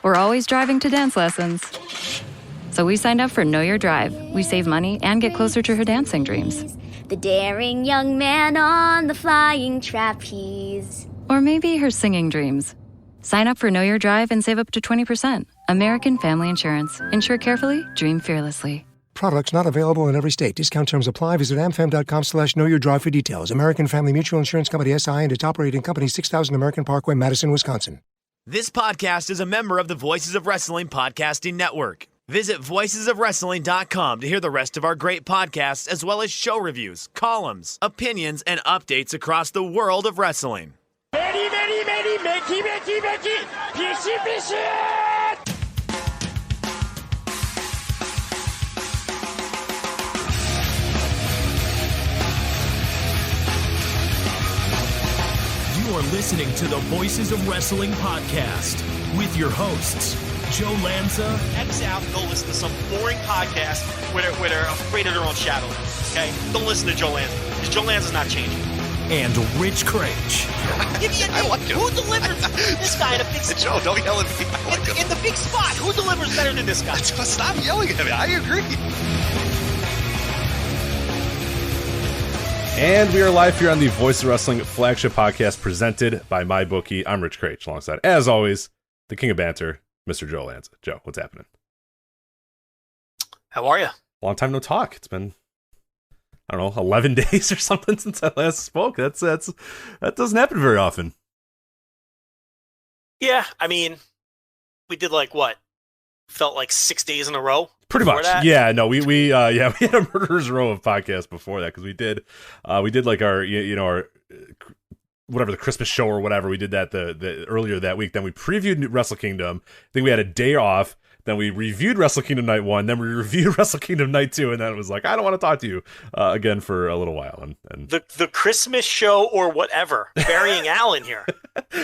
or always driving to dance lessons. So we signed up for Know Your Drive. We save money and get closer to her dancing dreams. The daring young man on the flying trapeze. Or maybe her singing dreams. Sign up for Know Your Drive and save up to 20%. American Family Insurance. Insure carefully, dream fearlessly. Products not available in every state. Discount terms apply. Visit amfam.com/knowyourdrive for details. American Family Mutual Insurance Company, SI, and its operating company, 6000 American Parkway, Madison, Wisconsin. This podcast is a member of the Voices of Wrestling Podcasting Network. Visit voicesofwrestling.com to hear the rest of our great podcasts, as well as show reviews, columns, opinions, and updates across the world of wrestling. You are listening to the Voices of Wrestling podcast with your hosts, Joe Lanza. X out and go listen to some boring podcast where they're afraid of their own shadow. Okay? Don't listen to Joe Lanza, because Joe Lanza's not changing. And Rich Craich. Give me a name. Like who delivers this guy in a big spot? Joe, don't yell at me. I like in the big spot, who delivers better than this guy? Stop yelling at me. I agree. And we are live here on the Voice of Wrestling Flagship podcast presented by MyBookie. I'm Rich Craich, alongside, as always, the king of banter, Mr. Joe Lanza. Joe, what's happening? How are you? Long time no talk. It's been, I don't know, 11 days or something since I last spoke. That doesn't happen very often. Yeah, I mean, we did felt like 6 days in a row. Pretty much, that. Yeah. No, we had a murderer's row of podcasts before that because we did like our our whatever the Christmas show or whatever. We did that the earlier that week. Then we previewed Wrestle Kingdom. Then we had a day off. Then we reviewed Wrestle Kingdom Night 1. Then we reviewed Wrestle Kingdom Night 2. And then it was like, I don't want to talk to you again for a little while. And the Christmas show or whatever, burying Alan here.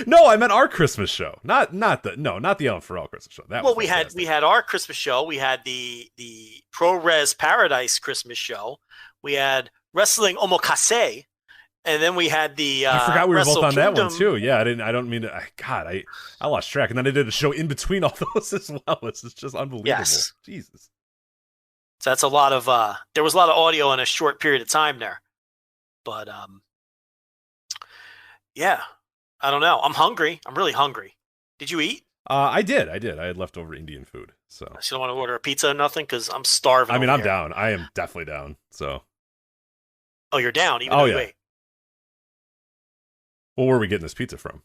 No, I meant our Christmas show, not the Alan Farrell Christmas show. We had our Christmas show. We had the Pro Res Paradise Christmas show. We had Wrestling Omakase. And then we had the I forgot we were Wrestle both on Kingdom. That one too. Yeah, I don't mean to. I lost track, and then I did a show in between all those as well. It's just unbelievable. Yes. Jesus. So that's a lot of. There was a lot of audio in a short period of time there, but yeah, I don't know. I'm hungry. I'm really hungry. Did you eat? I did. I had leftover Indian food, so I still don't want to order a pizza or nothing because I'm starving. I mean, I'm here. down. I am definitely down. So. Oh, you're down. Even though you ate. Well, where are we getting this pizza from?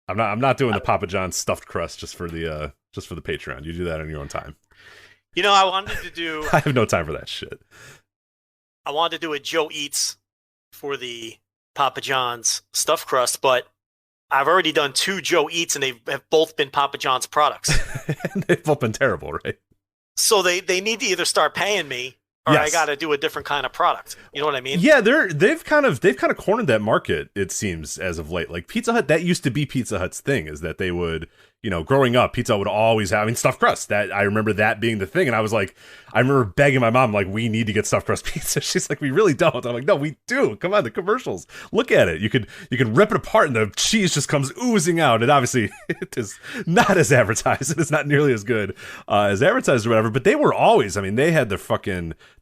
I'm not doing the Papa John's stuffed crust just for the Patreon. You do that on your own time. You know, I wanted to do. I have no time for that shit. I wanted to do a Joe Eats for the Papa John's stuffed crust, but I've already done 2 Joe Eats, and they have both been Papa John's products. They've both been terrible, right? So they need to either start paying me. Or yes. I got to do a different kind of product. You know what I mean? Yeah, they've kind of cornered that market. It seems as of late. Like Pizza Hut, that used to be Pizza Hut's thing. Is that they would, growing up, Pizza Hut would always have stuffed crust. That I remember that being the thing, and I was like, I remember begging my mom like, we need to get stuffed crust pizza. She's like, we really don't. I'm like, no, we do. Come on, the commercials. Look at it. You could rip it apart, and the cheese just comes oozing out. And obviously, it is not as advertised. It is not nearly as good as advertised or whatever. But they were always. They had the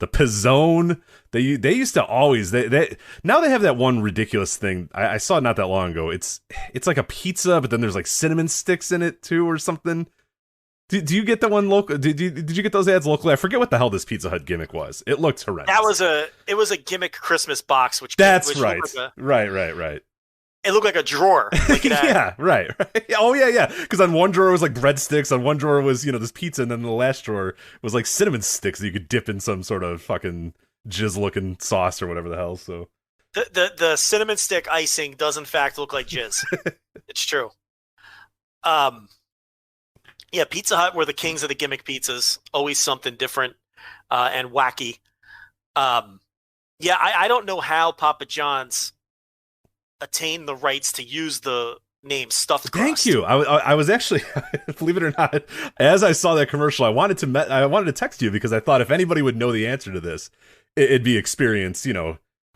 pizzone. They used to always they now they have that one ridiculous thing. I saw it not that long ago. It's like a pizza, but then there's like cinnamon sticks in it too or something. Do you get that one local? Did you get those ads locally? I forget what the hell this Pizza Hut gimmick was. It looked horrendous. It was a gimmick Christmas box, That's right. Right. It looked like a drawer. Like yeah, right. Oh yeah. Because on one drawer was like breadsticks, on one drawer was this pizza, and then the last drawer was like cinnamon sticks that you could dip in some sort of fucking jizz-looking sauce or whatever the hell. So the cinnamon stick icing does in fact look like jizz. It's true. Yeah, Pizza Hut were the kings of the gimmick pizzas. Always something different and wacky. Yeah, I don't know how Papa John's attained the rights to use the name stuffed crust. Thank you. I was actually, believe it or not, as I saw that commercial, I wanted to text you because I thought if anybody would know the answer to this, it'd be experienced,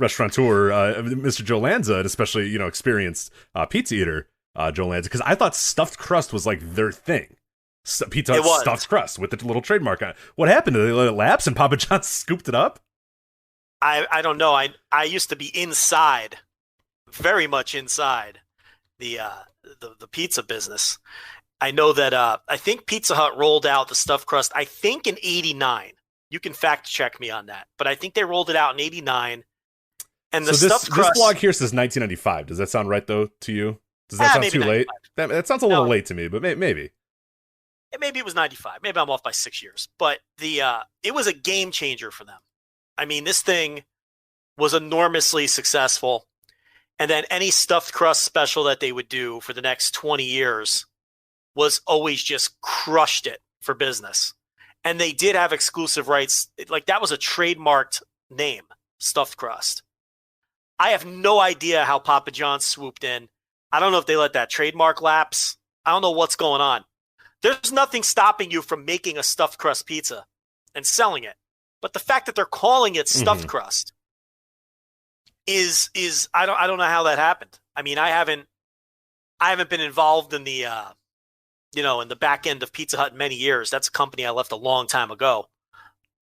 restaurateur, Mr. Joe Lanza, and especially, experienced pizza eater. Joe Lanza, because I thought stuffed crust was like their thing. Pizza Hut stuffed crust with the little trademark on it. What happened? Did they let it lapse and Papa John's scooped it up? I don't know. I used to be inside, very much inside the pizza business. I know that I think Pizza Hut rolled out the stuffed crust, I think in 89. You can fact check me on that. But I think they rolled it out in 89. And the stuffed crust... This blog here says 1995. Does that sound right, though, to you? Does that sound too late? That sounds a little late to me, but maybe. Maybe it was 95. Maybe I'm off by 6 years. But it was a game changer for them. I mean, this thing was enormously successful. And then any stuffed crust special that they would do for the next 20 years was always just crushed it for business. And they did have exclusive rights. Like, that was a trademarked name, stuffed crust. I have no idea how Papa John's swooped in. I don't know if they let that trademark lapse. I don't know what's going on. There's nothing stopping you from making a stuffed crust pizza and selling it. But the fact that they're calling it stuffed crust is I don't know how that happened. I mean, I haven't been involved in the in the back end of Pizza Hut in many years. That's a company I left a long time ago.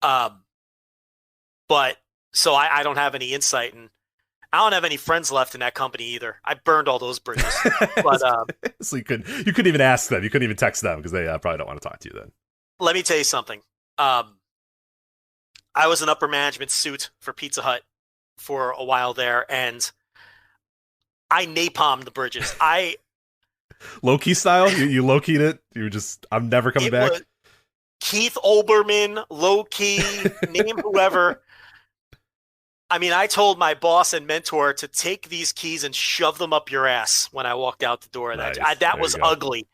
But so I don't have any insight, and I don't have any friends left in that company either. I burned all those bridges. But so you couldn't even ask them. You couldn't even text them because they probably don't want to talk to you then. Let me tell you something. I was an upper management suit for Pizza Hut for a while there, and I napalmed the bridges. Low-key style? You low-keyed it? You were just, I'm never coming back? Keith Olbermann, low-key, name whoever. I mean, I told my boss and mentor to take these keys and shove them up your ass when I walked out the door. Nice. That was ugly.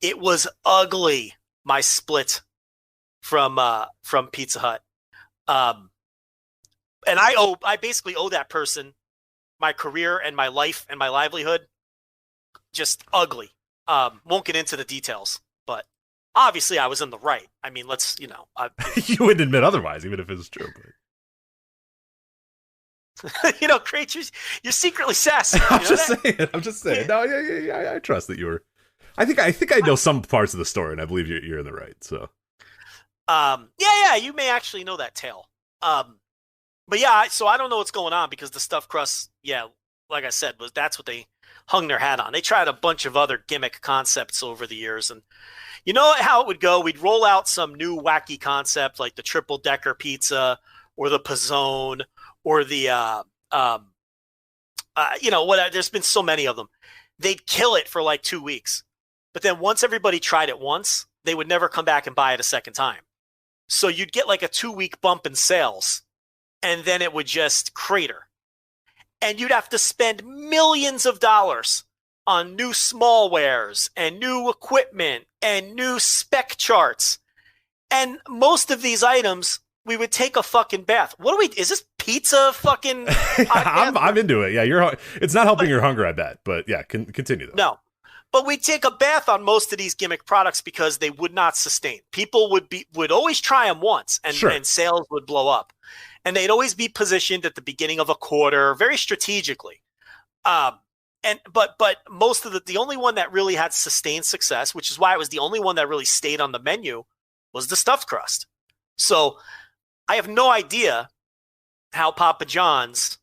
It was ugly, my split from Pizza Hut. And I basically owe that person my career and my life and my livelihood. Just ugly. Won't get into the details, but obviously I was in the right. I mean, you wouldn't admit otherwise, even if it was true. But... creatures, you're secretly sassy. I'm just saying. No, yeah, I trust that you were. I think I know some parts of the story, and I believe you're in the right. So, yeah, you may actually know that tale. But yeah, so I don't know what's going on because the stuffed crust, yeah, like I said, that's what they hung their hat on. They tried a bunch of other gimmick concepts over the years, and you know how it would go. We'd roll out some new wacky concept like the triple decker pizza or the Pizzone or the there's been so many of them. They'd kill it for like 2 weeks, but then once everybody tried it once, they would never come back and buy it a second time. So you'd get like a 2-week bump in sales, and then it would just crater. And you'd have to spend millions of dollars on new smallwares and new equipment and new spec charts. And most of these items, we would take a fucking bath. Is this pizza fucking? I'm into it. Yeah, it's not helping your hunger, I bet. But yeah, continue though. No. But we'd take a bath on most of these gimmick products because they would not sustain. People would always try them once, and sales would blow up. And they'd always be positioned at the beginning of a quarter, very strategically. But most of the only one that really had sustained success, which is why it was the only one that really stayed on the menu, was the stuffed crust. So I have no idea how Papa John's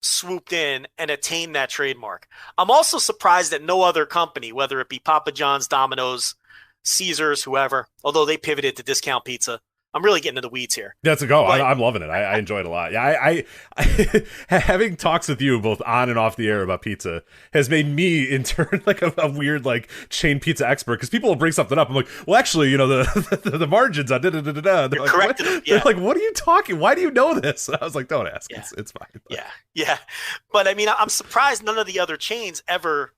swooped in and attained that trademark. I'm also surprised that no other company, whether it be Papa John's, Domino's, Caesars, whoever, although they pivoted to discount pizza. I'm really getting into the weeds here. That's a go. I'm loving it. I enjoy it a lot. Yeah, I having talks with you both on and off the air about pizza has made me in turn like a weird like chain pizza expert, because people will bring something up. I'm like, well, actually, the margins on da-da-da-da-da. They're like, correct. Yeah. They're like, what are you talking? Why do you know this? And I was like, don't ask. Yeah. It's fine. But. Yeah. But I mean, I'm surprised none of the other chains ever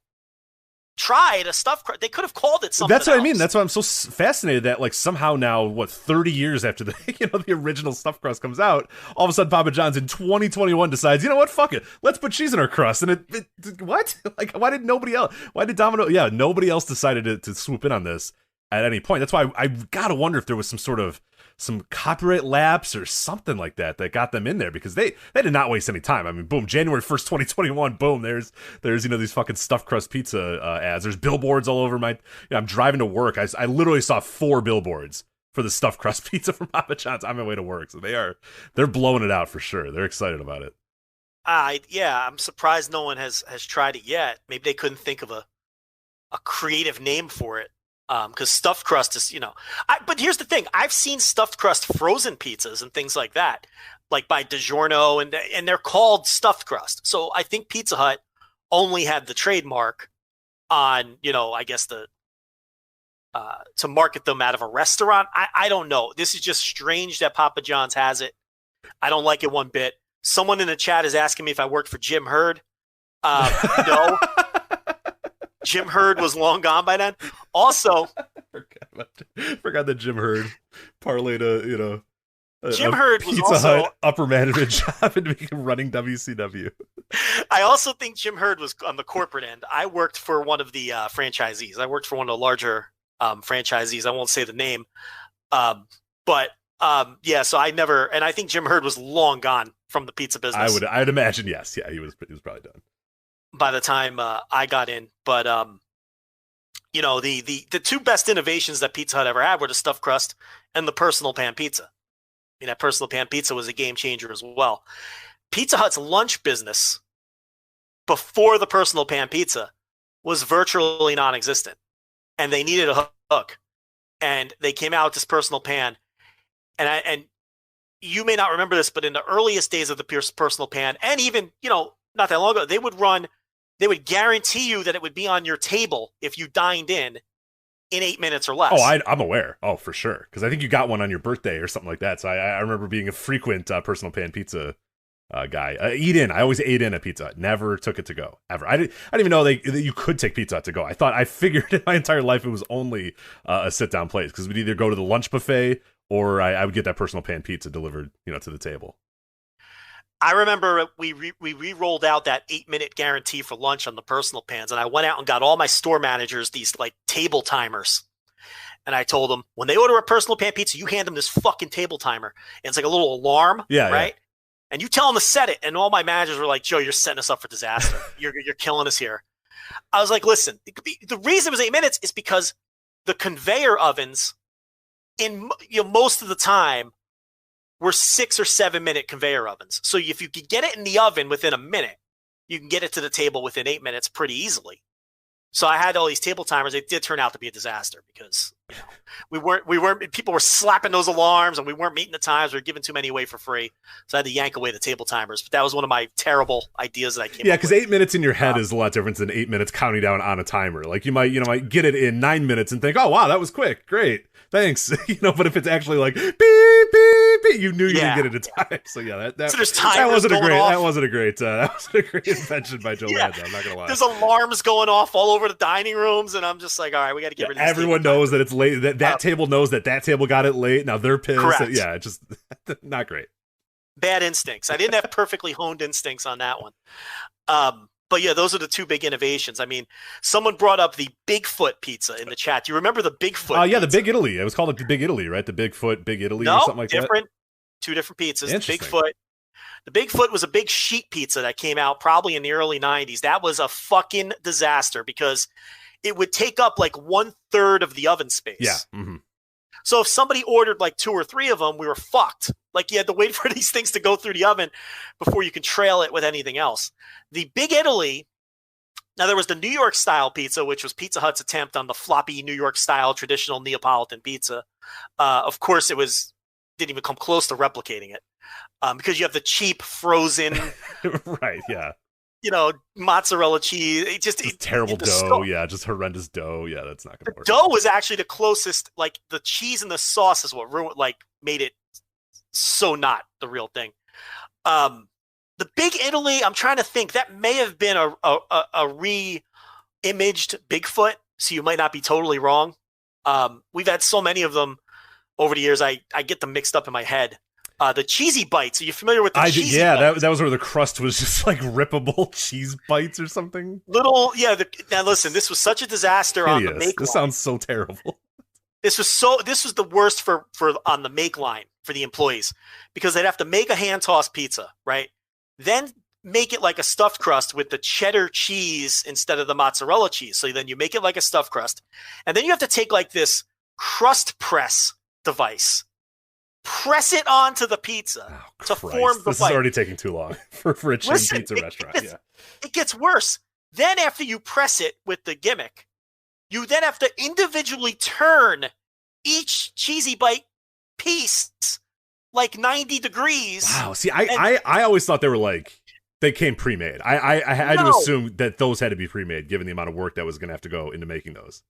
tried a stuffed crust. They could have called it something. That's what else. I mean. That's why I'm so fascinated that like somehow now, 30 years after the original stuffed crust comes out, all of a sudden Papa John's in 2021 decides, you know what, fuck it, let's put cheese in our crust. And it what? Like, why did nobody else? Why did Domino? Yeah, nobody else decided to swoop in on this. at any point. That's why I gotta wonder if there was some copyright lapse or something like that got them in there, because they did not waste any time. I mean, boom, January 1st, 2021, boom, there's these fucking stuffed crust pizza ads. There's billboards all over I'm driving to work. I literally saw 4 billboards for the stuffed crust pizza from Papa John's on my way to work. So they're blowing it out for sure. They're excited about it. I'm surprised no one has tried it yet. Maybe they couldn't think of a creative name for it. Because stuffed crust is, but here's the thing. I've seen stuffed crust frozen pizzas and things like that, like by DiGiorno, and they're called stuffed crust. So I think Pizza Hut only had the trademark on, I guess to market them out of a restaurant. I don't know. This is just strange that Papa John's has it. I don't like it one bit. Someone in the chat is asking me if I worked for Jim Hurd. No. Jim Hurd was long gone by then. Also, forgot that Jim Hurd parlayed Jim Hurd was Pizza also Hut upper management job and became running WCW. I also think Jim Hurd was on the corporate end. I worked for one of the franchisees. I worked for one of the larger franchisees. I won't say the name, but so I never. And I think Jim Hurd was long gone from the pizza business. I'd imagine yes. Yeah, he was probably done by the time I got in. But the two best innovations that Pizza Hut ever had were the stuffed crust and the personal pan pizza. I mean, that personal pan pizza was a game changer as well. Pizza Hut's lunch business before the personal pan pizza was virtually non-existent, and they needed a hook, and they came out with this personal pan. And you may not remember this, but in the earliest days of the personal pan, and even not that long ago, they would guarantee you that it would be on your table if you dined in 8 minutes or less. Oh, I'm aware. Oh, for sure. Because I think you got one on your birthday or something like that. So I remember being a frequent personal pan pizza guy. Eat in. I always ate in at Pizza Hut. Never took it to go ever. I didn't even know that you could take Pizza Hut to go. I figured in my entire life it was only a sit down place, because we'd either go to the lunch buffet or I would get that personal pan pizza delivered, to the table. I remember we re-rolled out that 8-minute guarantee for lunch on the personal pans, and I went out and got all my store managers these like table timers. And I told them, when they order a personal pan pizza, you hand them this fucking table timer. And it's like a little alarm, right? Yeah. And you tell them to set it. And all my managers were like, Joe, you're setting us up for disaster. You're killing us here. I was like, listen, the reason it was 8 minutes is because the conveyor ovens in most of the time were 6 or 7 minute conveyor ovens. So if you could get it in the oven within a minute, you can get it to the table within 8 minutes pretty easily. So I had all these table timers. It did turn out to be a disaster because we weren't people were slapping those alarms, and we weren't meeting the times. We were giving too many away for free. So I had to yank away the table timers. But that was one of my terrible ideas that I came up with. Yeah, because 8 minutes in your head is a lot different than 8 minutes counting down on a timer. Like you might get it in 9 minutes and think, oh wow, that was quick, great, thanks. But if it's actually like beep beep beep, you knew you didn't get it in time. So yeah, that wasn't a great invention by Joe Lando. I'm not gonna lie. There's alarms going off all over the dining rooms, and I'm just like, all right, we got to get rid of this. Everyone knows that it's late. That table knows that table got it late. Now they're pissed. Correct. Yeah, just not great. Bad instincts. I didn't have perfectly honed instincts on that one. But yeah, those are the two big innovations. I mean, someone brought up the Bigfoot pizza in the chat. Do you remember the Bigfoot? Yeah, the Big Italy. It was called the Big Italy, right? The Bigfoot, Big Italy, or something like that. Two different pizzas. The Bigfoot was a big sheet pizza that came out probably in the early 90s. That was a fucking disaster because it would take up like 1/3 of the oven space. Yeah. Mm-hmm. So if somebody ordered like 2 or 3 of them, we were fucked. Like you had to wait for these things to go through the oven before you can trail it with anything else. The Big Italy, now there was the New York style pizza, which was Pizza Hut's attempt on the floppy New York style traditional Neapolitan pizza. Of course, didn't even come close to replicating it because you have the cheap frozen, right? Yeah. Mozzarella cheese. It's terrible dough. Yeah, just horrendous dough. Yeah, that's not going to work. Dough was actually the closest. Like the cheese and the sauce is what made it so not the real thing. The Big Italy, I'm trying to think. That may have been a re-imaged Bigfoot, so you might not be totally wrong. We've had so many of them over the years. I get them mixed up in my head. The cheesy bites. Are you familiar with the cheesy bites? that was where the crust was just like rippable cheese bites or something. Now listen, this was such a disaster on the make. This sounds so terrible. This was the worst for on the make line for the employees, because they'd have to make a hand toss pizza, right? Then make it like a stuffed crust with the cheddar cheese instead of the mozzarella cheese. So then you make it like a stuffed crust. And then you have to take like this crust press device, press it onto the pizza to form the This is already taking too long for a chain pizza restaurant. It gets worse. Then after you press it with the gimmick, you then have to individually turn each cheesy bite piece like 90 degrees. Wow. See, I always thought they came pre-made. I had to assume that those had to be pre-made, given the amount of work that was going to have to go into making those.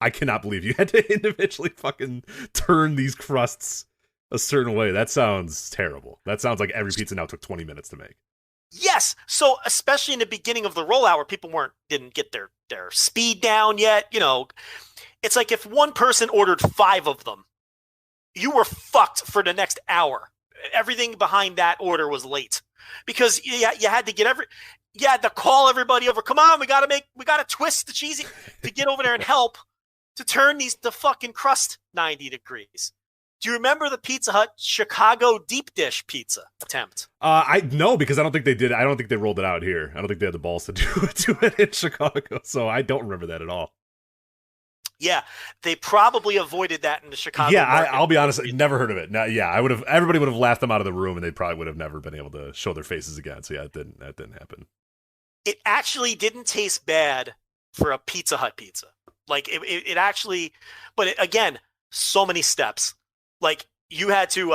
I cannot believe you had to individually fucking turn these crusts a certain way. That sounds terrible. That sounds like every pizza now took 20 minutes to make. Yes. So especially in the beginning of the rollout where people didn't get their speed down yet, it's like if one person ordered 5 of them, you were fucked for the next hour. Everything behind that order was late because you had to you had to call everybody over. Come on, we got to twist the cheesy to get over there and help to turn the fucking crust 90 degrees. Do you remember the Pizza Hut Chicago deep dish pizza attempt? No, because I don't think they did. I don't think they rolled it out here. I don't think they had the balls to do it in Chicago. So I don't remember that at all. Yeah, they probably avoided that in the Chicago. Yeah, market. I'll be honest, never heard of it. Now, yeah, everybody would have laughed them out of the room, and they probably would have never been able to show their faces again. So yeah, that didn't happen. It actually didn't taste bad for a Pizza Hut pizza. Like it actually, but again, so many steps. Like you had to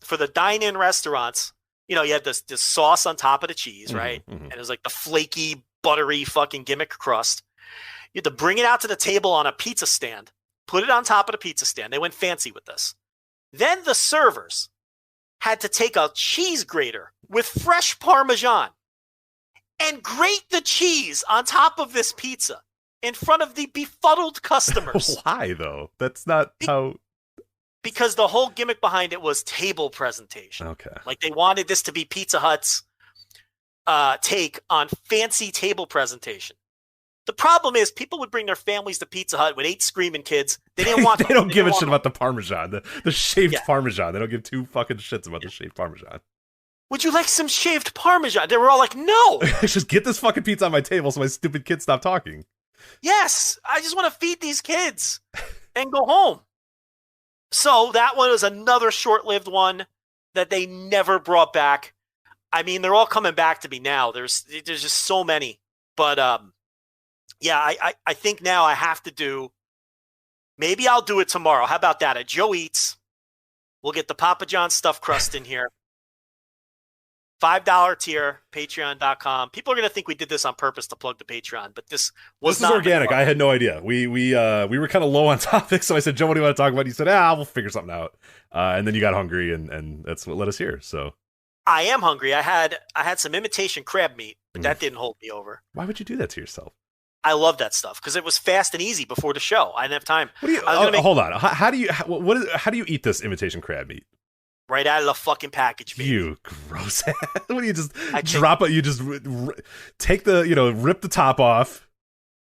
for the dine-in restaurants, you had this sauce on top of the cheese, right? Mm-hmm. And it was like the flaky, buttery fucking gimmick crust. You had to bring it out to the table on a pizza stand, put it on top of the pizza stand. They went fancy with this. Then the servers had to take a cheese grater with fresh Parmesan and grate the cheese on top of this pizza in front of the befuddled customers. Why, though? That's not how... Because the whole gimmick behind it was table presentation. Okay. Like they wanted this to be Pizza Hut's take on fancy table presentation. The problem is people would bring their families to Pizza Hut with 8 screaming kids. They didn't want. They don't give a shit about the Parmesan, the shaved Parmesan. They don't give 2 fucking shits about the shaved Parmesan. Would you like some shaved Parmesan? They were all like, no. Just get this fucking pizza on my table so my stupid kids stop talking. Yes, I just want to feed these kids and go home. So that one was another short-lived one that they never brought back. I mean, they're all coming back to me now. There's just so many. But yeah, I think now I have to do. Maybe I'll do it tomorrow. How about that? At Joe Eats, we'll get the Papa John's stuffed crust in here. $5 tier, patreon.com. People are going to think we did this on purpose to plug the Patreon, but this was not organic. I had no idea. We were kind of low on topic, so I said, Joe, what do you want to talk about? You said, we'll figure something out. And then you got hungry, and that's what led us here. So I am hungry. I had some imitation crab meat, but that didn't hold me over. Why would you do that to yourself? I love that stuff because it was fast and easy before the show. I didn't have time. What do you? Hold on. How do you eat this imitation crab meat? Right out of the fucking package, baby. You gross ass. What do you just drop it? You just take the, rip the top off.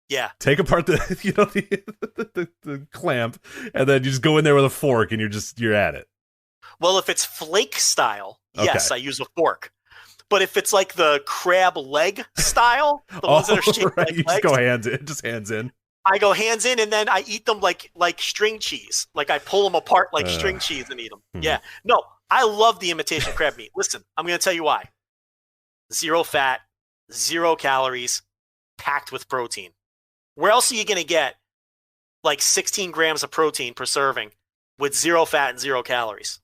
Yeah. Take apart the clamp, and then you just go in there with a fork, and you're at it. Well, if it's flake style, yes, I use a fork. But if it's like the crab leg style, the ones that are shaped like you legs, just go hands in. I go hands in, and then I eat them like string cheese. Like I pull them apart like string cheese and eat them. Yeah. No, I love the imitation crab meat. Listen, I'm going to tell you why. 0 fat, 0 calories, packed with protein. Where else are you going to get like 16 grams of protein per serving with 0 fat and 0 calories?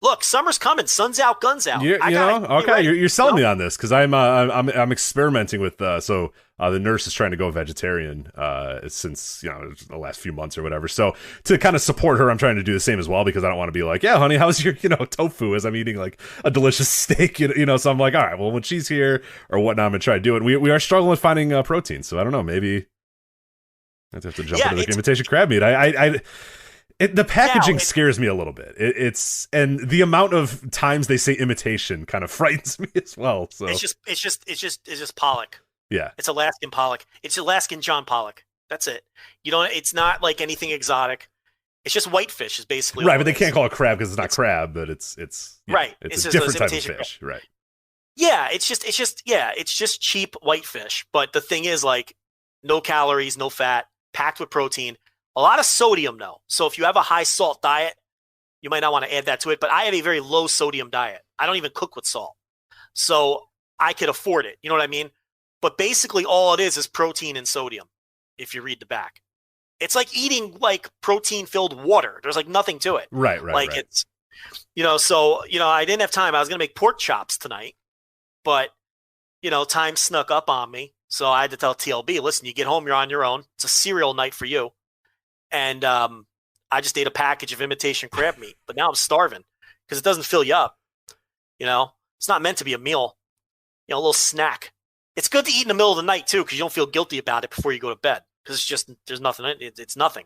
Look, summer's coming. Sun's out, guns out. You're selling me on this because I'm experimenting with the nurse is trying to go vegetarian since the last few months or whatever. So to kind of support her, I'm trying to do the same as well because I don't want to be like, yeah, honey, how's your tofu as I'm eating like a delicious steak, So I'm like, all right, well when she's here or whatnot, I'm gonna try to do it. We are struggling with finding protein, so I don't know, maybe I have to jump into the imitation crab meat. The packaging scares me a little bit. And the amount of times they say imitation kind of frightens me as well. So it's just Pollock. Yeah, it's Alaskan Pollock. It's Alaskan John Pollock. That's it. It's not like anything exotic. It's just whitefish is basically right, all but they it is. can't call it crab because it's not crab, but it's right. It's a just different those type of imitation fish, right? Yeah, it's just cheap whitefish. But the thing is, like, no calories, no fat, packed with protein, a lot of sodium though. So if you have a high salt diet, you might not want to add that to it. But I have a very low sodium diet. I don't even cook with salt, so I could afford it. You know what I mean? But basically, all it is protein and sodium. If you read the back, it's like eating like protein-filled water. There's like nothing to it. Right. It's, so, I didn't have time. I was going to make pork chops tonight, but, time snuck up on me. So I had to tell TLB, listen, you get home, you're on your own. It's a cereal night for you. And I just ate a package of imitation crab meat, but now I'm starving because it doesn't fill you up. It's not meant to be a meal, a little snack. It's good to eat in the middle of the night too, because you don't feel guilty about it before you go to bed. Because it's just, there's nothing in it. It's nothing.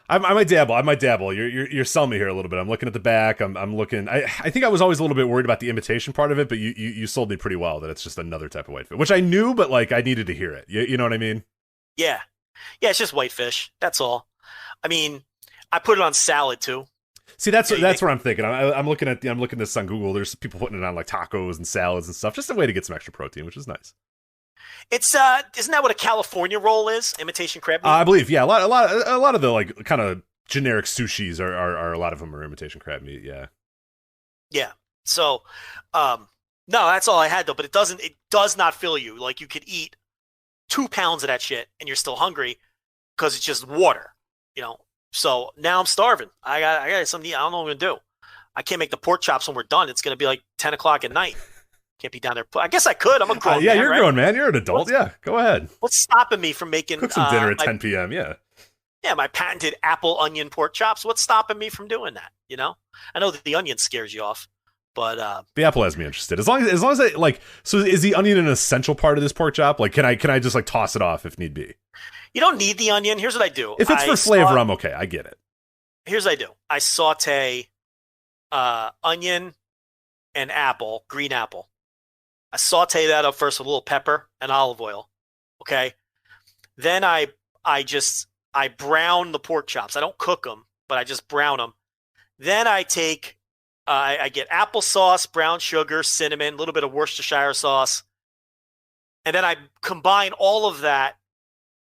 I might dabble. You're selling me here a little bit. I'm looking at the back. I'm looking. I think I was always a little bit worried about the imitation part of it, but you sold me pretty well that it's just another type of whitefish, which I knew, but like I needed to hear it. You know what I mean? Yeah. It's just whitefish. That's all. I mean, I put it on salad too. See, that's what I'm thinking. I'm looking at this on Google. There's people putting it on like tacos and salads and stuff, just a way to get some extra protein, which is nice. It's isn't that what a California roll is? Imitation crab meat? I believe, yeah. A lot of the like kind of generic sushis are a lot of them are imitation crab meat. Yeah. Yeah. So, no, that's all I had though. But it does not fill you. Like you could eat 2 pounds of that shit and you're still hungry because it's just water. So now I'm starving. I got something to eat. I don't know what I'm gonna do. I can't make the pork chops when we're done. It's gonna be like 10 o'clock at night. Can't be down there. I guess I could. I'm a grown man. Yeah, you're a right? grown man. You're an adult. Yeah, go ahead. What's stopping me from making cook some dinner at 10 p.m. Yeah. Yeah, my patented apple onion pork chops. What's stopping me from doing that? I know that the onion scares you off, but the apple has me interested. As long as I like. So is the onion an essential part of this pork chop? Like, can I just like toss it off if need be? You don't need the onion. Here's what I do. If it's for flavor, I'm okay. I get it. Here's what I do. I saute onion and apple, green apple. I saute that up first with a little pepper and olive oil. Okay. Then I brown the pork chops. I don't cook them, but I just brown them. Then I take, I get applesauce, brown sugar, cinnamon, a little bit of Worcestershire sauce. And then I combine all of that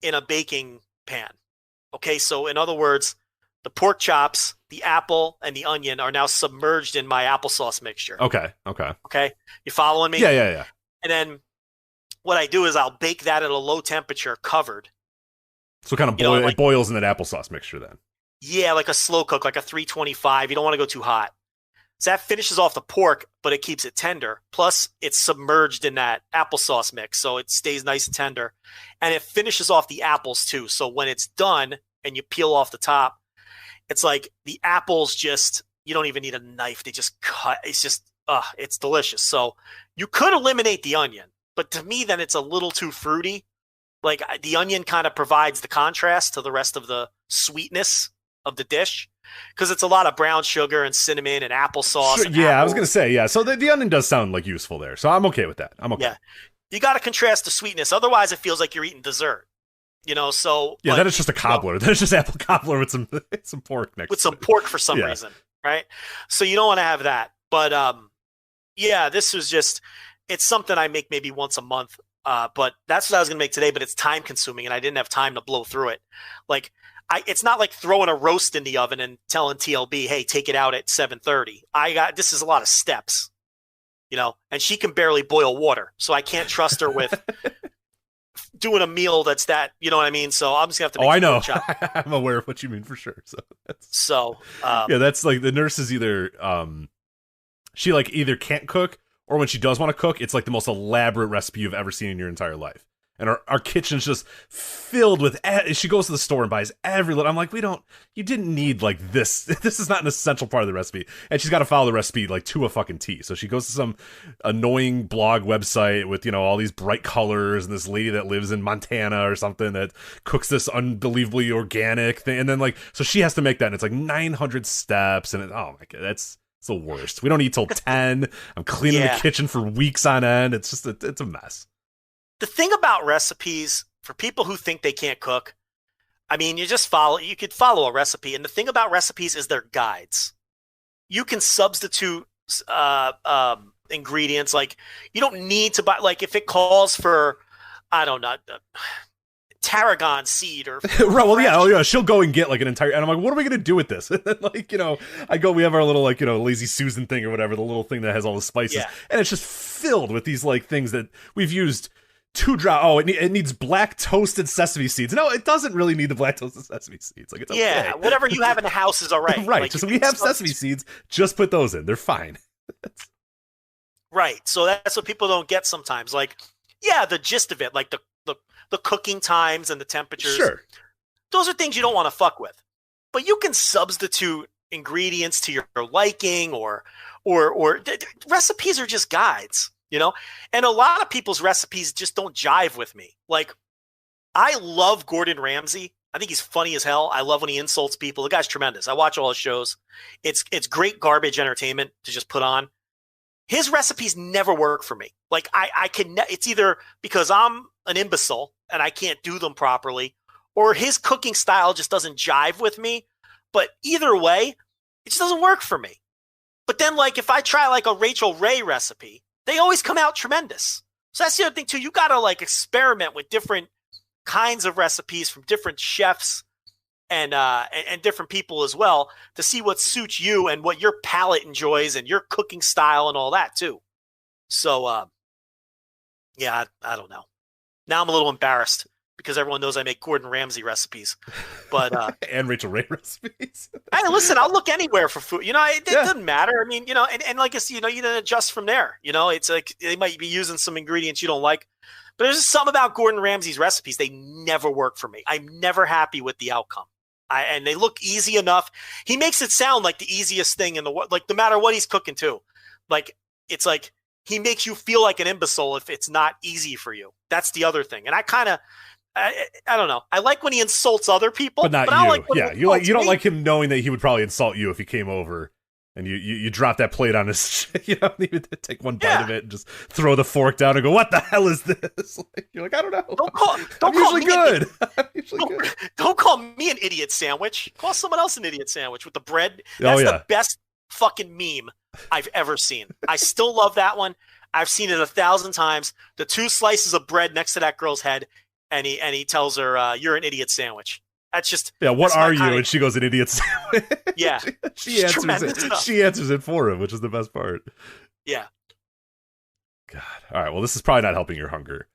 in a baking pan. Okay. So in other words, the pork chops, the apple, and the onion are now submerged in my applesauce mixture. Okay. You following me? Yeah. And then what I do is I'll bake that at a low temperature, covered. So kind of it boils in that applesauce mixture then? Yeah, like a slow cook, like a 325. You don't want to go too hot. So that finishes off the pork, but it keeps it tender. Plus, it's submerged in that applesauce mix, so it stays nice and tender. And it finishes off the apples too. So when it's done and you peel off the top, it's like the apples just, you don't even need a knife. They just cut. It's just, it's delicious. So you could eliminate the onion, but to me, then it's a little too fruity. Like the onion kind of provides the contrast to the rest of the sweetness of the dish because it's a lot of brown sugar and cinnamon and applesauce. Sure, yeah, I was going to say, yeah. So the onion does sound like useful there. So I'm okay with that. I'm okay. Yeah. You got to contrast the sweetness. Otherwise, it feels like you're eating dessert. So yeah, that is just a cobbler. That is just apple cobbler with some pork next. With some pork for some reason, right? So you don't want to have that. But yeah, this was just it's something I make maybe once a month. But that's what I was gonna make today. But it's time consuming, and I didn't have time to blow through it. Like it's not like throwing a roast in the oven and telling TLB, "Hey, take it out at 7:30." This is a lot of steps, and she can barely boil water, so I can't trust her with. Doing a meal that's that, you know what I mean? So I'm just gonna have to make I know. I'm aware of what you mean for sure. Yeah, that's like the nurse is either she like either can't cook or when she does want to cook, it's like the most elaborate recipe you've ever seen in your entire life. And our kitchen's just filled with she goes to the store and buys every little. I'm like, you didn't need like this. This is not an essential part of the recipe. And she's got to follow the recipe like to a fucking T. So she goes to some annoying blog website with, all these bright colors and this lady that lives in Montana or something that cooks this unbelievably organic thing. And then so she has to make that and it's like 900 steps. And oh my God, it's the worst. We don't eat till 10. I'm cleaning the kitchen for weeks on end. It's just, it's a mess. The thing about recipes, for people who think they can't cook, I mean, you could follow a recipe. And the thing about recipes is they're guides. You can substitute ingredients. Like, you don't need to buy, like, if it calls for, I don't know, tarragon seed or right. Well, yeah, she'll go and get like an entire, and I'm like, what are we gonna do with this? And then, like, we have our little, like, lazy Susan thing or whatever, the little thing that has all the spices, and it's just filled with these like things that we've used. 2 drop. Oh, it needs black toasted sesame seeds. No, it doesn't really need the black toasted sesame seeds. Like, it's okay. Yeah, whatever you have in the house is all right. Right. Like, just we have sesame seeds. Just put those in. They're fine. Right. So that's what people don't get sometimes. Like, yeah, the gist of it, like the cooking times and the temperatures. Sure. Those are things you don't want to fuck with. But you can substitute ingredients to your liking, or recipes are just guides. And a lot of people's recipes just don't jive with me. Like, I love Gordon Ramsay. I think he's funny as hell. I love when he insults people. The guy's tremendous. I watch all his shows. It's great garbage entertainment to just put on. His recipes never work for me. Like, it's either because I'm an imbecile and I can't do them properly, or his cooking style just doesn't jive with me. But either way, it just doesn't work for me. But then, like, if I try like a Rachel Ray recipe, they always come out tremendous. So that's the other thing too. You got to like experiment with different kinds of recipes from different chefs and different people as well, to see what suits you and what your palate enjoys and your cooking style and all that too. So, yeah, I don't know. Now I'm a little embarrassed because everyone knows I make Gordon Ramsay recipes, but and Rachel Ray recipes. Hey, listen, I'll look anywhere for food. It doesn't matter. I mean, and like I said, you then adjust from there. It's like they might be using some ingredients you don't like, but there's just something about Gordon Ramsay's recipes. They never work for me. I'm never happy with the outcome. And they look easy enough. He makes it sound like the easiest thing in the world. Like, no matter what he's cooking too, like, it's like he makes you feel like an imbecile if it's not easy for you. That's the other thing. And I don't know. I like when he insults other people, but not you. I like you don't like him knowing that he would probably insult you if he came over and you drop that plate on his. You don't even take one bite of it and just throw the fork down and go, "What the hell is this?" Like, you're like, I don't know. Don't call usually me good. Don't call me an idiot sandwich. Call someone else an idiot sandwich with the bread. That's the best fucking meme I've ever seen. I still love that one. I've seen it 1,000 times. The 2 slices of bread next to that girl's head. And he tells her, "You're an idiot sandwich." That's just What are you? And she goes, "An idiot sandwich." Yeah, she answers it. She answers it for him, which is the best part. Yeah. God. All right. Well, this is probably not helping your hunger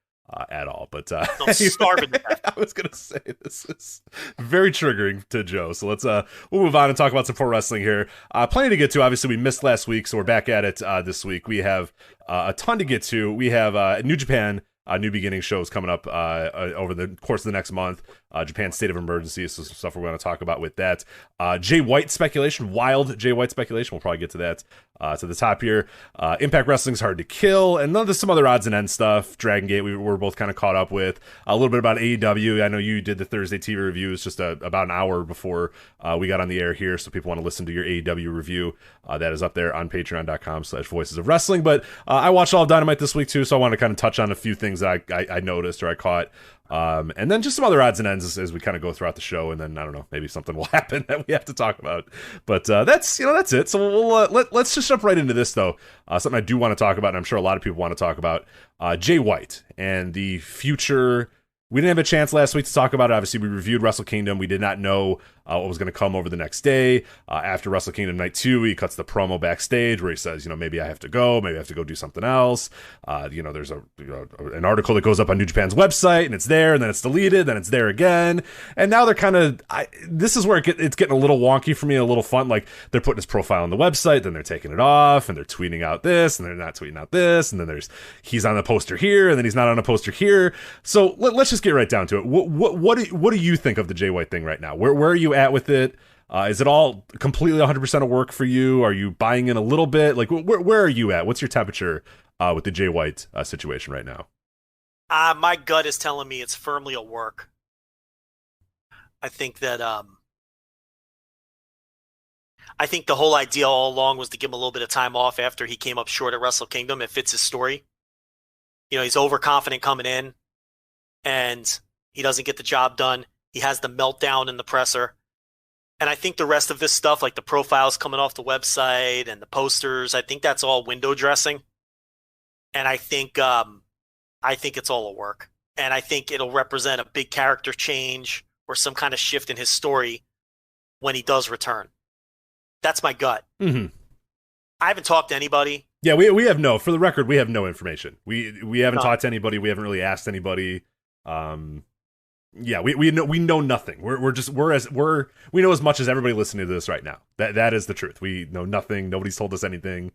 at all. But I'm starving to death. I was gonna say this is very triggering to Joe. So let's we'll move on and talk about some pro wrestling here. Plenty to get to. Obviously, we missed last week, so we're back at it this week. We have a ton to get to. We have New Japan. New beginning shows coming up over the course of the next month. Japan's state of emergency, so some stuff we're going to talk about with that. Jay White speculation, wild Jay White speculation. We'll probably get to that to the top here. Impact Wrestling's Hard to Kill, and then there's some other odds and ends stuff. Dragon Gate, we were both kind of caught up with. A little bit about AEW. I know you did the Thursday TV reviews just about an hour before we got on the air here, so people want to listen to your AEW review. That is up there on patreon.com/voices of wrestling. But I watched all of Dynamite this week too, so I want to kind of touch on a few things that I noticed or I caught. And then just some other odds and ends as we kind of go throughout the show, and then I don't know, maybe something will happen that we have to talk about. But that's it. So let's just jump right into this though. Something I do want to talk about, and I'm sure a lot of people want to talk about, Jay White and the future. We didn't have a chance last week to talk about it. Obviously, we reviewed Wrestle Kingdom. We did not know what was going to come over the next day. After Wrestle Kingdom Night 2, he cuts the promo backstage where he says, maybe I have to go. Maybe I have to go do something else. There's an article that goes up on New Japan's website, and it's there, and then it's deleted, then it's there again. And now they're kind of, this is where it's getting a little wonky for me, a little fun. Like, they're putting his profile on the website, then they're taking it off, and they're tweeting out this, and they're not tweeting out this, and then he's on the poster here, and then he's not on a poster here. So let's just get right down to it. What do you think of the Jay White thing right now? Where are you at with it? Is it all completely 100% of work for you? Are you buying in a little bit? Like, where are you at? What's your temperature with the Jay White situation right now? My gut is telling me it's firmly a work. I think that I think the whole idea all along was to give him a little bit of time off after he came up short at Wrestle Kingdom. It fits his story. He's overconfident coming in, and he doesn't get the job done. He has the meltdown in the presser. And I think the rest of this stuff, like the profiles coming off the website and the posters, I think that's all window dressing. And I think it's all a work. And I think it'll represent a big character change or some kind of shift in his story when he does return. That's my gut. Mm-hmm. I haven't talked to anybody. Yeah, we have for the record, we have no information. We haven't talked to anybody. We haven't really asked anybody. Yeah, we know nothing. We know as much as everybody listening to this right now. That is the truth. We know nothing. Nobody's told us anything.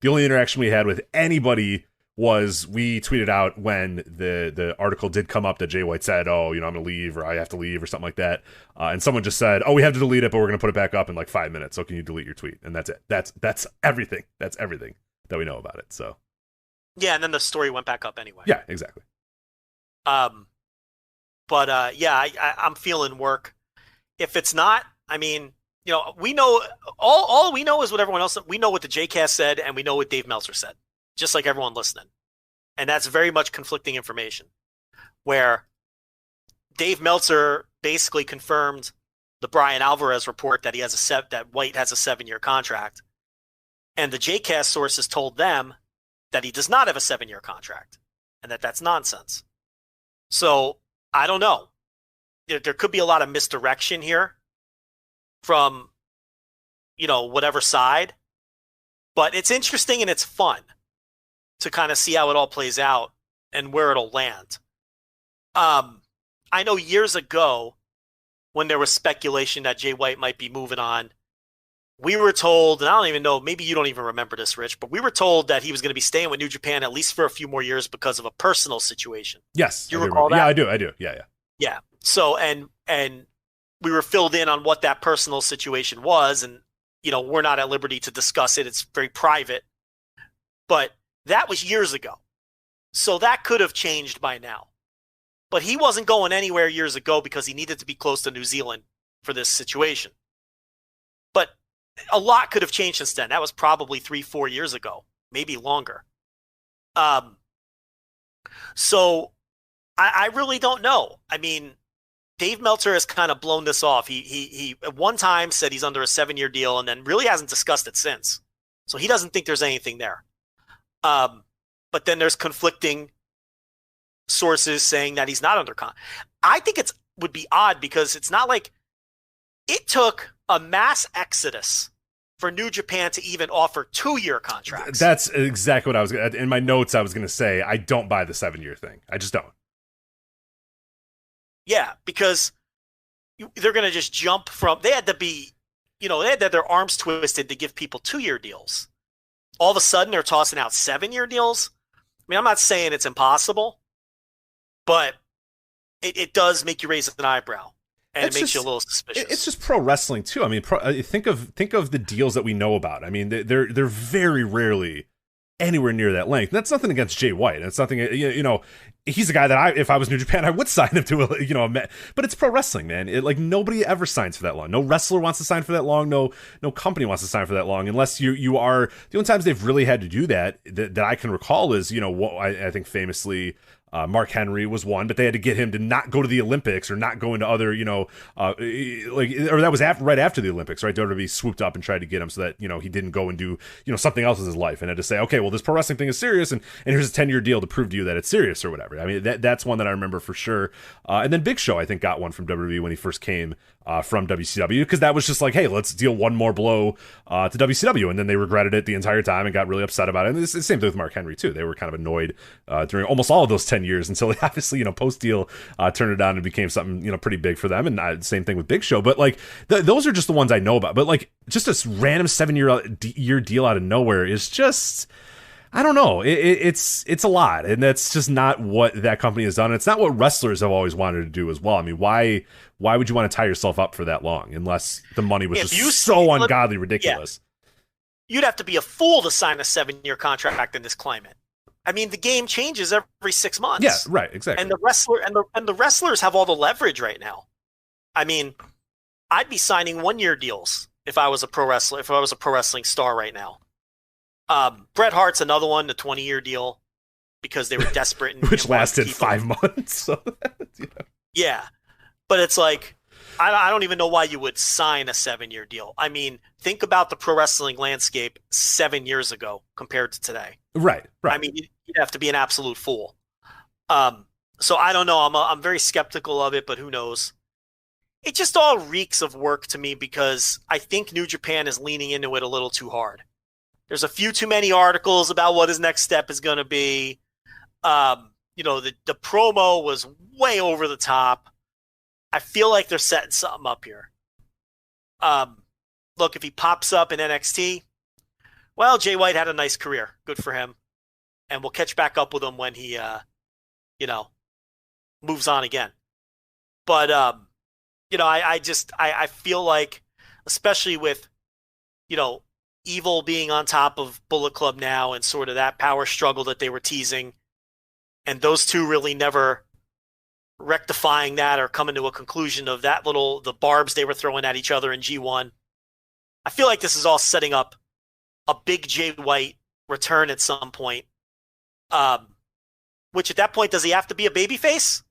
The only interaction we had with anybody was we tweeted out when the article did come up that Jay White said, "Oh, I'm going to leave," or "I have to leave," or something like that. And someone just said, "Oh, we have to delete it, but we're going to put it back up in like 5 minutes. So can you delete your tweet?" And that's it. That's everything. That's everything that we know about it. So yeah, and then the story went back up anyway. Yeah, exactly. But yeah, I'm feeling work. If it's not, I mean, we know all we know is what everyone else. We know what the JCast said, and we know what Dave Meltzer said, just like everyone listening. And that's very much conflicting information. Where Dave Meltzer basically confirmed the Brian Alvarez report that that White has a 7-year contract, and the JCast sources told them that he does not have a 7-year contract, and that's nonsense. So I don't know. There could be a lot of misdirection here from, whatever side. But it's interesting and it's fun to kind of see how it all plays out and where it'll land. I know years ago when there was speculation that Jay White might be moving on, we were told, and I don't even know, maybe you don't even remember this, Rich, but we were told that he was going to be staying with New Japan at least for a few more years because of a personal situation. Yes. Do you recall that? Yeah, I do. Yeah. Yeah. So, and we were filled in on what that personal situation was, and, we're not at liberty to discuss it. It's very private. But that was years ago. So that could have changed by now. But he wasn't going anywhere years ago because he needed to be close to New Zealand for this situation. But a lot could have changed since then. That was probably 3-4 years ago, maybe longer. So I really don't know. I mean, Dave Meltzer has kind of blown this off. He at one time said he's under a 7-year deal and then really hasn't discussed it since. So he doesn't think there's anything there. But then there's conflicting sources saying that he's not under contract. I think would be odd because it's not like it took a mass exodus for New Japan to even offer 2-year contracts. That's exactly what I was in my notes. I was going to say I don't buy the 7-year thing. I just don't. Yeah, because they're going to just jump from. They had to be, they had their arms twisted to give people 2-year deals. All of a sudden, they're tossing out 7-year deals. I mean, I'm not saying it's impossible, but it does make you raise an eyebrow. And it makes you a little suspicious. It's just pro wrestling too. I mean, think of the deals that we know about. I mean, they're very rarely anywhere near that length. And that's nothing against Jay White. It's nothing. He's a guy that if I was New Japan, I would sign him to But it's pro wrestling, man. Nobody ever signs for that long. No wrestler wants to sign for that long. No company wants to sign for that long unless you are. The only times they've really had to do that I can recall is I think famously. Mark Henry was one, but they had to get him to not go to the Olympics or not go into other, or that was right after the Olympics, right? WWE swooped up and tried to get him so that, he didn't go and do, something else with his life and had to say, okay, well, this pro wrestling thing is serious and here's a 10-year deal to prove to you that it's serious or whatever. I mean, that's one that I remember for sure. And then Big Show, I think, got one from WWE when he first came from WCW because that was just like, hey, let's deal one more blow to WCW. And then they regretted it the entire time and got really upset about it. And it's the same thing with Mark Henry, too. They were kind of annoyed during almost all of those 10 years until they obviously, post-deal turned it on and became something, pretty big for them. And same thing with Big Show. But, those are just the ones I know about. But, just a random 7-year deal out of nowhere is just... I don't know. It's a lot, and that's just not what that company has done. It's not what wrestlers have always wanted to do as well. I mean, why would you want to tie yourself up for that long unless the money was so ungodly ridiculous? Yeah. You'd have to be a fool to sign a 7-year contract in this climate. I mean, the game changes every 6 months. Yeah, right, exactly. And the wrestlers have all the leverage right now. I mean, I'd be signing 1-year deals if I was a pro wrestler. If I was a pro wrestling star right now. Bret Hart's another one, the 20-year deal, because they were desperate. Which lasted 5 months. So Yeah. But it's like, I don't even know why you would sign a 7-year deal. I mean, think about the pro wrestling landscape 7 years ago compared to today. Right. I mean, you'd have to be an absolute fool. So I don't know. I'm very skeptical of it, but who knows? It just all reeks of work to me because I think New Japan is leaning into it a little too hard. There's a few too many articles about what his next step is going to be. The promo was way over the top. I feel like they're setting something up here. Look, if he pops up in NXT, well, Jay White had a nice career. Good for him. And we'll catch back up with him when he, moves on again. But, I feel like, especially with, Evil being on top of Bullet Club now and sort of that power struggle that they were teasing, and those two really never rectifying that or coming to a conclusion of the barbs they were throwing at each other in G1. I feel like this is all setting up a big Jay White return at some point. Which at that point, does he have to be a babyface?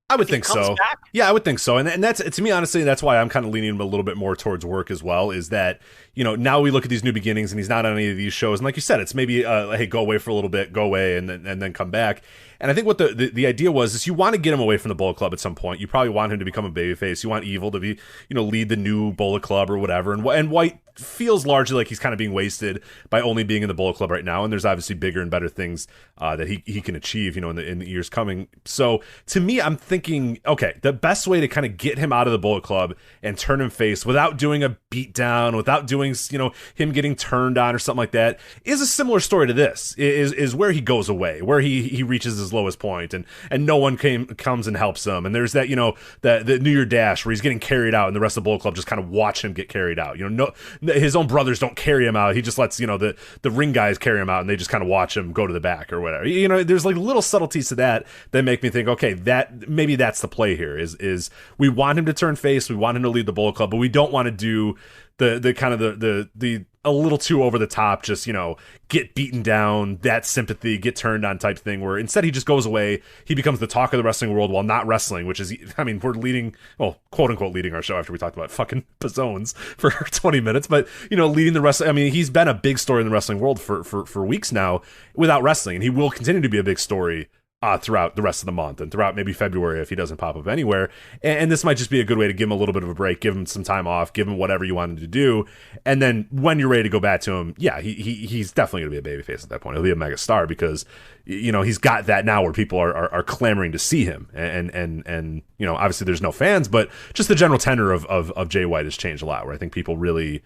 I would think so. Back? Yeah, I would think so. And that's, to me, honestly, that's why I'm kind of leaning a little bit more towards work as well, is that, now we look at these new beginnings and he's not on any of these shows. And like you said, it's maybe, hey, go away for a little bit, go away and then come back. And I think what the idea was is you want to get him away from the Bullet Club at some point. You probably want him to become a babyface. You want Evil to be, lead the new Bullet Club or whatever. And White feels largely like he's kind of being wasted by only being in the Bullet Club right now. And there's obviously bigger and better things that he can achieve, in the years coming. So to me, I'm thinking, okay, the best way to kind of get him out of the Bullet Club and turn him face without doing a beatdown, without doing, him getting turned on or something like that, is a similar story to this. Is where he goes away, where he reaches his lowest point and no one comes and helps him. And there's that, the New Year Dash where he's getting carried out and the rest of the Bullet Club just kind of watch him get carried out. His own brothers don't carry him out. He just lets, the ring guys carry him out and they just kind of watch him go to the back or whatever. There's like little subtleties to that make me think, okay, that maybe that's the play here is we want him to turn face. We want him to lead the Bullet Club, but we don't want to do the kind of the a little too over the top, just, get beaten down, that sympathy, get turned on type thing, where instead he just goes away, he becomes the talk of the wrestling world while not wrestling, which is, we're leading, well, quote unquote leading our show after we talked about fucking Pizzones for 20 minutes, but, leading the wrestling, he's been a big story in the wrestling world for weeks now without wrestling, and he will continue to be a big story throughout the rest of the month and throughout maybe February if he doesn't pop up anywhere. And this might just be a good way to give him a little bit of a break, give him some time off, give him whatever you want him to do. And then when you're ready to go back to him, yeah, he's definitely going to be a babyface at that point. He'll be a mega star because, he's got that now where people are clamoring to see him. And obviously there's no fans, but just the general tenor of Jay White has changed a lot, where I think people really...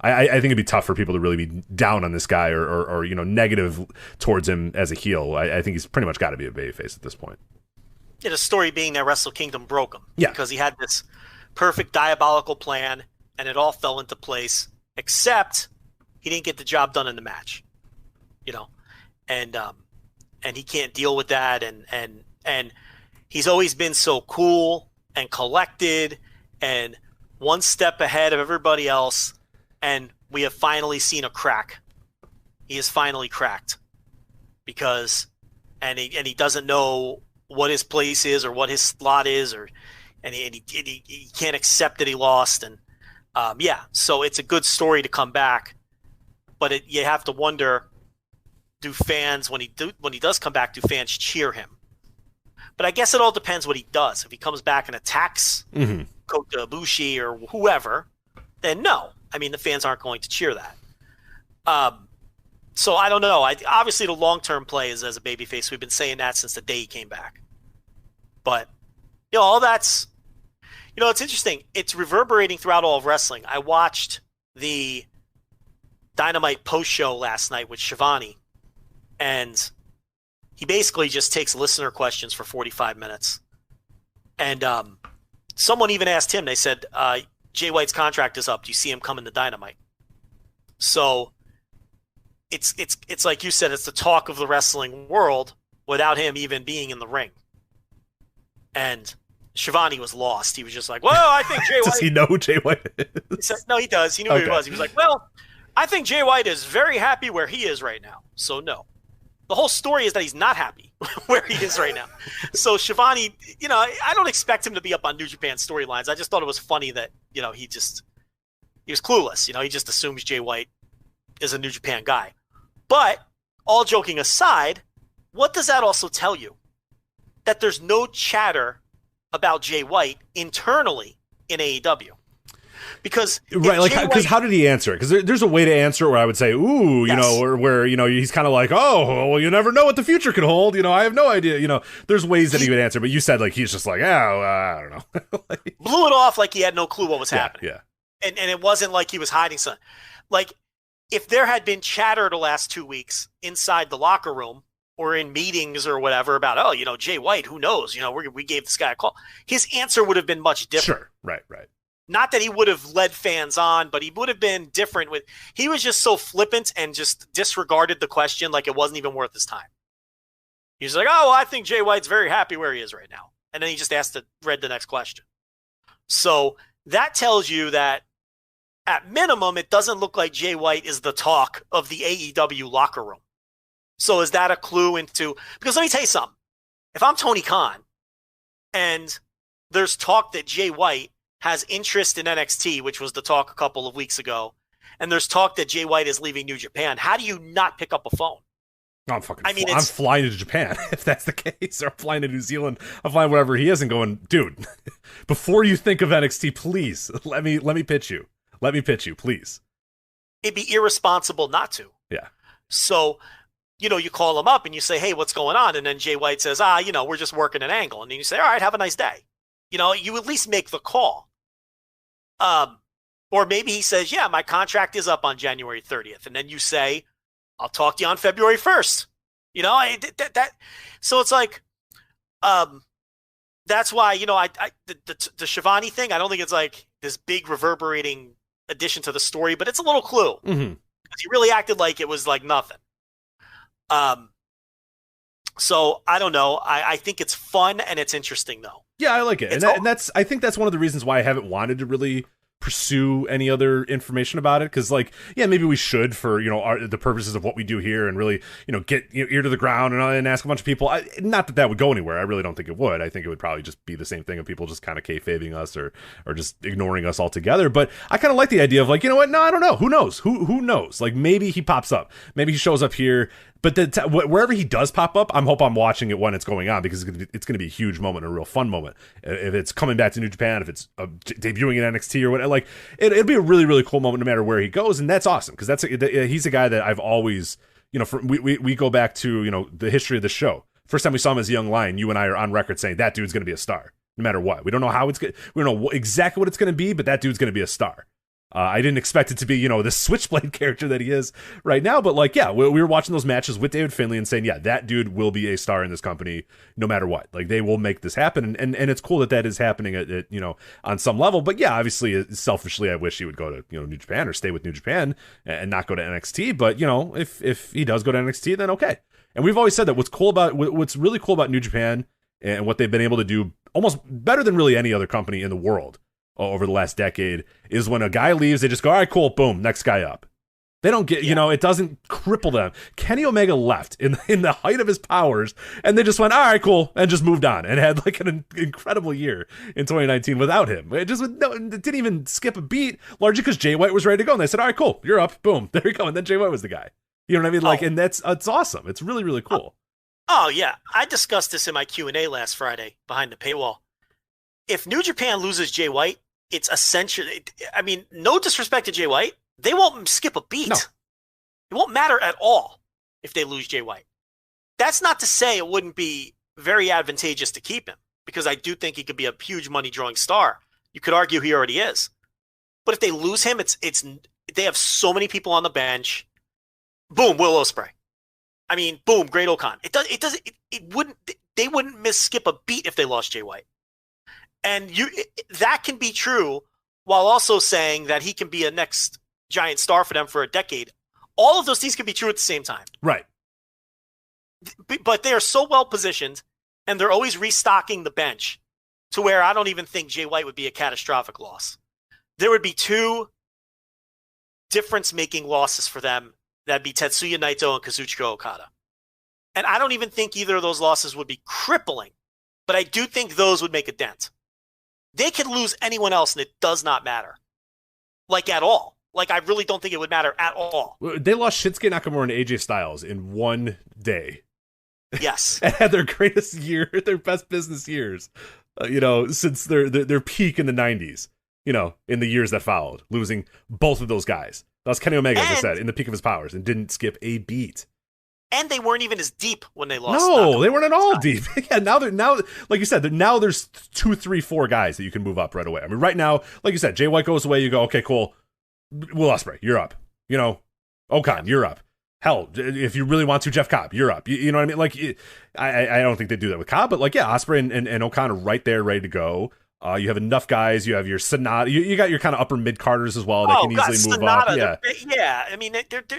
I think it'd be tough for people to really be down on this guy or negative towards him as a heel. I think he's pretty much got to be a babyface at this point. Yeah, the story being that Wrestle Kingdom broke him. Yeah. Because he had this perfect diabolical plan and it all fell into place, except he didn't get the job done in the match. And he can't deal with that and he's always been so cool and collected and one step ahead of everybody else. And we have finally seen a crack. He is finally cracked because, and he doesn't know what his place is or what his slot is, and he can't accept that he lost. And so it's a good story to come back, but you have to wonder, do fans when he does come back, do fans cheer him? But I guess it all depends what he does. If he comes back and attacks Kota Ibushi or whoever, then no. The fans aren't going to cheer that. So I don't know. Obviously, the long-term play is as a babyface. We've been saying that since the day he came back. But, all that's... it's interesting. It's reverberating throughout all of wrestling. I watched the Dynamite post-show last night with Shivani, and he basically just takes listener questions for 45 minutes. And someone even asked him, they said... Jay White's contract is up. Do you see him coming to Dynamite? So it's like you said, it's the talk of the wrestling world without him even being in the ring. And Shivani was lost. He was just like, well, I think Jay White... Does he know who Jay White is? He said, no, he does. He knew who he was. He was like, well, I think Jay White is very happy where he is right now. So no. The whole story is that he's not happy where he is right now. So Schiavone, I don't expect him to be up on New Japan storylines. I just thought it was funny that, he was clueless. He just assumes Jay White is a New Japan guy. But all joking aside, what does that also tell you? That there's no chatter about Jay White internally in AEW. Because how did he answer it? Because there's a way to answer it where I would say, ooh, yes. where he's kind of like, oh, well, you never know what the future could hold. I have no idea. There's ways that he would answer, but you said he's just like, I don't know. Blew it off like he had no clue what was happening. Yeah. And it wasn't like he was hiding something. Like, if there had been chatter the last 2 weeks inside the locker room or in meetings or whatever about, Jay White, who knows? We gave this guy a call. His answer would have been much different. Sure. Right. Not that he would have led fans on, but he would have been different. He was just so flippant and just disregarded the question like it wasn't even worth his time. He was like, oh, well, I think Jay White's very happy where he is right now. And then he just read the next question. So that tells you that at minimum, it doesn't look like Jay White is the talk of the AEW locker room. So is that a clue into, because let me tell you something. If I'm Tony Khan and there's talk that Jay White has interest in NXT, which was the talk a couple of weeks ago, and there's talk that Jay White is leaving New Japan, how do you not pick up a phone? I'm flying to Japan if that's the case, or I'm flying to New Zealand. I'm flying wherever he is and going, dude, before you think of NXT, please let me pitch you. Let me pitch you, please. It'd be irresponsible not to. Yeah. So, you call him up and you say, hey, what's going on? And then Jay White says, we're just working an angle. And then you say, all right, have a nice day. You at least make the call. Or maybe he says, yeah, my contract is up on January 30th. And then you say, I'll talk to you on February 1st. So it's like, that's why, the Schiavone thing, I don't think it's like this big reverberating addition to the story, but it's a little clue. Mm-hmm. He really acted like it was like nothing. So I don't know. I think it's fun and it's interesting though. Yeah, I like it. I think that's one of the reasons why I haven't wanted to really pursue any other information about it, because maybe we should for the purposes of what we do here, and really get ear to the ground and ask a bunch of people. Not that would go anywhere. I really don't think it would. I think it would probably just be the same thing of people just kind of kayfabing us or just ignoring us altogether. But I kind of like the idea of what? No, I don't know. Who knows? Who knows? Maybe he pops up. Maybe he shows up here. But wherever he does pop up, I'm watching it when it's going on, because it's going to be a huge moment, a real fun moment. If it's coming back to New Japan, if it's debuting in NXT or whatever, it'll be a really, really cool moment no matter where he goes, and that's awesome, because he's a guy that I've always, we go back to the history of the show. First time we saw him as a young lion, you and I are on record saying that dude's going to be a star no matter what. We don't know how we don't know exactly what it's going to be, but that dude's going to be a star. I didn't expect it to be, the switchblade character that he is right now. But we were watching those matches with David Finlay and saying, yeah, that dude will be a star in this company no matter what. They will make this happen. And it's cool that is happening at on some level. But yeah, obviously, selfishly, I wish he would go to, New Japan or stay with New Japan and not go to NXT. But, if he does go to NXT, then okay. And we've always said that what's really cool about New Japan and what they've been able to do almost better than really any other company in the world over the last decade is when a guy leaves, they just go, all right, cool, boom, next guy up. They don't get, it doesn't cripple them. Kenny Omega left in the height of his powers, and they just went, all right, cool, and just moved on and had an incredible year in 2019 without him. It didn't even skip a beat, largely because Jay White was ready to go, and they said, all right, cool, you're up, boom, there you go, and then Jay White was the guy. You know what I mean? And it's awesome. It's really, really cool. Oh yeah, I discussed this in my Q&A last Friday behind the paywall. If New Japan loses Jay White, it's essentially, no disrespect to Jay White, they won't skip a beat. No. It won't matter at all if they lose Jay White. That's not to say it wouldn't be very advantageous to keep him, because I do think he could be a huge money drawing star. You could argue he already is. But if they lose him, it's they have so many people on the bench. Boom, Will Ospreay. Boom, Great O'Khan. They wouldn't skip a beat if they lost Jay White. And that can be true while also saying that he can be a next giant star for them for a decade. All of those things can be true at the same time. Right. But they are so well positioned, and they're always restocking the bench to where I don't even think Jay White would be a catastrophic loss. There would be two difference-making losses for them. That'd be Tetsuya Naito and Kazuchika Okada. And I don't even think either of those losses would be crippling, but I do think those would make a dent. They could lose anyone else, and it does not matter. Like, at all. Like, I really don't think it would matter at all. They lost Shinsuke Nakamura and AJ Styles in one day. Yes. And had their greatest year, their best business years, since their peak in the 90s, in the years that followed, losing both of those guys. That was Kenny Omega, as I said, in the peak of his powers, and didn't skip a beat. And they weren't even as deep when they lost. No, they weren't at all deep. Yeah, now like you said, now there's 2, 3, 4 guys that you can move up right away. I mean, right now, like you said, Jay White goes away, you go, okay, cool. Will Ospreay, you're up. Okan, you're up. Hell, if you really want to, Jeff Cobb, you're up. You know what I mean? Like, I don't think they do that with Cobb, but like, yeah, Ospreay and Okan are right there, ready to go. You have enough guys. You have your Sonata. You got your kind of upper mid carders as well that can easily move up. Yeah. I mean,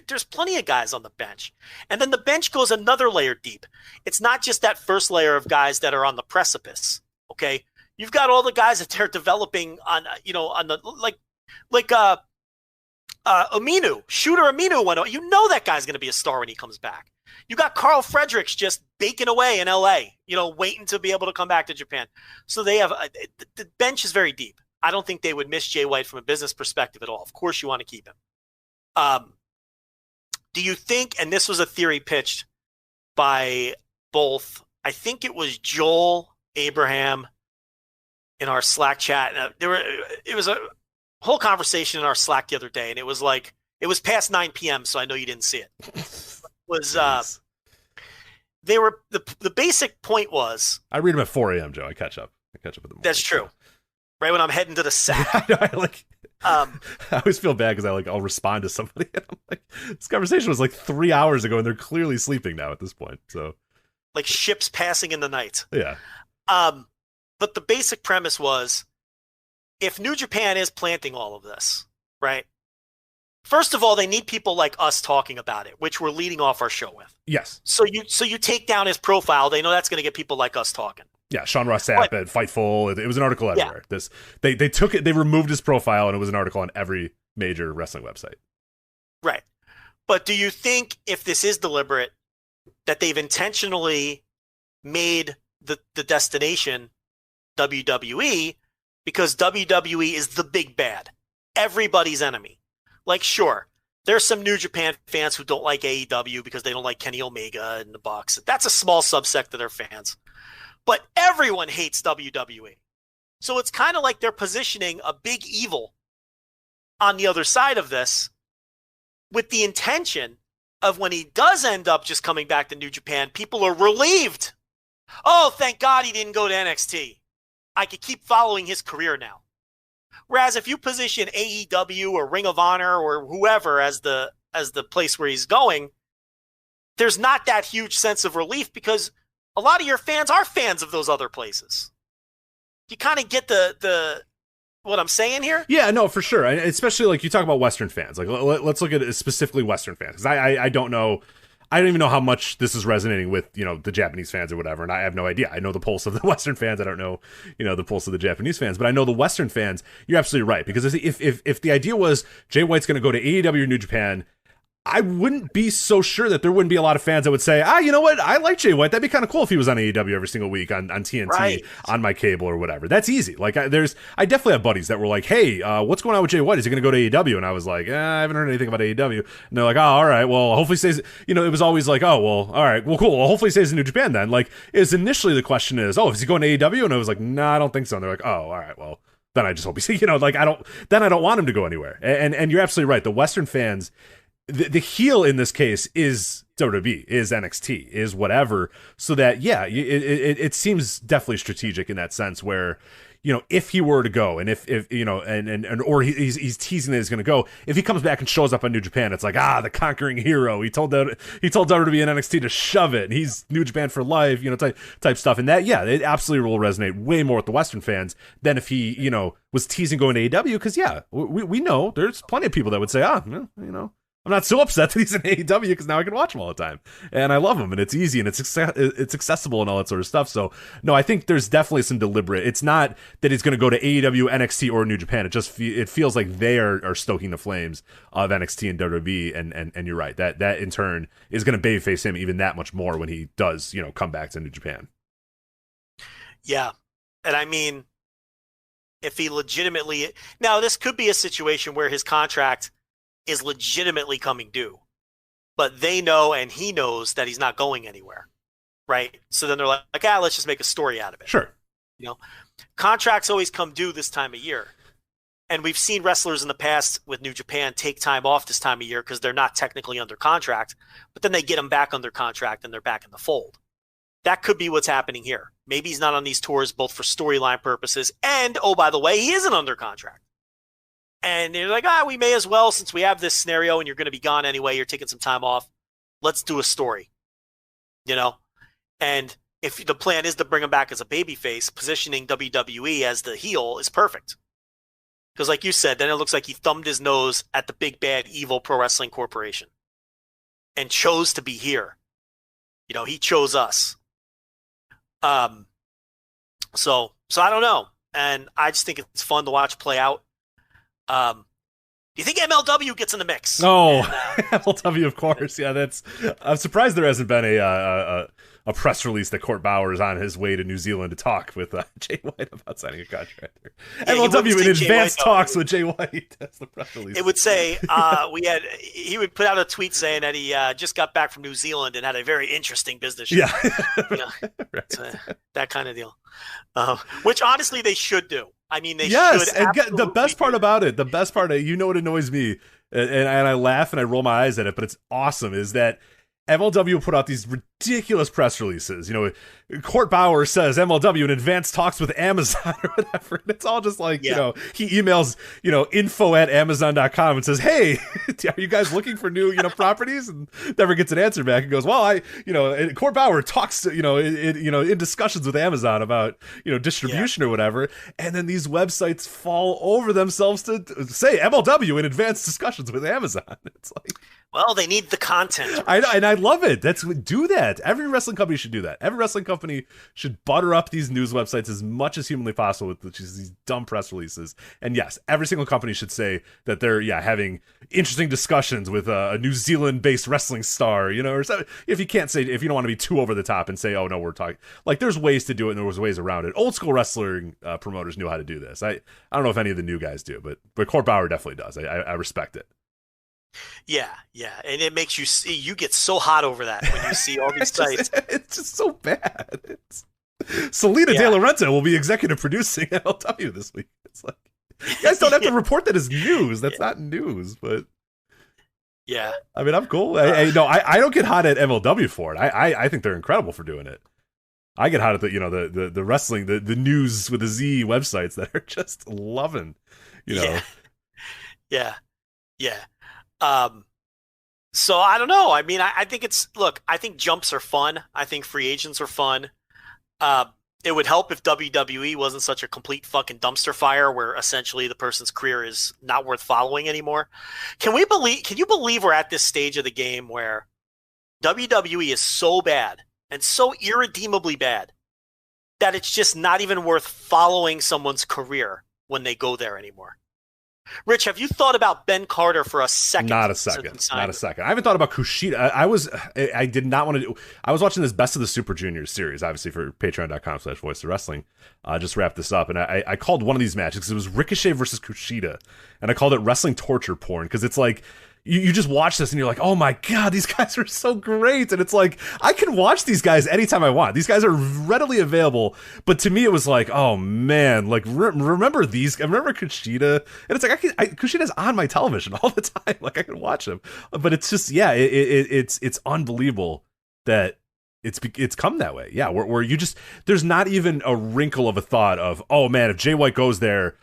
there's plenty of guys on the bench, and then the bench goes another layer deep. It's not just that first layer of guys that are on the precipice. Okay, you've got all the guys that they're developing on the Aminu, Shooter Aminu went. That guy's going to be a star when he comes back. You got Carl Fredericks just baking away in LA, waiting to be able to come back to Japan. So they have the bench is very deep. I don't think they would miss Jay White from a business perspective at all. Of course, you want to keep him. Do you think? And this was a theory pitched by both. I think it was Joel Abraham in our Slack chat. It was a whole conversation in our Slack the other day, and it was past 9 p.m. So I know you didn't see it. They were the basic point was, I read them at 4 a.m. Joe. I catch up in the morning. That's true. Right when I'm heading to the sack. I always feel bad because I'll respond to somebody and I'm like, this conversation was like 3 hours ago and they're clearly sleeping now at this point. So like ships passing in the night. Yeah. But the basic premise was, if New Japan is planting all of this, right? First of all, they need people like us talking about it, which we're leading off our show with. Yes. So you take down his profile. They know that's going to get people like us talking. Yeah, Sean Ross Sapp at Fightful. It was an article everywhere. Yeah. They took it. They removed his profile, and it was an article on every major wrestling website. Right. But do you think, if this is deliberate, that they've intentionally made the destination WWE, because WWE is the big bad, everybody's enemy? Like, sure, there's some New Japan fans who don't like AEW because they don't like Kenny Omega and the Bucks. That's a small subsect of their fans. But everyone hates WWE. So it's kind of like they're positioning a big evil on the other side of this, with the intention of, when he does end up just coming back to New Japan, people are relieved. Oh, thank God he didn't go to NXT. I could keep following his career now. Whereas if you position AEW or Ring of Honor or whoever as the place where he's going, there's not that huge sense of relief, because a lot of your fans are fans of those other places. You kind of get the what I'm saying here? Yeah, no, for sure. Especially like you talk about Western fans. Like let's look at it specifically Western fans, because I don't know. I don't even know how much this is resonating with, the Japanese fans or whatever, and I have no idea. I know the pulse of the Western fans. I don't know, the pulse of the Japanese fans, but I know the Western fans. You're absolutely right, because if the idea was Jay White's going to go to AEW or New Japan, I wouldn't be so sure that there wouldn't be a lot of fans that would say, you know what? I like Jay White. That'd be kind of cool if he was on AEW every single week on TNT, right, on my cable or whatever. That's easy. Like I definitely have buddies that were like, hey, what's going on with Jay White? Is he going to go to AEW? And I was like, I haven't heard anything about AEW. And they're like, oh, all right. Well, hopefully he stays, it was always like, oh, well, all right. Well, cool. Well, hopefully he stays in New Japan then. Like, initially the question is, oh, is he going to AEW? And I was like, no, I don't think so. And they're like, oh, all right. Well, then I just hope he's, I don't want him to go anywhere. And you're absolutely right. The Western fans, the heel in this case is WWE, is NXT, is whatever, so that, yeah, it seems definitely strategic in that sense where, if he were to go, and if or he's teasing that he's going to go, if he comes back and shows up on New Japan, it's like, the conquering hero. He told WWE and NXT to shove it, and he's New Japan for life, type stuff. And that, yeah, it absolutely will resonate way more with the Western fans than if he, was teasing going to AEW, because, yeah, we know there's plenty of people that would say, I'm not so upset that he's in AEW because now I can watch him all the time, and I love him, and it's easy, and it's accessible and all that sort of stuff. So no, I think there's definitely some deliberate. It's not that he's going to go to AEW, NXT, or New Japan. It feels like they are stoking the flames of NXT and WWE, and you're right, that in turn is going to babyface him even that much more when he does come back to New Japan. Yeah, and I mean, if he legitimately now this could be a situation where his contract is legitimately coming due, but they know and he knows that he's not going anywhere, right? So then they're like, let's just make a story out of it. Sure. Contracts always come due this time of year. And we've seen wrestlers in the past with New Japan take time off this time of year because they're not technically under contract, but then they get them back under contract and they're back in the fold. That could be what's happening here. Maybe he's not on these tours both for storyline purposes and, oh, by the way, he isn't under contract. And they're like, we may as well, since we have this scenario and you're going to be gone anyway, you're taking some time off, let's do a story, And if the plan is to bring him back as a babyface, positioning WWE as the heel is perfect. Because like you said, then it looks like he thumbed his nose at the big, bad, evil Pro Wrestling Corporation and chose to be here. He chose us. So I don't know. And I just think it's fun to watch play out. Do you think MLW gets in the mix? Oh, MLW, of course. Yeah, I'm surprised there hasn't been a press release that Court Bauer is on his way to New Zealand to talk with Jay White about signing a contract. Yeah, MLW in advanced talks with Jay White. That's the press release. It would say he would put out a tweet saying that he just got back from New Zealand and had a very interesting business trip. Yeah. Right. That kind of deal. Which honestly they should do. I mean, they should. Yes, and the best part about it, what annoys me, and I laugh and I roll my eyes at it, but it's awesome, is that MLW put out these ridiculous press releases. Court Bauer says MLW in advanced talks with Amazon or whatever. And it's all just like, he emails, info@amazon.com and says, hey, are you guys looking for new, properties? And never gets an answer back. And goes, well, Court Bauer talks, in discussions with Amazon about, distribution or whatever. And then these websites fall over themselves to say MLW in advanced discussions with Amazon. It's like, well, they need the content. I know, and I love it. Do that. Every wrestling company should do that. Every wrestling company should butter up these news websites as much as humanly possible with these dumb press releases. And yes, every single company should say that they're having interesting discussions with a New Zealand-based wrestling star. Or something. If you don't want to be too over the top and say, oh no, we're talking. Like, there's ways to do it, and there was ways around it. Old school wrestling promoters knew how to do this. I don't know if any of the new guys do, but Court Bauer definitely does. I respect it. Yeah, and it makes you get so hot over that when you see all these sites. It's just so bad. Selena De Laurentiis will be executive producing MLW this week. It's like, you guys don't have to report that as news. That's not news, but yeah. I mean, I'm cool. I don't get hot at MLW for it. I think they're incredible for doing it. I get hot at the wrestling, the news with the Z websites that are just loving, Yeah. So I don't know. I mean, I think I think jumps are fun. I think free agents are fun. It would help if WWE wasn't such a complete fucking dumpster fire where essentially the person's career is not worth following anymore. Can you believe we're at this stage of the game where WWE is so bad and so irredeemably bad that it's just not even worth following someone's career when they go there anymore? Rich, have you thought about Ben Carter for a second? Not a second. I haven't thought about Kushida. I did not want to do. I was watching this Best of the Super Juniors series, obviously for patreon.com/voice of wrestling. Just wrap this up. And I called one of these matches because it was Ricochet versus Kushida. And I called it wrestling torture porn because it's like, you just watch this and you're like, oh my God, these guys are so great. And it's like, I can watch these guys anytime I want. These guys are readily available. But to me, it was like, oh man, like remember Kushida? And it's like, Kushida's on my television all the time. Like, I can watch him. But it's just, it's unbelievable that it's come that way. Yeah, where you just, there's not even a wrinkle of a thought of, oh man, if Jay White goes there,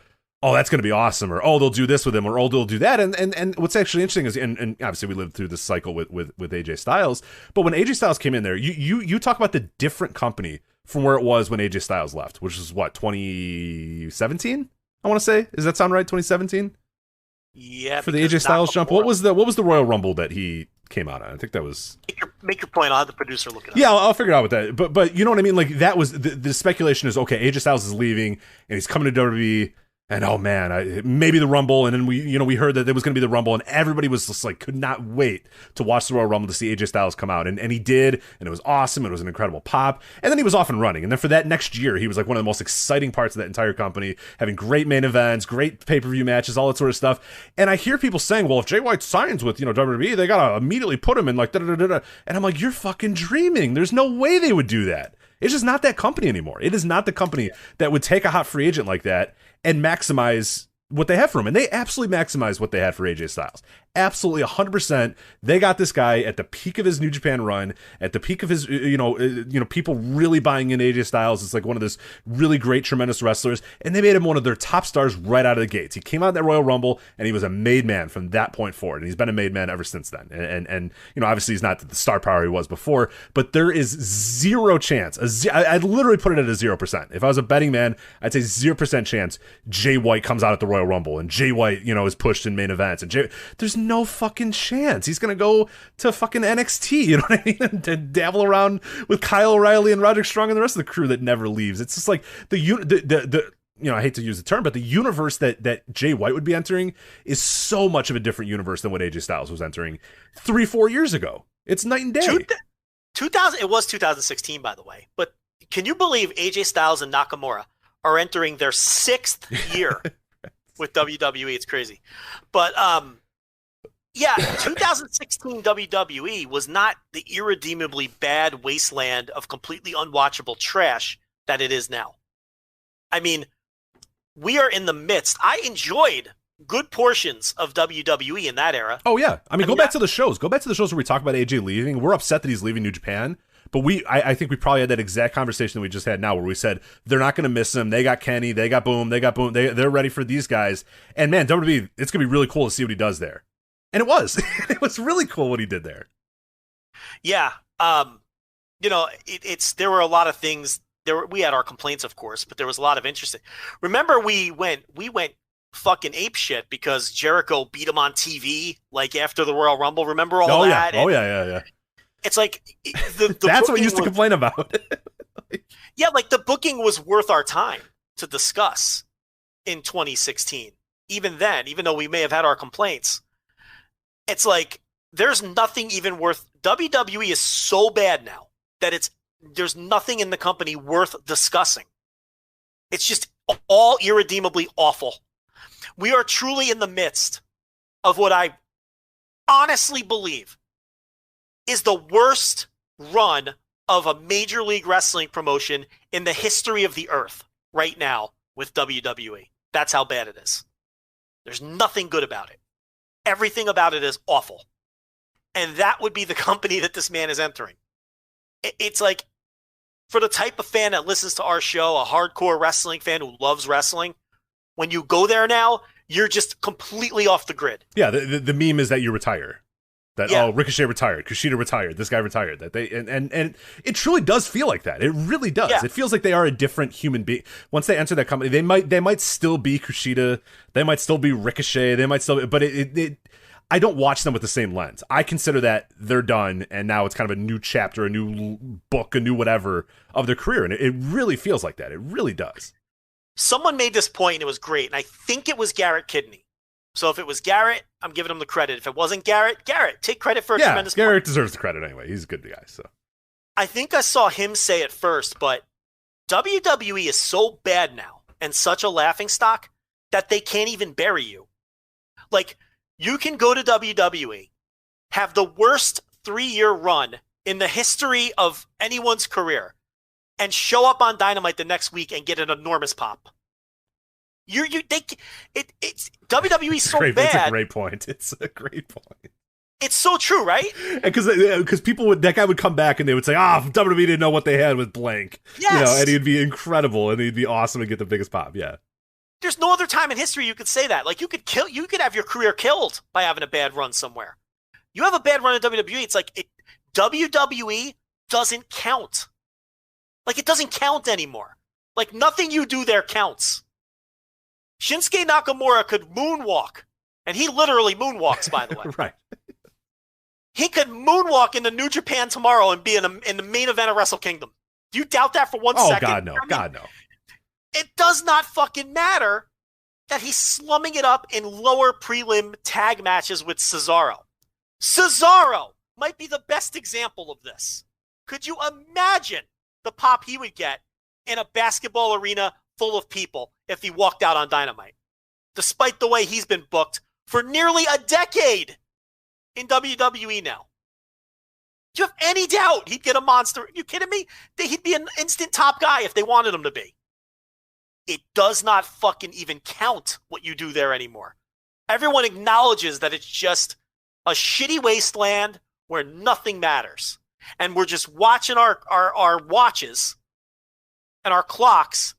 oh, that's going to be awesome, or oh, they'll do this with him, or oh, they'll do that. And what's actually interesting is, and obviously we lived through this cycle with AJ Styles, but when AJ Styles came in there, you talk about the different company from where it was when AJ Styles left, which was what, 2017? I want to say. Does that sound right? 2017? Yeah, for the AJ Styles jump. What was the Royal Rumble that he came out on? I think that was. Make your point. I'll have the producer look it up. Yeah, I'll figure it out with that. But you know what I mean? Like that was the speculation is okay. AJ Styles is leaving and he's coming to WWE. And oh man, maybe the Rumble, and then we heard that there was going to be the Rumble, and everybody was just like could not wait to watch the Royal Rumble to see AJ Styles come out, and he did, and it was awesome. It was an incredible pop, and then he was off and running, and then for that next year, he was like one of the most exciting parts of that entire company, having great main events, great pay-per-view matches, all that sort of stuff. And I hear people saying, well, if Jay White signs with WWE, they gotta immediately put him in like da da da da, and I'm like, you're fucking dreaming. There's no way they would do that. It's just not that company anymore. It is not the company that would take a hot free agent like that and maximize what they have for him. And they absolutely maximized what they had for AJ Styles. Absolutely 100%. They got this guy at the peak of his New Japan run, at the peak of his, people really buying in AJ Styles. It's like one of those really great, tremendous wrestlers. And they made him one of their top stars right out of the gates. He came out in that Royal Rumble and he was a made man from that point forward. And he's been a made man ever since then. And obviously he's not the star power he was before, but there is zero chance. I'd literally put it at a 0%. If I was a betting man, I'd say 0% chance Jay White comes out at the Royal Rumble and Jay White, is pushed in main events. And there's no fucking chance. He's going to go to fucking NXT, you know what I mean? To dabble around with Kyle O'Reilly and Roderick Strong and the rest of the crew that never leaves. It's just like I hate to use the term, but the universe that Jay White would be entering is so much of a different universe than what AJ Styles was entering 3-4 years ago. It's night and day. 2000, it was 2016, by the way. But can you believe AJ Styles and Nakamura are entering their 6th year with WWE? It's crazy. But, 2016 WWE was not the irredeemably bad wasteland of completely unwatchable trash that it is now. I mean, we are in the midst. I enjoyed good portions of WWE in that era. Oh, yeah. I mean, go back to the shows. Go back to the shows where we talk about AJ leaving. We're upset that he's leaving New Japan. But I think we probably had that exact conversation that we just had now where we said they're not going to miss him. They got Kenny. They got Boom. They're ready for these guys. And, man, WWE, it's going to be really cool to see what he does there. And it was. It was really cool what he did there. Yeah. There were a lot of things. We had our complaints, of course, but there was a lot of interesting. Remember, we went fucking ape shit because Jericho beat him on TV, like after the Royal Rumble. Remember all that? Yeah. Yeah. It's like the that's what we used to complain about. Yeah, like the booking was worth our time to discuss in 2016. Even then, even though we may have had our complaints, it's like there's nothing even worth. WWE is so bad now that there's nothing in the company worth discussing. It's just all irredeemably awful. We are truly in the midst of what I honestly believe is the worst run of a Major League Wrestling promotion in the history of the earth right now with WWE. That's how bad it is. There's nothing good about it. Everything about it is awful. And that would be the company that this man is entering. It's like, for the type of fan that listens to our show, a hardcore wrestling fan who loves wrestling, when you go there now, you're just completely off the grid. Yeah, the meme is that you retire. Ricochet retired, Kushida retired, this guy retired. That they and it truly does feel like that. It really does. Yeah. It feels like they are a different human being. Once they enter that company, they might still be Kushida, they might still be Ricochet, they might still, but I don't watch them with the same lens. I consider that they're done, and now it's kind of a new chapter, a new book, a new whatever of their career, and it really feels like that. It really does. Someone made this point, and it was great, and I think it was Garrett Kidney. So if it was Garrett, I'm giving him the credit. If it wasn't Garrett, take credit for a tremendous point. Garrett deserves the credit anyway. He's a good guy. So I think I saw him say it first, but WWE is so bad now and such a laughingstock that they can't even bury you. Like, you can go to WWE, have the worst 3-year run in the history of anyone's career, and show up on Dynamite the next week and get an enormous pop. It's WWE's so bad. It's a great point. It's a great point. It's so true, right? Because people that guy would come back and they would say, WWE didn't know what they had with blank. Yes. And he'd be incredible and he'd be awesome and get the biggest pop. Yeah. There's no other time in history you could say that. Like, you could have your career killed by having a bad run somewhere. You have a bad run in WWE, it's like WWE doesn't count. Like, it doesn't count anymore. Like, nothing you do there counts. Shinsuke Nakamura could moonwalk And he literally moonwalks, by the way. Right. He could moonwalk into New Japan tomorrow and be in the main event of Wrestle Kingdom. Do you doubt that for one second? Oh, God, no. God, no. It does not fucking matter that he's slumming it up in lower prelim tag matches with Cesaro. Cesaro might be the best example of this. Could you imagine the pop he would get in a basketball arena full of people if he walked out on Dynamite? Despite the way he's been booked for nearly a decade in WWE now. Do you have any doubt he'd get a monster? Are you kidding me? He'd be an instant top guy if they wanted him to be. It does not fucking even count what you do there anymore. Everyone acknowledges that it's just a shitty wasteland where nothing matters. And we're just watching our watches and our clocks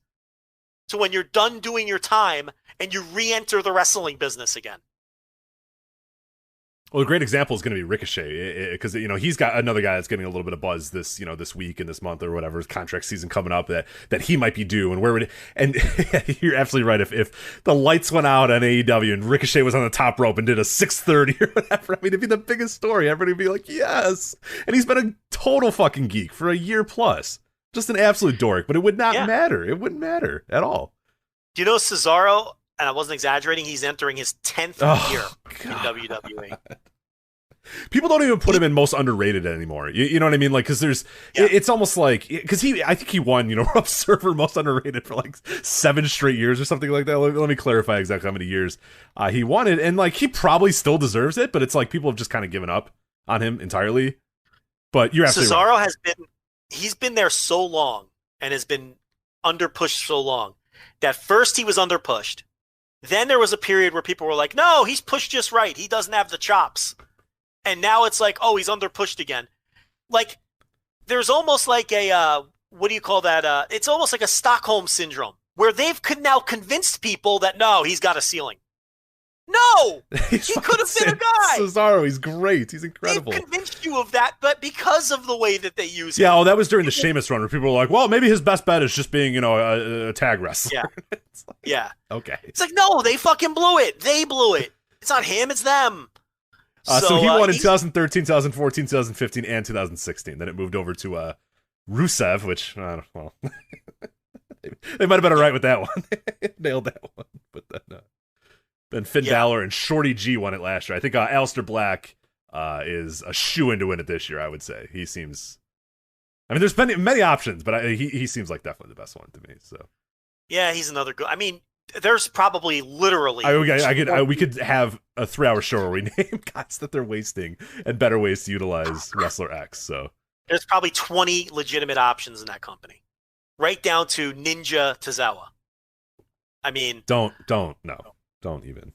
to when you're done doing your time and you re-enter the wrestling business again. Well, a great example is going to be Ricochet, because he's got another guy that's getting a little bit of buzz this week and this month or whatever, his contract season coming up, that he might be due. And you're absolutely right. If the lights went out on AEW and Ricochet was on the top rope and did a 630 or whatever, I mean, it'd be the biggest story. Everybody would be like, yes. And he's been a total fucking geek for a year plus, just an absolute dork. But it would not matter. It wouldn't matter at all. Do you know Cesaro? And I wasn't exaggerating, he's entering his 10th year in WWE. People don't even put him in most underrated anymore. You know what I mean? Like, because it's almost like, because I think he won, Rob Server most underrated for like 7 straight years or something like that. Let me clarify exactly how many years he won it. And like, he probably still deserves it, but it's like people have just kind of given up on him entirely. But you're absolutely Cesaro right. He's been there so long and has been underpushed so long that first he was underpushed. Then there was a period where people were like, no, he's pushed just right. He doesn't have the chops. And now it's like, oh, he's underpushed again. Like, there's almost like a, what do you call that? It's almost like a Stockholm syndrome where they've now convinced people that, no, he's got a ceiling. No! He could have been a guy! Cesaro, he's great. He's incredible. They've convinced you of that, but because of the way that they use him. Yeah, that was during the Sheamus run where people were like, well, maybe his best bet is just being, a tag wrestler. Yeah. Yeah. Okay. It's like, no, they fucking blew it. They blew it. It's not him, it's them. So he won in 2013, 2014, 2015, and 2016. Then it moved over to Rusev, which, well, they might have been all right with that one. Nailed that one. But then Finn Balor and Shorty G won it last year. I think Aleister Black is a shoo-in to win it this year, I would say. He seems... I mean, there's been many options, but he seems like definitely the best one to me, so... Yeah, he's another good... I mean, there's probably literally... we could have a 3-hour show where we name guys that they're wasting and better ways to utilize Wrestler X, so... There's probably 20 legitimate options in that company. Right down to Ninja Tozawa. I mean... Don't even.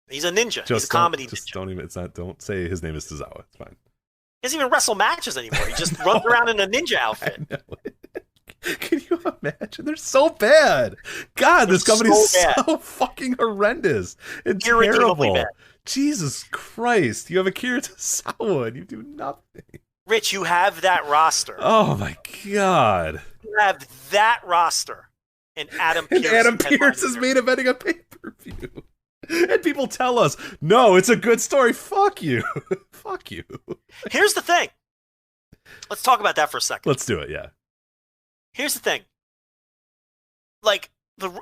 He's a ninja. He's a comedy ninja. Don't say his name is Tozawa. It's fine. He doesn't even wrestle matches anymore. He just runs around in a ninja outfit. I know. Can you imagine? They're so bad. God, this company's so fucking horrendous and terrible. Bad. Jesus Christ. You have Akira Tozawa and you do nothing. Rich, you have that roster. Oh my God. You have that roster. And Adam Pearce is main eventing a pay-per-view. And people tell us, no, it's a good story. Fuck you. Fuck you. Here's the thing. Let's talk about that for a second. Let's do it, yeah. Here's the thing. Like,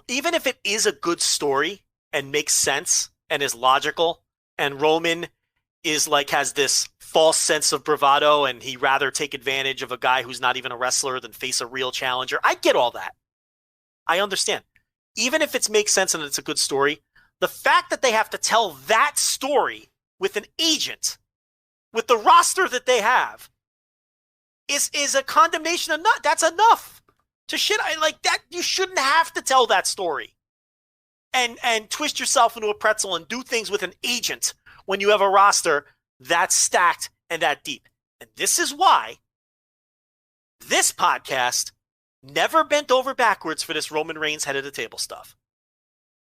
even if it is a good story and makes sense and is logical, and Roman is like has this false sense of bravado and he'd rather take advantage of a guy who's not even a wrestler than face a real challenger. I get all that. I understand. Even if it makes sense and it's a good story, the fact that they have to tell that story with an agent, with the roster that they have, is a condemnation enough. That's enough to shit. Like that, you shouldn't have to tell that story and twist yourself into a pretzel and do things with an agent when you have a roster that's stacked and that deep. And this is why this podcast never bent over backwards for this Roman Reigns head of the table stuff.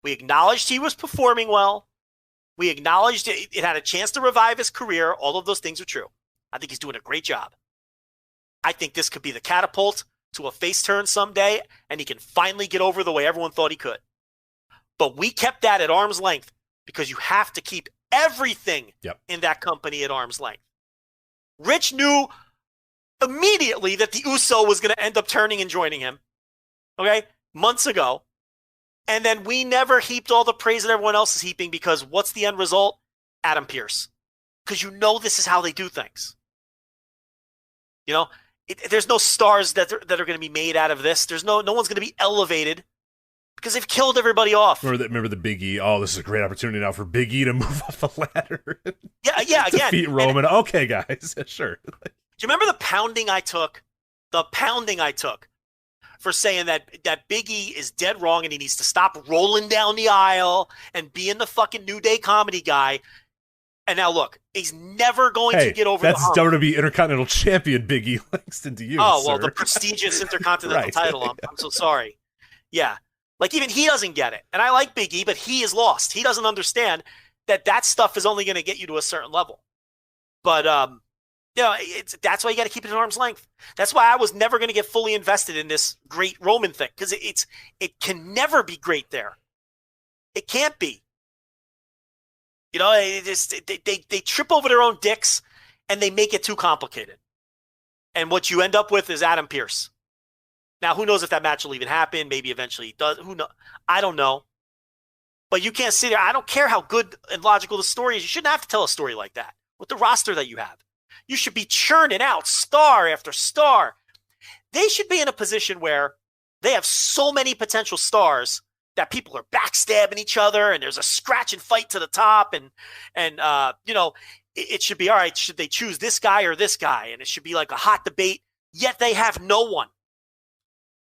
We acknowledged he was performing well. We acknowledged it had a chance to revive his career. All of those things are true. I think he's doing a great job. I think this could be the catapult to a face turn someday, and he can finally get over the way everyone thought he could. But we kept that at arm's length because you have to keep everything in that company at arm's length. Rich knew immediately that the Uso was going to end up turning and joining him, okay, months ago. And then we never heaped all the praise that everyone else is heaping because what's the end result? Adam Pearce. Because you know this is how they do things. You know, there's no stars that are going to be made out of this. There's no one's going to be elevated because they've killed everybody off. Remember the Big E? Oh, this is a great opportunity now for Big E to move up the ladder. Yeah, again. Defeat Roman. Okay, guys, sure. Do you remember the pounding I took? The pounding I took for saying that Big E is dead wrong and he needs to stop rolling down the aisle and being the fucking New Day comedy guy. And now look, he's never going to get over the hump. That's WWE Intercontinental Champion Big E Langston to you, Oh, well, sir. the prestigious Intercontinental title. I'm so sorry. Yeah. Like, even he doesn't get it. And I like Big E, but he is lost. He doesn't understand that stuff is only going to get you to a certain level. But, you know, that's why you got to keep it at arm's length. That's why I was never going to get fully invested in this great Roman thing, because it can never be great there. It can't be. You know, they trip over their own dicks and they make it too complicated. And what you end up with is Adam Pearce. Now, who knows if that match will even happen? Maybe eventually it does. Who knows? I don't know. But you can't sit there. I don't care how good and logical the story is. You shouldn't have to tell a story like that with the roster that you have. You should be churning out star after star. They should be in a position where they have so many potential stars that people are backstabbing each other and there's a scratch and fight to the top. And you know, it should be, all right, should they choose this guy or this guy? And it should be like a hot debate, yet they have no one.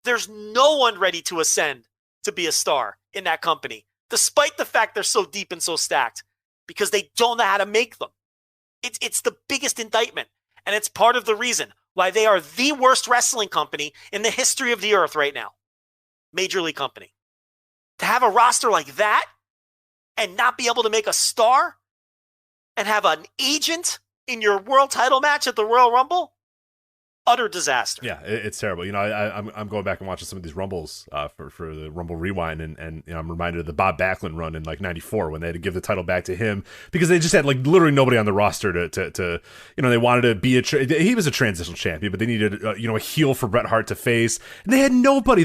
There's no one ready to ascend to be a star in that company, despite the fact they're so deep and so stacked, because they don't know how to make them. It's the biggest indictment, and it's part of the reason why they are the worst wrestling company in the history of the earth right now. Major League company. To have a roster like that and not be able to make a star and have an agent in your world title match at the Royal Rumble, utter disaster. Yeah, it's terrible. You know, I'm going back and watching some of these Rumbles for the Rumble Rewind, and you know, I'm reminded of the Bob Backlund run in like '94 when they had to give the title back to him because they just had like literally nobody on the roster to you know, they wanted to be he was a transitional champion, but they needed you know, a heel for Bret Hart to face, and they had nobody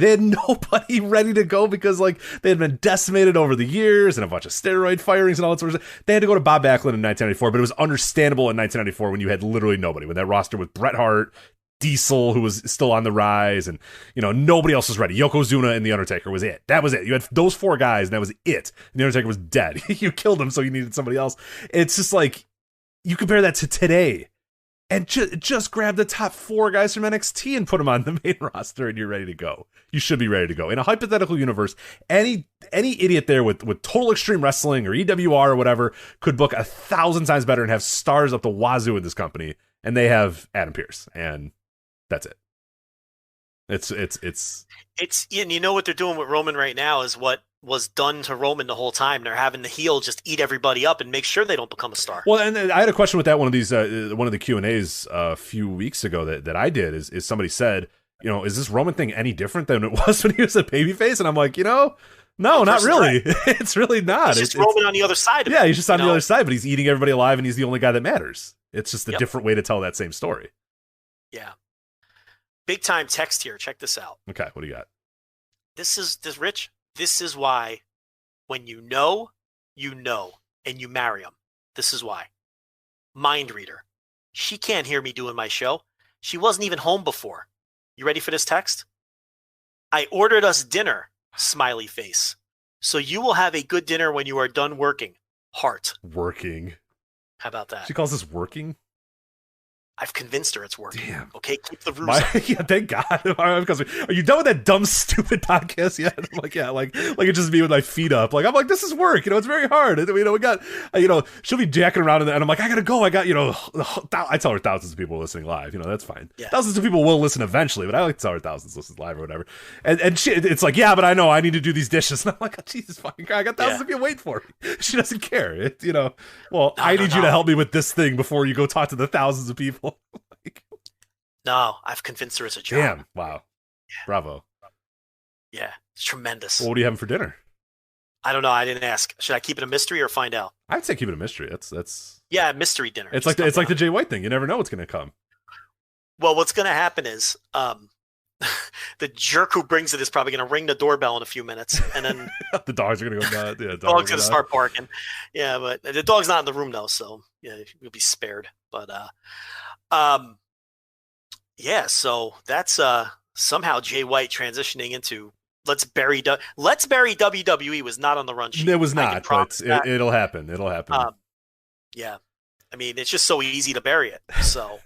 ready to go because like they had been decimated over the years and a bunch of steroid firings and all that sort of stuff. They had to go to Bob Backlund in 1994, but it was understandable in 1994 when you had literally nobody, when that roster with Bret Hart, Diesel, who was still on the rise, and you know, nobody else was ready. Yokozuna and The Undertaker was it. That was it. You had those four guys, and that was it. And The Undertaker was dead. You killed him, so you needed somebody else. It's just like, you compare that to today, and just grab the top four guys from NXT and put them on the main roster, and you're ready to go. You should be ready to go. In a hypothetical universe, any idiot there with Total Extreme Wrestling or EWR or whatever could book 1,000 times better and have stars up the wazoo in this company, and they have Adam Pearce, and that's it. It's and you know what they're doing with Roman right now is what was done to Roman the whole time. They're having the heel just eat everybody up and make sure they don't become a star. Well, and I had a question with that. One of the Q&As a few weeks ago that I did is somebody said, you know, is this Roman thing any different than it was when he was a babyface? And I'm like, you know, no, not really. It's really not. He's just Roman on the other side of it. Yeah, he's just on the other side, but he's eating everybody alive, and he's the only guy that matters. It's just a different way to tell that same story. Yeah. Big time text here. Check this out. Okay, what do you got? Rich. This is why when you know, and you marry him. This is why. Mind reader. She can't hear me doing my show. She wasn't even home before. You ready for this text? I ordered us dinner, smiley face. So you will have a good dinner when you are done working. Heart. Working. How about that? She calls this working? I've convinced her it's working. Damn. Okay, keep the ruse up. Yeah, thank God. Are you done with that dumb, stupid podcast yet? I'm like, yeah, like it just me with my feet up. Like, I'm like, this is work. You know, it's very hard. And, you know, we got, you know, she'll be jacking around and I'm like, I gotta go. I got, you know, I tell her thousands of people listening live. You know, that's fine. Yeah. Thousands of people will listen eventually, but I like to tell her thousands listen live or whatever. And she, it's like, yeah, but I know I need to do these dishes. And I'm like, oh, Jesus fucking Christ, I got thousands of people waiting for me. She doesn't care. It, you know, well, I need you to help me with this thing before you go talk to the thousands of people. No, I've convinced her it's a job. Damn. Wow. Yeah. Bravo. Yeah, it's tremendous. Well, what are you having for dinner? I don't know. I didn't ask. Should I keep it a mystery or find out? I'd say keep it a mystery. That's Yeah, mystery dinner. It's like the Jay White thing. You never know what's going to come. Well, what's going to happen is the jerk who brings it is probably going to ring the doorbell in a few minutes, and then the dogs are going to go nuts. Yeah, dog's going to start barking. Yeah, but the dog's not in the room though, so yeah, you'll be spared. But yeah, so that's somehow Jay White transitioning into let's bury WWE was not on the run sheet. It was not, but it'll happen. It'll happen. Yeah, I mean it's just so easy to bury it. So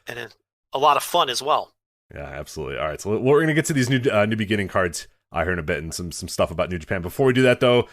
and a lot of fun as well. Yeah, absolutely. All right, so we're going to get to these new beginning cards here in a bit and some stuff about New Japan. Before we do that, though,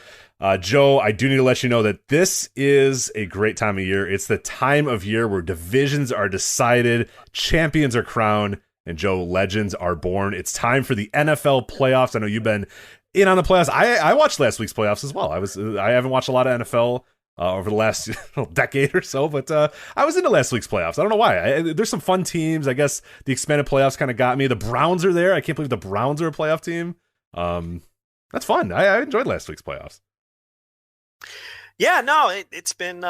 Joe, I do need to let you know that this is a great time of year. It's the time of year where divisions are decided, champions are crowned, and Joe, legends are born. It's time for the NFL playoffs. I know you've been in on the playoffs. I watched last week's playoffs as well. I haven't watched a lot of NFL over the last decade or so, but I was into last week's playoffs. I don't know why. There's some fun teams. I guess the expanded playoffs kind of got me. The Browns are there. I can't believe the Browns are a playoff team. That's fun. I enjoyed last week's playoffs. Yeah, no, it's been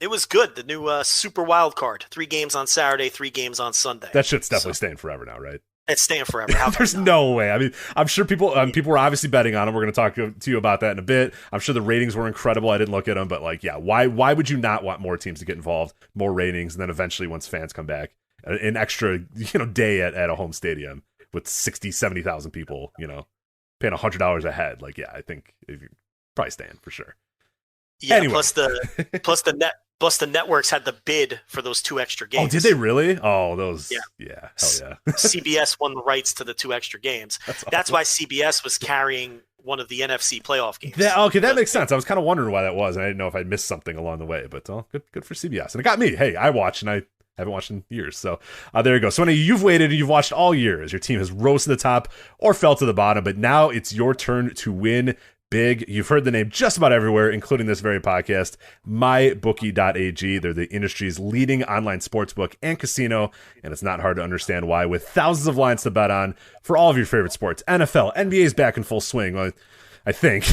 it was good. The new super wild card. 3 games on Saturday, 3 games on Sunday. That shit's definitely staying forever now, right? It's staying forever. There's no way. I mean, I'm sure people were obviously betting on them. We're going to talk to you about that in a bit. I'm sure the ratings were incredible. I didn't look at them, but like, yeah, why would you not want more teams to get involved, more ratings, and then eventually once fans come back, an extra day at a home stadium with 60, 70,000 people, paying $100 a head. Like, yeah, I think you're probably staying for sure. Yeah, anyway. plus the networks had the bid for those 2 extra games. Oh, did they really? Oh, those. Yeah, hell yeah. CBS won the rights to the 2 extra games. That's why CBS was carrying one of the NFC playoff games. That makes sense. I was kind of wondering why that was, and I didn't know if I missed something along the way. But good for CBS, and it got me. Hey, I watch, and I haven't watched in years. So there you go. So anyway, you've waited and you've watched all year as your team has rose to the top or fell to the bottom, but now it's your turn to win big. You've heard the name just about everywhere, including this very podcast, mybookie.ag. They're the industry's leading online sportsbook and casino, and it's not hard to understand why. With thousands of lines to bet on for all of your favorite sports, NFL, NBA's back in full swing. Well, I think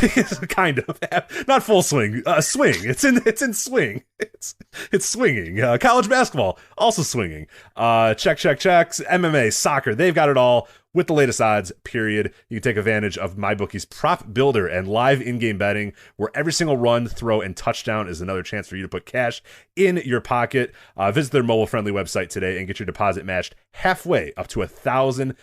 kind of not full swing, swing. It's in swing. It's swinging. College basketball also swinging. Checks. MMA, soccer. They've got it all with the latest odds. Period. You can take advantage of MyBookie's prop builder and live in-game betting, where every single run, throw, and touchdown is another chance for you to put cash in your pocket. Visit their mobile-friendly website today and get your deposit matched halfway up to $1,000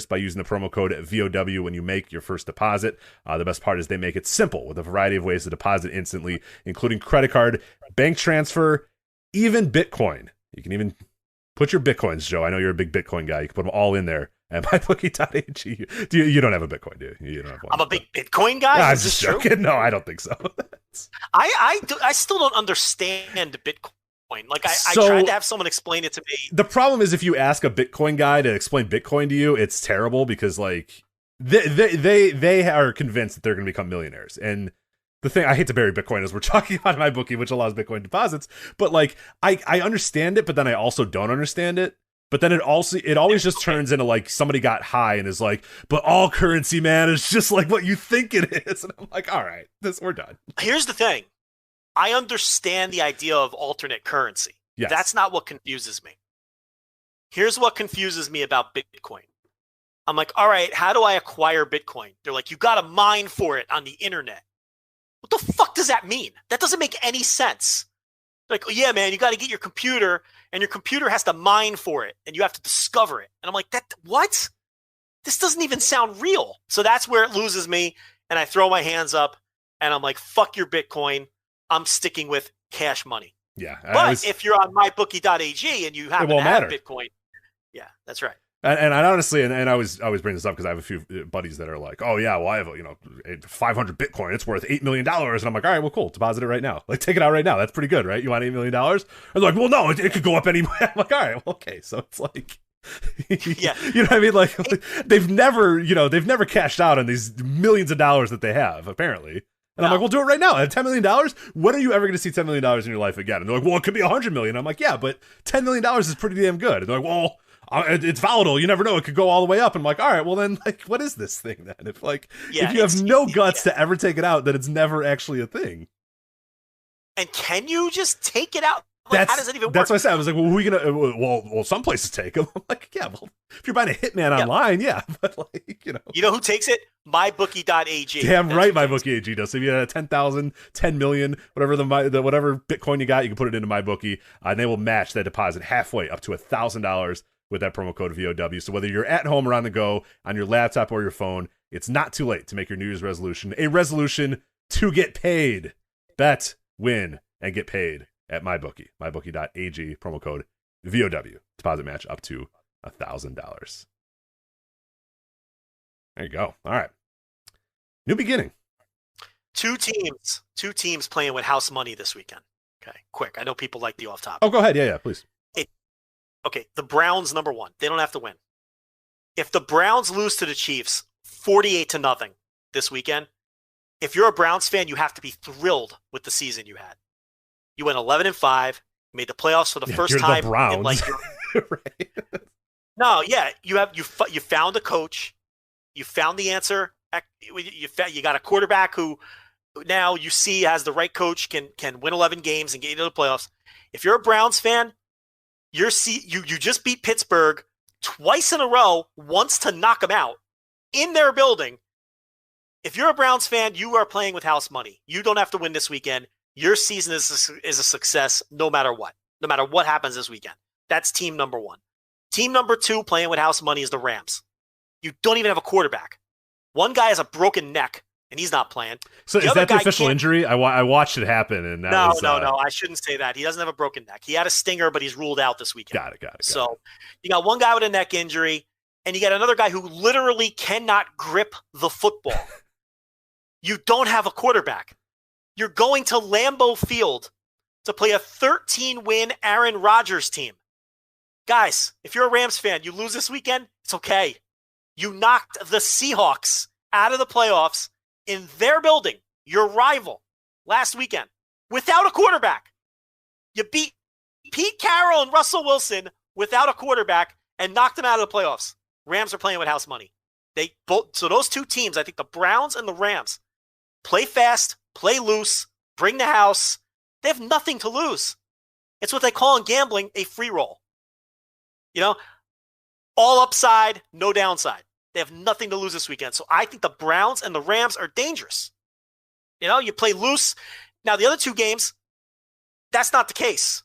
by using the promo code VOW when you make your first deposit. The best part is they make it simple with a variety of ways to deposit instantly, including credit card, bank transfer, even Bitcoin. You can even put your Bitcoins, Joe. I know you're a big Bitcoin guy. You can put them all in there at mybookie.ag. You don't have a Bitcoin, do you? You don't have one. I'm a big Bitcoin guy? I'm just joking. True? No, I don't think so. I still don't understand Bitcoin. Like I tried to have someone explain it to me. The problem is if you ask a Bitcoin guy to explain Bitcoin to you, it's terrible because like they are convinced that they're going to become millionaires. And the thing, I hate to bury Bitcoin as we're talking about MyBookie, which allows Bitcoin deposits, but like I understand it, but then I also don't understand it. But then it always just turns into like somebody got high and is like, but all currency, man, is just like what you think it is. And I'm like, all right, we're done. Here's the thing. I understand the idea of alternate currency. Yes. That's not what confuses me. Here's what confuses me about Bitcoin. I'm like, all right, how do I acquire Bitcoin? They're like, you got to mine for it on the internet. What the fuck does that mean? That doesn't make any sense. Like, oh, yeah, man, you got to get your computer, and your computer has to mine for it, and you have to discover it. And I'm like, what? This doesn't even sound real. So that's where it loses me, and I throw my hands up, and I'm like, fuck your Bitcoin. I'm sticking with cash money. Yeah. But if you're on mybookie.ag and you happen to have Bitcoin, yeah, that's right. And I honestly, and I always bring this up because I have a few buddies that are like, oh yeah, well I have 500 Bitcoin, it's worth $8 million, and I'm like, all right, well cool, deposit it right now, like take it out right now, that's pretty good, right? You want $8 million? And they're like, well no, it could go up anyway. I'm like, all right, well, okay, so it's like, yeah, you know what I mean? Like they've never cashed out on these millions of dollars that they have apparently. And I'm like, well, do it right now. At $10 million, when are you ever going to see $10 million in your life again? And they're like, well, it could be $100 million. I'm like, yeah, but $10 million is pretty damn good. And they're like, well, it's volatile. You never know. It could go all the way up. And I'm like, all right, well then, like, what is this thing then? If you have no guts to ever take it out, then it's never actually a thing. And can you just take it out? Like, how does it even work? That's what I said. I was like, well, who are we gonna? Well, some places take them. I'm like, yeah, well, if you're buying a Hitman online, yeah, but like, you know who takes it? MyBookie.ag. Damn right, MyBookie.ag does. So if you had 10,000, 10 million, whatever whatever Bitcoin you got, you can put it into MyBookie, and they will match that deposit halfway up to $1,000 with that promo code VOW. So whether you're at home or on the go, on your laptop or your phone, it's not too late to make your New Year's resolution a resolution to get paid. Bet, win, and get paid at MyBookie. MyBookie.ag, promo code VOW. Deposit match up to $1,000. There you go. All right. New beginning. Two teams playing with house money this weekend. Okay, quick. I know people like the off topic. Oh, go ahead. Yeah, please. Okay, the Browns, number one. They don't have to win. If the Browns lose to the Chiefs 48-0 this weekend, if you're a Browns fan, you have to be thrilled with the season you had. You went 11-5, made the playoffs for the first time. The Browns. Right. No, yeah, you found a coach, you found the answer. You got a quarterback who now you see has the right coach, can win 11 games and get into the playoffs. If you're a Browns fan, you just beat Pittsburgh twice in a row, once to knock them out in their building. If you're a Browns fan, you are playing with house money. You don't have to win this weekend. Your season is a success no matter what. No matter what happens this weekend. That's team number one. Team number two playing with house money is the Rams. You don't even have a quarterback. One guy has a broken neck, and he's not playing. So is that the official injury? I watched it happen, and no. I shouldn't say that. He doesn't have a broken neck. He had a stinger, but he's ruled out this weekend. Got it. So you got one guy with a neck injury, and you got another guy who literally cannot grip the football. You don't have a quarterback. You're going to Lambeau Field to play a 13-win Aaron Rodgers team. Guys, if you're a Rams fan, you lose this weekend, it's okay. You knocked the Seahawks out of the playoffs in their building, your rival, last weekend, without a quarterback. You beat Pete Carroll and Russell Wilson without a quarterback and knocked them out of the playoffs. Rams are playing with house money. So those two teams, I think the Browns and the Rams, play fast, play loose, bring the house. They have nothing to lose. It's what they call in gambling a free roll. All upside, no downside. They have nothing to lose this weekend. So I think the Browns and the Rams are dangerous. You play loose. Now, the other two games, that's not the case.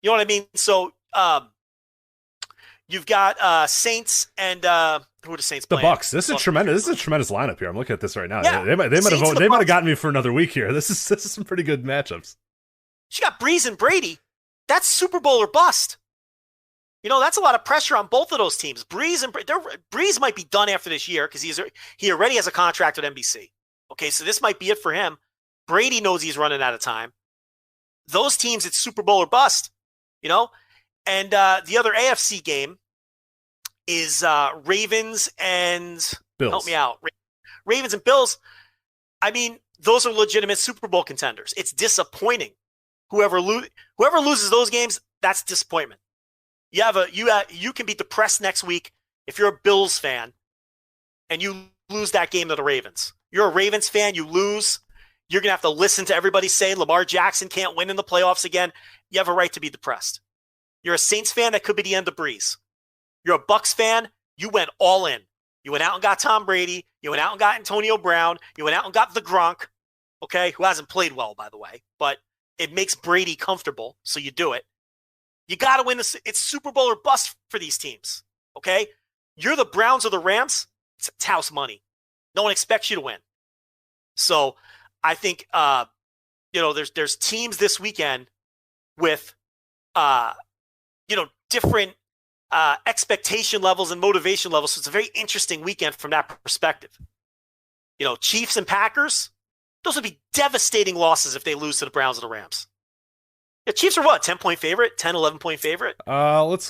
You know what I mean? So you've got Saints and who are the Saints playing? The Bucks. This is a tremendous lineup here. I'm looking at this right now. Yeah, they might have gotten me for another week here. This is some pretty good matchups. You got Breeze and Brady. That's Super Bowl or bust. That's a lot of pressure on both of those teams. Breeze might be done after this year because he already has a contract with NBC. Okay, so this might be it for him. Brady knows he's running out of time. Those teams, it's Super Bowl or bust. And the other AFC game is Ravens and Bills. Help me out. Ravens and Bills. I mean, those are legitimate Super Bowl contenders. It's disappointing. Whoever loses those games, that's disappointment. You can be depressed next week if you're a Bills fan and you lose that game to the Ravens. You're a Ravens fan, you lose. You're going to have to listen to everybody say Lamar Jackson can't win in the playoffs again. You have a right to be depressed. You're a Saints fan, that could be the end of Breeze. You're a Bucks fan, you went all in. You went out and got Tom Brady. You went out and got Antonio Brown. You went out and got the Gronk, okay, who hasn't played well, by the way. But it makes Brady comfortable, so you do it. You got to win this. It's Super Bowl or bust for these teams, okay? You're the Browns or the Rams. It's house money. No one expects you to win. So I think, there's teams this weekend with, different expectation levels and motivation levels. So it's a very interesting weekend from that perspective. Chiefs and Packers, those would be devastating losses if they lose to the Browns or the Rams. The Chiefs are what, 10-point favorite, 10, 11-point favorite? Let's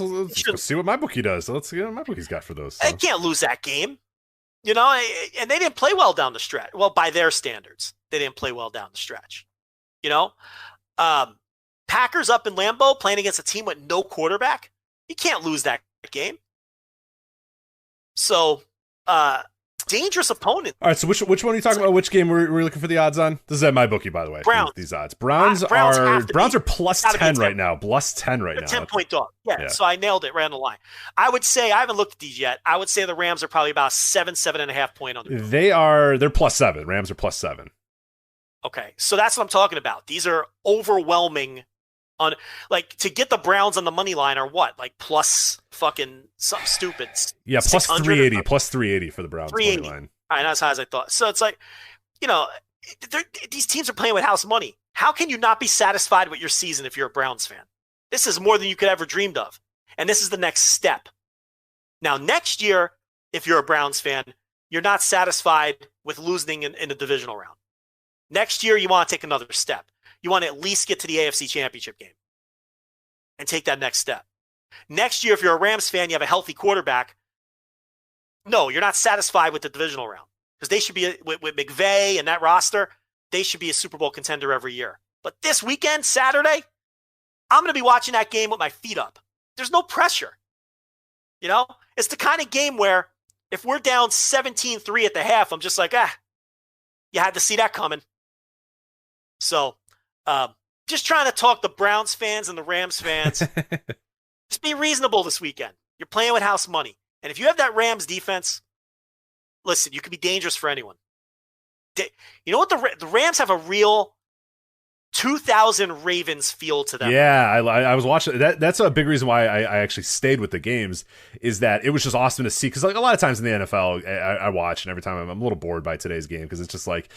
see what my bookie does. Let's see what my bookie's got for those. So. They can't lose that game, and they didn't play well down the stretch. Well, by their standards, they didn't play well down the stretch. Packers up in Lambeau playing against a team with no quarterback. You can't lose that game. So, dangerous opponent. All right, so which one are you talking about? Which game we're looking for the odds on? This is at my bookie, by the way. Browns. These odds. Browns are plus 10 right now. Plus 10 right now. 10-point dog. Yeah, so I nailed it right on the line. I would say, I haven't looked at these yet. I would say the Rams are probably about 7.5 point under. They're plus 7. Rams are plus 7. Okay, so that's what I'm talking about. These are overwhelming. To get the Browns on the money line are what? Like plus fucking something stupid. Yeah, plus 380. Plus 380 for the Browns money line. All right, not as high as I thought. So it's like, these teams are playing with house money. How can you not be satisfied with your season if you're a Browns fan? This is more than you could ever dreamed of. And this is the next step. Now, next year, if you're a Browns fan, you're not satisfied with losing in the divisional round. Next year, you want to take another step. You want to at least get to the AFC Championship game and take that next step. Next year, if you're a Rams fan, you have a healthy quarterback. No, you're not satisfied with the divisional round because they should be, with McVay and that roster, they should be a Super Bowl contender every year. But this weekend, Saturday, I'm going to be watching that game with my feet up. There's no pressure. It's the kind of game where if we're down 17-3 at the half, I'm just like, you had to see that coming. So, just trying to talk the Browns fans and the Rams fans. Just be reasonable this weekend. You're playing with house money. And if you have that Rams defense, listen, you can be dangerous for anyone. You know what? The Rams have a real 2000 Ravens feel to them. Yeah, I was watching that. That's a big reason why I actually stayed with the games, is that it was just awesome to see, because like a lot of times in the NFL I watch, and every time I'm a little bored by today's game because it's just like,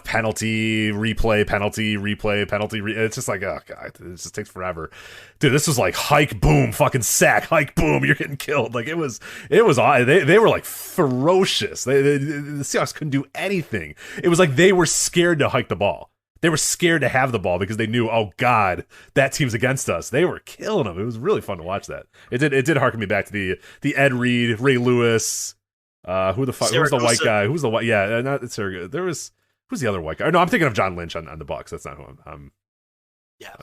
penalty penalty replay. It's just like, oh god, it just takes forever. Dude, this was like hike boom fucking sack, hike boom, you're getting killed. Like it was they were like ferocious. The Seahawks couldn't do anything. It was like they were scared to hike the ball. They were scared to have the ball because they knew, oh God, that team's against us. They were killing them. It was really fun to watch that. It did harken me back to the Ed Reed, Ray Lewis. Who the fuck? Who was the white guy? Who's the white? Yeah, not Saragossa. Who's the other white guy? No, I'm thinking of John Lynch on the Bucs. That's not who I'm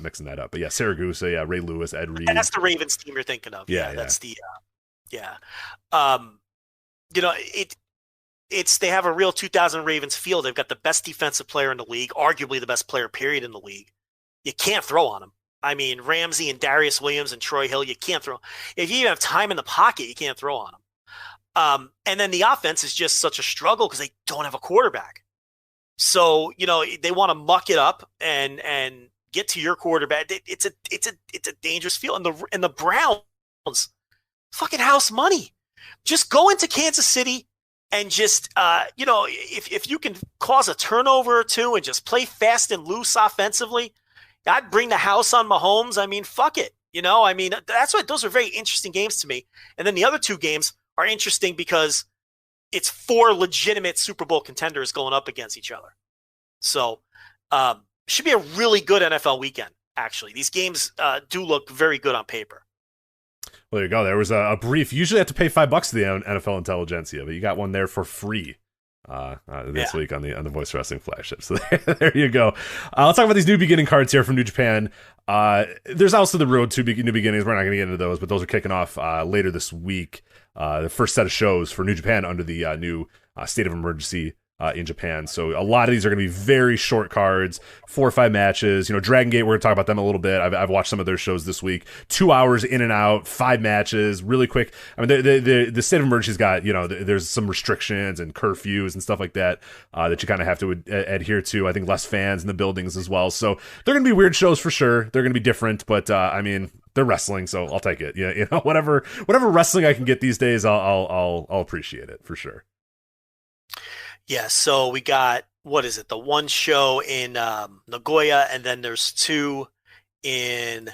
mixing that up. But yeah, Saragossa, yeah, Ray Lewis, Ed Reed. And that's the Ravens team you're thinking of. Yeah. That's the they have a real 2000 Ravens feel. They've got the best defensive player in the league, arguably the best player period in the league. You can't throw on them. I mean, Ramsey and Darius Williams and Troy Hill, you can't throw. If you even have time in the pocket, you can't throw on them. And then the offense is just such a struggle because they don't have a quarterback. So, they want to muck it up and get to your quarterback. It's a dangerous feel. And the Browns, fucking house money. Just go into Kansas City and just, if you can cause a turnover or two and just play fast and loose offensively, I'd bring the house on Mahomes. I mean, fuck it. Those are very interesting games to me. And then the other two games are interesting because it's 4 legitimate Super Bowl contenders going up against each other. So, should be a really good NFL weekend, actually. These games do look very good on paper. Well, there you go. There was a brief. You usually have to pay $5 to the NFL Intelligentsia, but you got one there for free this week on the Voice Wrestling Flagship. So there you go. Let's talk about these new beginning cards here from New Japan. There's also the Road to New Beginnings. We're not going to get into those, but those are kicking off later this week. The first set of shows for New Japan under the new state of emergency in Japan. So a lot of these are going to be very short cards, 4 or 5 matches. Dragon Gate, we're going to talk about them a little bit. I've watched some of their shows this week. 2 hours in and out, 5 matches, really quick. I mean, the state of emergency's got, there's some restrictions and curfews and stuff like that that you kind of have to adhere to. I think less fans in the buildings as well. So they're going to be weird shows for sure. They're going to be different, but I mean, they're wrestling, so I'll take it. Yeah, whatever wrestling I can get these days, I'll appreciate it for sure. Yeah, so we got, what is it, the one show in Nagoya, and then there's 2 in,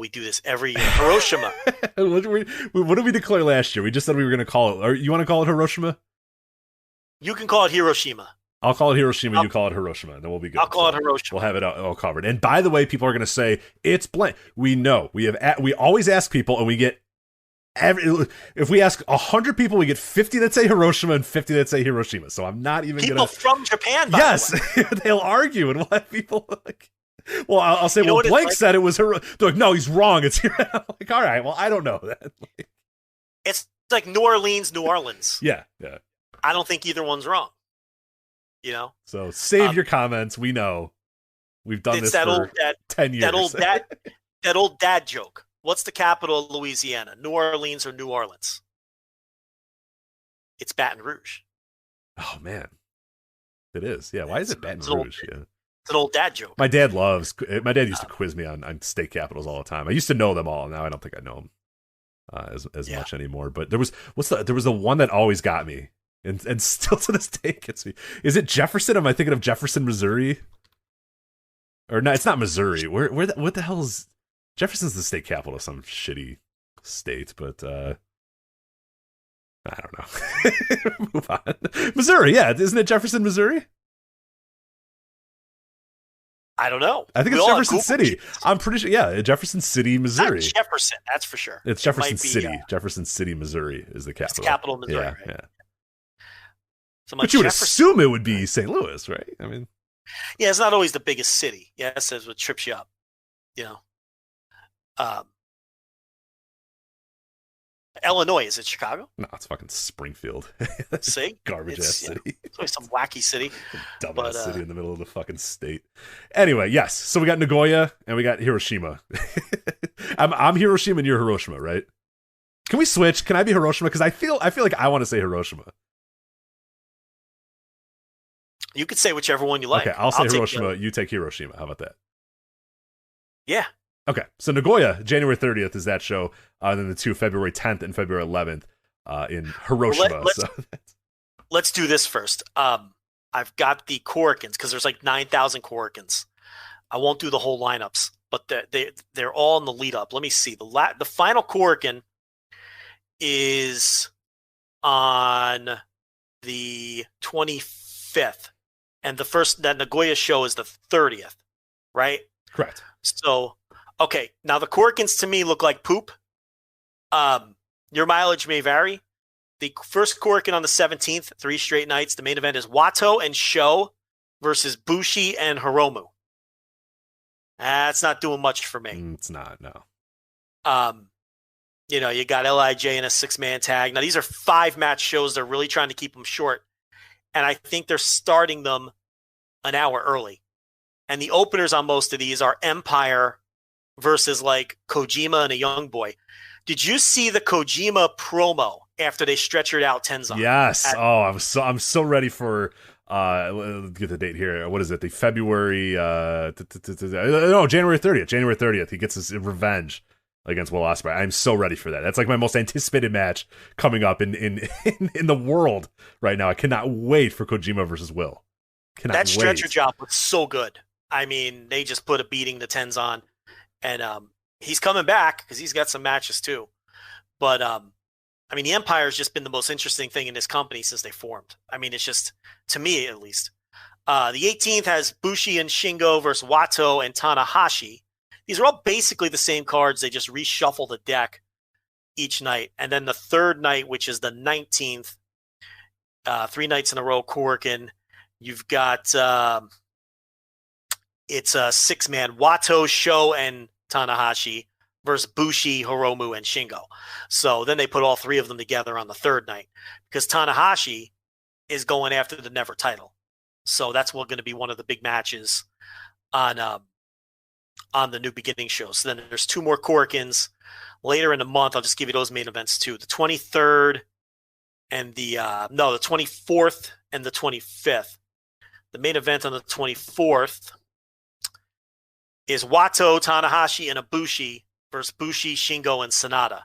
we do this every year, Hiroshima. What did we declare last year? We just said we were going to call it, or you want to call it Hiroshima? You can call it Hiroshima. I'll call it Hiroshima, you call it Hiroshima, and then we'll be good. I'll call it Hiroshima. We'll have it all covered. And by the way, people are going to say, it's blank. We know. We always ask people, and we get if we ask 100 people, we get 50 that say Hiroshima and 50 that say Hiroshima. So I'm not even people from Japan. By the way. They'll argue, and we'll have people like, well, I'll say, well, Blank said it was Hiroshima. They're like, no, he's wrong. It's here. I'm like, all right, well, I don't know that. It's like New Orleans, New Orleans. Yeah. I don't think either one's wrong. You know? So save your comments. We know. We've done this for 10 years. That old dad joke. What's the capital of Louisiana? New Orleans or New Orleans? It's Baton Rouge. Oh, man. It is. Yeah. Why is it Baton Rouge? Yeah. It's an old dad joke. My dad used to quiz me on state capitals all the time. I used to know them all. Now I don't think I know them as much anymore. But there was the one that always got me, and still to this day gets me. Is it Jefferson? Am I thinking of Jefferson, Missouri? Or no, it's not Missouri. What the hell is Jefferson's the state capital of some shitty state? But I don't know. Move on. Missouri, yeah, isn't it Jefferson, Missouri? I don't know. I think it's Jefferson City. I'm pretty sure. Yeah, Jefferson City, Missouri. Not Jefferson, that's for sure. It's Jefferson City. Jefferson City, Missouri is the capital. It's the capital of Missouri, yeah, right? Yeah. So but you would assume it would be St. Louis, right? I mean, yeah, it's not always the biggest city. Yeah, that says what trips you up. You know, Illinois, is it Chicago? No, it's fucking Springfield. See, garbage ass city. It's always some wacky city, dumbass city in the middle of the fucking state. Anyway, yes. So we got Nagoya and we got Hiroshima. I'm Hiroshima and you're Hiroshima, right? Can we switch? Can I be Hiroshima? Because I feel like I want to say Hiroshima. You could say whichever one you like. Okay, I'll say Hiroshima. You take Hiroshima. How about that? Yeah. Okay, so Nagoya, January 30th is that show. Then the two, February 10th and February 11th in Hiroshima. Let's do this first. I've got the Korakuens because there's like 9,000 Korakuens. I won't do the whole lineups, but they're all in the lead up. Let me see. The final Korakuen is on the 25th, and that Nagoya show is the 30th, right? Correct. So, okay, now the Korakuens to me look like poop. Your mileage may vary. The first Korakuen on the 17th, 3 straight nights. The main event is Wato and Sho versus Bushi and Hiromu. That's not doing much for me. It's not, no. You know, you got LIJ in a 6-man tag. Now, these are 5-match shows. They're really trying to keep them short. And I think they're starting them an hour early. And the openers on most of these are Empire versus like Kojima and a young boy. Did you see the Kojima promo after they stretchered out Tenzan? Yes. I'm so ready for let's get the date here. What is it? The February January 30th. January 30th. He gets his revenge against Will Ospreay. I'm so ready for that. That's like my most anticipated match coming up in the world right now. I cannot wait for Kojima versus Will. That stretcher job was so good. I mean, they just put a beating to Tenzan, and he's coming back because he's got some matches too. But I mean, the Empire's just been the most interesting thing in this company since they formed. I mean, it's just, to me at least. The 18th has Bushi and Shingo versus Wato and Tanahashi. These are all basically the same cards. They just reshuffle the deck each night. And then the third night, which is the 19th, 3 nights in a row, Korakuen. You've got it's a 6-man Wato, Sho, and Tanahashi versus Bushi, Hiromu, and Shingo. So then they put all 3 of them together on the third night because Tanahashi is going after the Never title. So that's going to be one of the big matches on the New Beginning show. So then there's 2 more Korakuens later in the month. I'll just give you those main events too. The 23rd and the 24th and the 25th. The main event on the 24th is Wato, Tanahashi, and Ibushi versus Bushi, Shingo, and Sanada.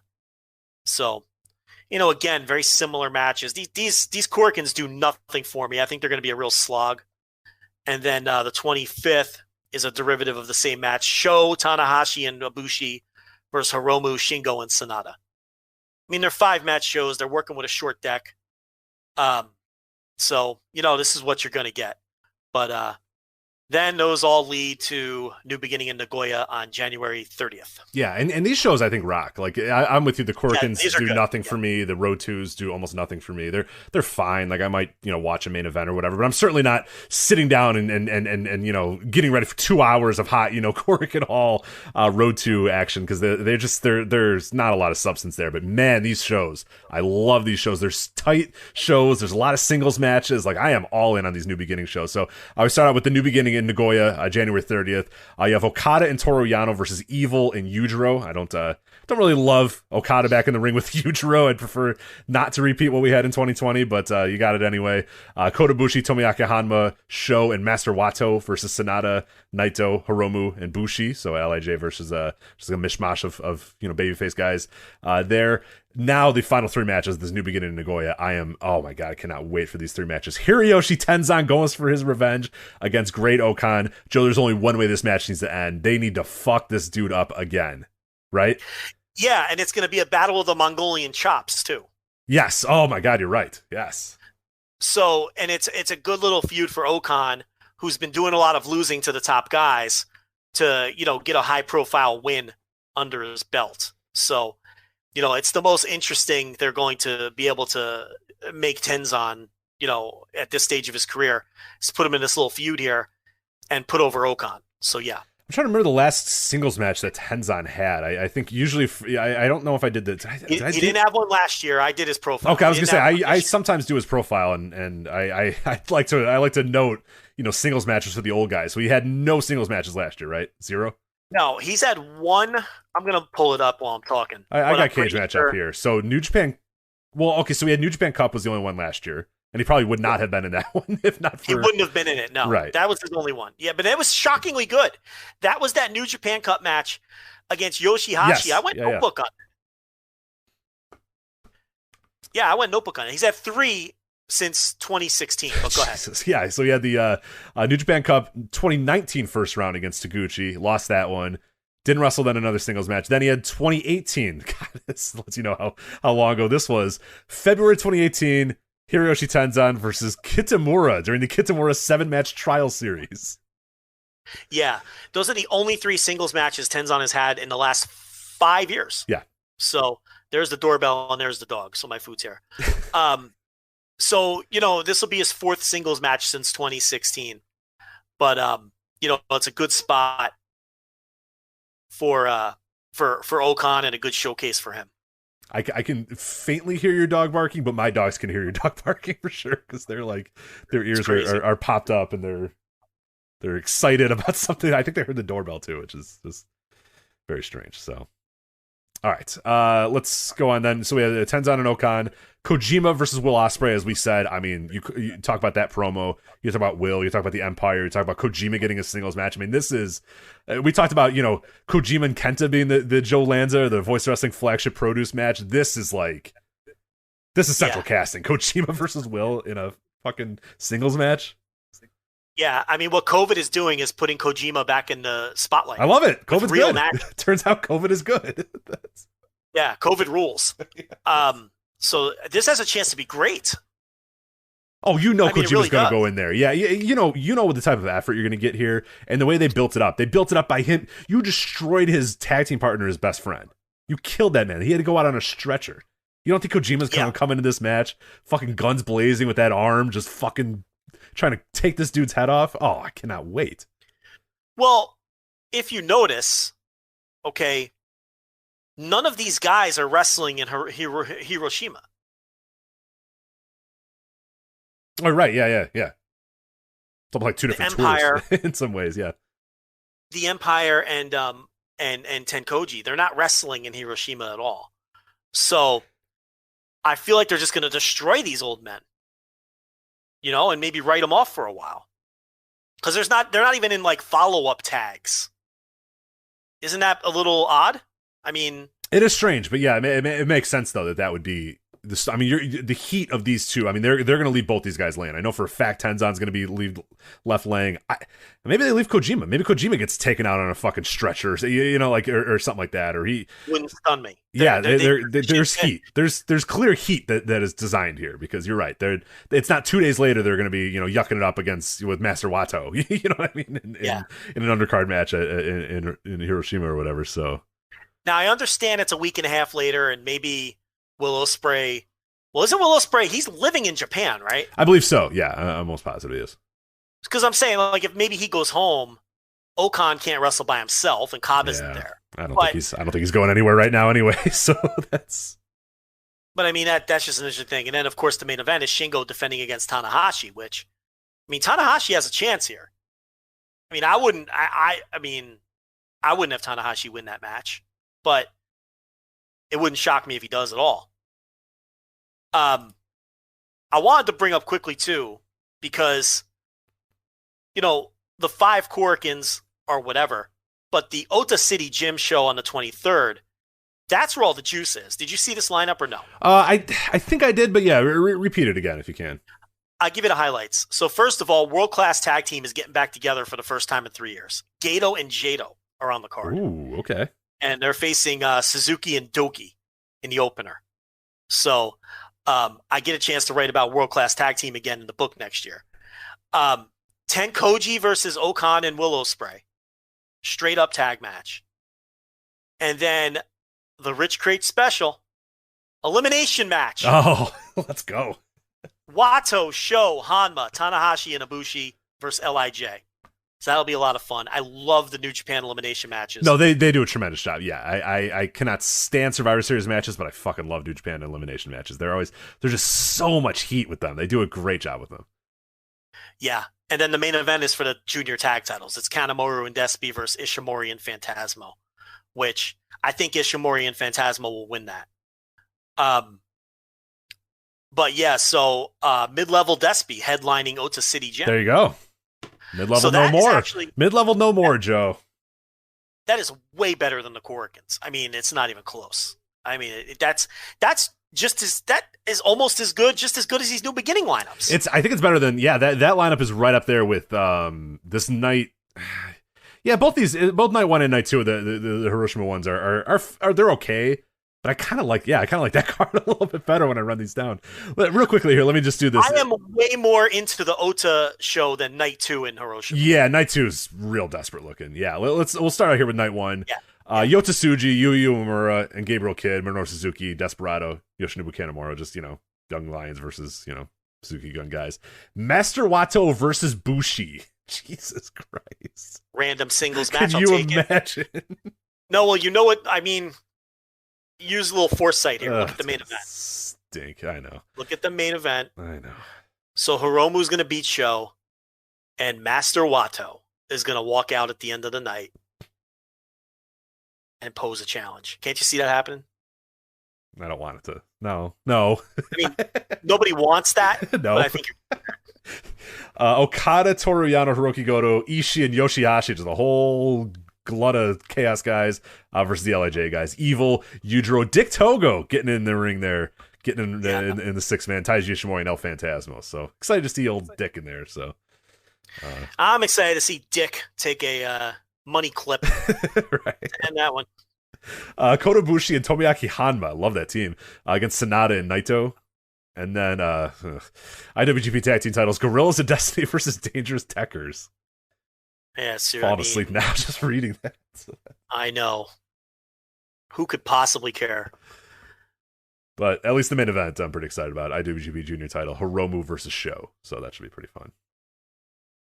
So, you know, again, very similar matches. These Korakuens do nothing for me. I think they're going to be a real slog. And then the 25th is a derivative of the same match. Sho, Tanahashi, and Ibushi versus Hiromu, Shingo, and Sanada. I mean, they're 5-match shows. They're working with a short deck. So, you know, this is what you're going to get. But Then those all lead to New Beginning in Nagoya on January 30th. Yeah, and these shows I think rock. Like I'm with you. The Korkins do good. nothing for me. The Road 2s do almost nothing for me. They're fine. Like I might watch a main event or whatever, but I'm certainly not sitting down and getting ready for 2 hours of hot Korakuen Hall Road 2 action, because there's not a lot of substance there. But man, these shows, I love these shows. There's tight shows. There's a lot of singles matches. Like I am all in on these New Beginning shows. So I would start out with the New Beginning in Nagoya, January 30th. You have Okada and Toru Yano versus Evil and Yujiro. I don't really love Okada back in the ring with Yujiro. I'd prefer not to repeat what we had in 2020, but you got it anyway. Kota Ibushi, Tomoaki Hanma, Sho, and Master Wato versus Sanada, Naito, Hiromu, and Bushi. So LIJ versus just a mishmash of babyface guys there. Now the final 3 matches, this New Beginning in Nagoya. Oh my god, I cannot wait for these 3 matches. Hiroyoshi Tenzan going for his revenge against Great Okan. Joe, there's only one way this match needs to end. They need to fuck this dude up again, right? Yeah, and it's going to be a battle of the Mongolian chops too. Yes. Oh my god, you're right. Yes. So, and it's a good little feud for Okan, who's been doing a lot of losing to the top guys to, get a high profile win under his belt. So, it's the most interesting they're going to be able to make Tenzan, at this stage of his career, is put him in this little feud here and put over Okan. So, yeah. I'm trying to remember the last singles match that Tenzan had. I think usually, I don't know if I did that. He didn't have one last year. I did his profile. Okay, I was going to say, I sometimes do his profile, and I like to note, singles matches for the old guys. So he had no singles matches last year, right? 0? No, he's had one. I'm going to pull it up while I'm talking. I got Cage Match up here. So New Japan, so we had New Japan Cup was the only one last year. And he probably would not have been in that one if not for... He wouldn't have been in it, no. Right. That was his only one. Yeah, but it was shockingly good. That was that New Japan Cup match against Yoshihashi. Yes. I went notebook on it. Yeah, I went notebook on it. He's had 3 since 2016. But go ahead. Yeah, so he had the New Japan Cup 2019 first round against Taguchi. Lost that one. Didn't wrestle then another singles match. Then he had 2018. God, this lets you know how long ago this was. February 2018... Hiroyoshi Tenzan versus Kitamura during the Kitamura 7-match trial series. Yeah, those are the only 3 singles matches Tenzan has had in the last 5 years. Yeah. So there's the doorbell and there's the dog. So my food's here. So, this will be his 4th singles match since 2016. But, it's a good spot for Okan and a good showcase for him. I can faintly hear your dog barking, but my dogs can hear your dog barking for sure, because they're like, their ears are popped up and they're excited about something. I think they heard the doorbell too, which is just very strange. So, all right, let's go on then. So we have Tenzan and Okan, Kojima versus Will Ospreay, as we said. I mean, you talk about that promo, you talk about Will, you talk about the Empire, you talk about Kojima getting a singles match. I mean, this is, we talked about, Kojima and Kenta being the Joe Lanza, the Voice Wrestling Flagship Produce match. This is central casting. Kojima versus Will in a fucking singles match. Yeah, I mean, what COVID is doing is putting Kojima back in the spotlight. I love it. COVID's real good. Match. Turns out COVID is good. Yeah, COVID rules. So this has a chance to be great. Oh, Kojima's really going to go in there. Yeah, you know the type of effort you're going to get here, and the way they built it up. They built it up by him. You destroyed his tag team partner, his best friend. You killed that man. He had to go out on a stretcher. You don't think Kojima's going to come into this match, fucking guns blazing with that arm, just fucking trying to take this dude's head off? Oh, I cannot wait. Well, if you notice, okay, none of these guys are wrestling in Hiroshima. Oh, right. Yeah. It's almost like 2 different tours in some ways. Yeah. The Empire and Tenkoji, they're not wrestling in Hiroshima at all. So I feel like they're just going to destroy these old men, and maybe write them off for a while. Because they're not even in like follow-up tags. Isn't that a little odd? I mean, it is strange, but yeah, it makes sense though that would be I mean, the heat of these two. I mean, they're going to leave both these guys laying. I know for a fact Tenzon's going to be left laying. Maybe they leave Kojima. Maybe Kojima gets taken out on a fucking stretcher, like or something like that. Or he wouldn't stun me. There's heat. There's clear heat that is designed here because you're right. It's not 2 days later they're going to be yucking it up with Master Wato. You know what I mean? In an undercard match in Hiroshima or whatever. So now I understand it's a week and a half later, and maybe Will Ospreay. Well, isn't Will Ospreay? He's living in Japan, right? I believe so. Yeah, I'm almost positive he is. Because I'm saying, like, if maybe he goes home, Okan can't wrestle by himself, and Cobb isn't there. I don't think he's going anywhere right now anyway. So that's. But I mean, that's just an interesting thing. And then, of course, the main event is Shingo defending against Tanahashi, which, I mean, Tanahashi has a chance here. I mean, I wouldn't have Tanahashi win that match, but it wouldn't shock me if he does at all. I wanted to bring up quickly too, because the 5 Korakuens or whatever, but the Ota City Gym show on the 23rd, that's where all the juice is. Did you see this lineup or no? I think I did, but yeah, repeat it again if you can. I'll give you the highlights. So first of all, World Class Tag Team is getting back together for the first time in 3 years. Gato and Jado are on the card. Ooh, okay. And they're facing Suzuki and Doki in the opener. So I get a chance to write about World Class Tag Team again in the book next year. Tenkoji versus Okan and Will Ospreay. Straight up tag match. And then the Rich Crate special. Elimination match. Oh, let's go. Wato, Sho, Hanma, Tanahashi, and Ibushi versus LIJ. So that'll be a lot of fun. I love the New Japan elimination matches. No, they do a tremendous job. Yeah, I cannot stand Survivor Series matches, but I fucking love New Japan elimination matches. There's just so much heat with them. They do a great job with them. Yeah, and then the main event is for the junior tag titles. It's Kanemaru and Despy versus Ishimori and Phantasmo, which I think Ishimori and Phantasmo will win that. But yeah, so mid-level Despy headlining Ota City Gym. There you go. Mid-level no more. Mid-level no more, Joe. That is way better than the Korakuens. I mean, it's not even close. I mean, that is almost as good, just as good as these new beginning lineups. I think it's better than that lineup is right up there with this night. Yeah, both night 1 and night 2 the Hiroshima ones are they're okay. But I kind of like that card a little bit better when I run these down. But real quickly here, let me just do this. I am way more into the Ota show than night 2 in Hiroshima. Yeah, night 2 is real desperate looking. Yeah, we'll start out here with night 1. Yeah. Yota Tsuji, Yu Uemura, and Gabriel Kidd, Minoru Suzuki, Desperado, Yoshinobu Kanemaru, just young lions versus Suzuki gun guys. Master Wato versus Bushi. Jesus Christ. Random singles match. Can you imagine? No, well, you know what I mean. Use a little foresight here. Look at the main event. Stink, I know. Look at the main event. I know. So Hiromu's going to beat Sho, and Master Wato is going to walk out at the end of the night and pose a challenge. Can't you see that happening? I don't want it to. No. I mean, nobody wants that. No. But I think Okada, Toru Yano, Hiroki Goto, Ishii, and Yoshihashi, just a whole glut of chaos guys versus the LIJ guys. Evil, Yujiro, Dick Togo getting in the ring there, getting in the 6-man. Taiji Ishimori and El Phantasmo. So excited to see old Dick in there. So I'm excited to see Dick take a money clip right. And that one. Kota Ibushi and Tomoyaki Hanma, love that team, against Sanada and Naito. And then IWGP Tag Team titles, Gorillas of Destiny versus Dangerous Techers. Yeah, falling asleep now just reading that. I know. Who could possibly care? But at least the main event I'm pretty excited about. IWGP Junior title, Hiromu versus Sho. So that should be pretty fun.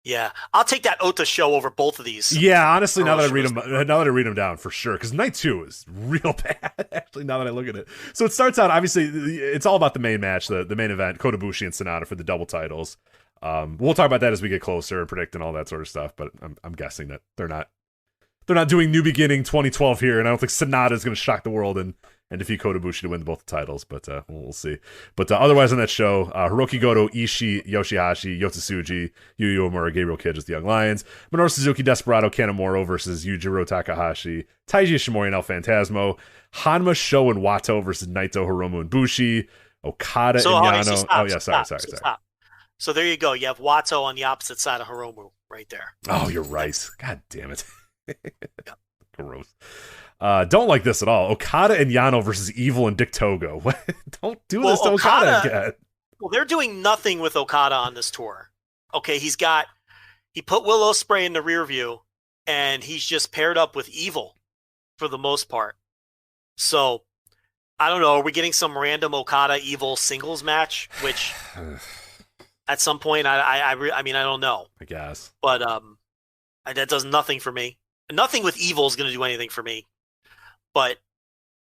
Yeah, I'll take that Ota show over both of these. Yeah, honestly, now that I read them down for sure, because night 2 is real bad. Actually, now that I look at it, so it starts out obviously it's all about the main match, the main event, Kota Ibushi and Sanada for the double titles. We'll talk about that as we get closer and predict and all that sort of stuff. But I'm guessing that they're not doing New Beginning 2012 here, and I don't think Sanada is going to shock the world and defeat Kota Ibushi to win both the titles, but we'll see. But otherwise on that show, Hiroki Goto, Ishii, Yoshihashi, Yota Tsuji, Yu Uemura, Gabriel Kidd as the Young Lions, Minoru Suzuki, Desperado, Kanemaru versus Yujiro Takahashi, Taiji Ishimori and El Phantasmo, Hanma, Sho, and Wato versus Naito, Hiromu, and Bushi, Okada So, and all right, Yano. so stop, Oh yeah, sorry. stop. So there you go. You have Watto on the opposite side of Hiromu right there. Oh, you're right. God damn it. Gross. Don't like this at all. Okada and Yano versus Evil and Dick Togo. Don't do this to Okada again. Well, they're doing nothing with Okada on this tour. Okay, he put Will Ospreay in the rear view, and he's just paired up with Evil for the most part. So, I don't know. Are we getting some random Okada Evil singles match? Which, at some point, I mean, I don't know. I guess. But that does nothing for me. Nothing with Evil is going to do anything for me. But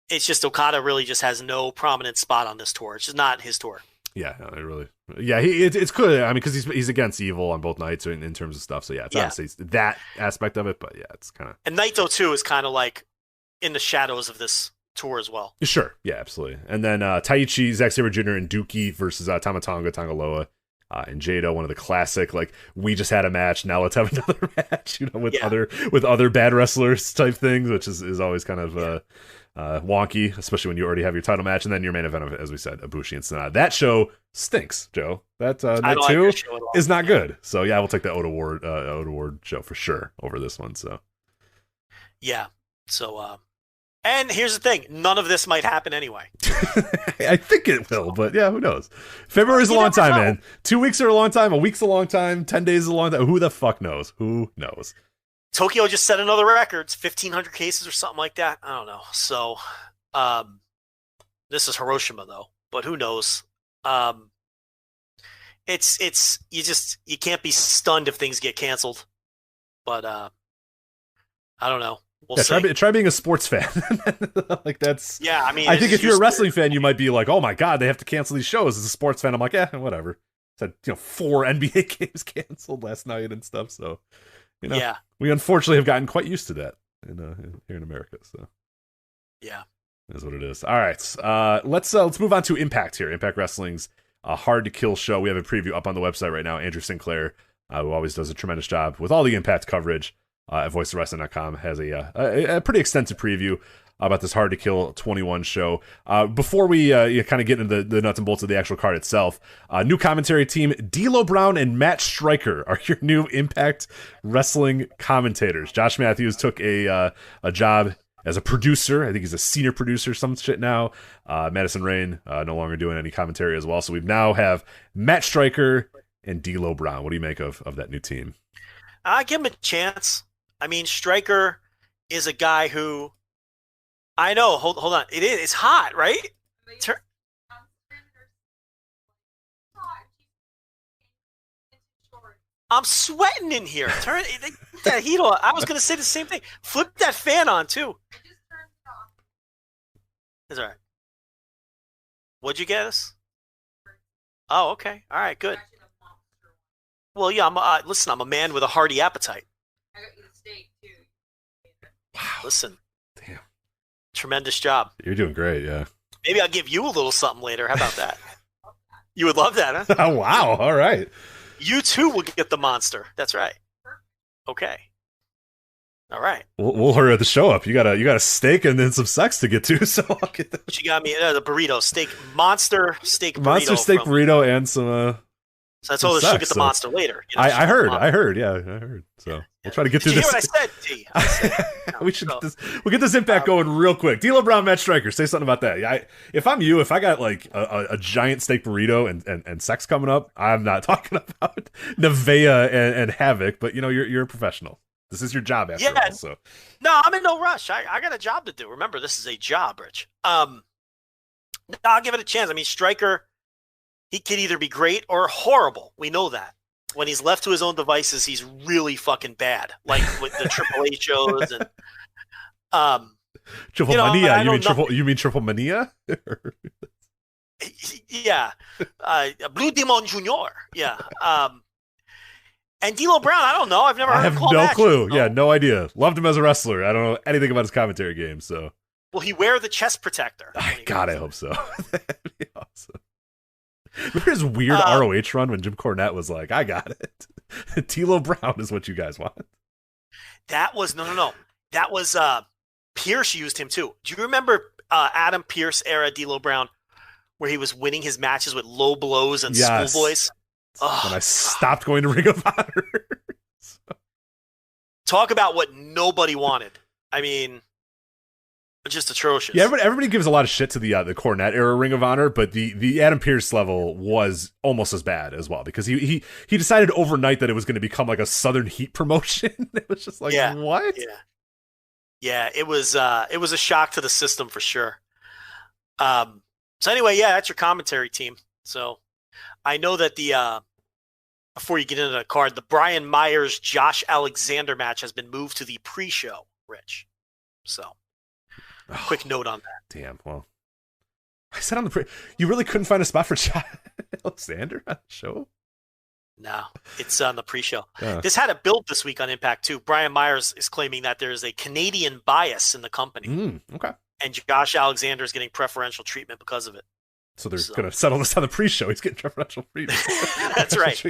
it's just Okada really just has no prominent spot on this tour. It's just not his tour. Yeah, no, it really. Yeah, it's good. I mean, because he's against Evil on both nights in terms of stuff. So yeah, it's obviously that aspect of it. But yeah, it's kind of. And Naito too is kind of like in the shadows of this tour as well. Sure, yeah, absolutely. And then Taichi, Zack Sabre Jr., and Dookie versus Tama Tonga, Tangaloa, and Jado. One of the classic, like, we just had a match, now let's have another match. With other bad wrestlers type things, which is always kind of wonky, especially when you already have your title match, and then your main event of, as we said, Ibushi and Sanada. That show stinks, Joe. That night two is not good. So yeah, we'll take the Oda Ward show for sure over this one. So yeah. So and here's the thing: none of this might happen anyway. I think it will, but yeah, who knows? February's a long time, man. 2 weeks are a long time. A week's a long time. 10 days is a long time. Who the fuck knows? Who knows? Tokyo just set another record, 1,500 cases or something like that. I don't know. So, this is Hiroshima though, but who knows? It's you can't be stunned if things get canceled. But I don't know. We'll see. Try being a sports fan. Like that's. Yeah, I mean, I think if you're a wrestling fan, you might be like, "Oh my god, they have to cancel these shows." As a sports fan, I'm like, "Yeah, whatever." Said 4 NBA games canceled last night and stuff. So. Yeah, we unfortunately have gotten quite used to that here in America. So, yeah, is what it is. All right, let's move on to Impact here. Impact Wrestling's Hard to Kill show. We have a preview up on the website right now. Andrew Sinclair, who always does a tremendous job with all the Impact coverage at voiceofwrestling.com, has a pretty extensive preview about this Hard to Kill 21 show. Before we kind of get into the nuts and bolts of the actual card itself, new commentary team, D'Lo Brown and Matt Stryker are your new Impact Wrestling commentators. Josh Matthews took a job as a producer. I think he's a senior producer, some shit now. Madison Rain no longer doing any commentary as well. So we now have Matt Stryker and D'Lo Brown. What do you make of that new team? I give him a chance. I mean, Stryker is a guy who, I know. Hold on. It's hot, right? I'm sweating in here. Turn that heat on. I was going to say the same thing. Flip that fan on too. It's all right. What'd you get us? Oh, okay. All right, good. Well, yeah. Listen, I'm a man with a hearty appetite. I got you the steak too. Wow. Listen. Damn. Tremendous job. You're doing great, yeah. Maybe I'll give you a little something later. How about that? You would love that, huh? Oh, wow. All right. You too will get the monster. That's right. Okay. All right. We'll hurry the show up. You got a steak and then some sex to get to, so I'll get that. She got me the burrito steak, monster steak burrito. Monster steak burrito and some. So I told her she'll get the monster later. You know, I heard. Yeah, I heard. So we'll try to get through this. Did you hear what I said? We should get this. We'll get this Impact going real quick. D'Lo Brown, Matt Stryker. Say something about that. If I'm you, if I got like a giant steak burrito and sex coming up, I'm not talking about Nevaeh and Havoc. But you're a professional. This is your job after all. So no, I'm in no rush. I got a job to do. Remember, this is a job, Rich. I'll give it a chance. I mean, Stryker, he could either be great or horrible. We know that. When he's left to his own devices, he's really fucking bad. Like with the Triple H shows and Triple Mania. You mean Triple Mania? Yeah. Blue Demon Jr. Yeah. And D'Lo Brown, I don't know. I've never heard him call I have no match. clue. Yeah, no idea. Loved him as a wrestler. I don't know anything about his commentary game, so. Will he wear the chest protector? God, I hope so. That'd be awesome. Remember his weird ROH run when Jim Cornette was like, I got it. D'Lo Brown is what you guys want. That was, no. That was, Pierce used him too. Do you remember Adam Pierce era D'Lo Brown where he was winning his matches with low blows and Yes. schoolboys. When I stopped going to Ring of Honor. Talk about what nobody wanted. I mean, just atrocious. Yeah, everybody gives a lot of shit to the Cornette era Ring of Honor, but the Adam Pearce level was almost as bad as well, because he decided overnight that it was going to become like a Southern Heat promotion. It was just like, what? Yeah, it was a shock to the system for sure. So anyway, yeah, that's your commentary team. So I know that before you get into the card, the Brian Myers Josh Alexander match has been moved to the pre-show, Rich. So quick note on that. Damn. Well, I said on the you really couldn't find a spot for Josh Alexander on the show? No, it's on the pre-show. This had a build this week on Impact too. Brian Myers is claiming that there is a Canadian bias in the company. Okay. And Josh Alexander is getting preferential treatment because of it. So they're going to settle this on the pre-show. He's getting preferential treatment. That's right.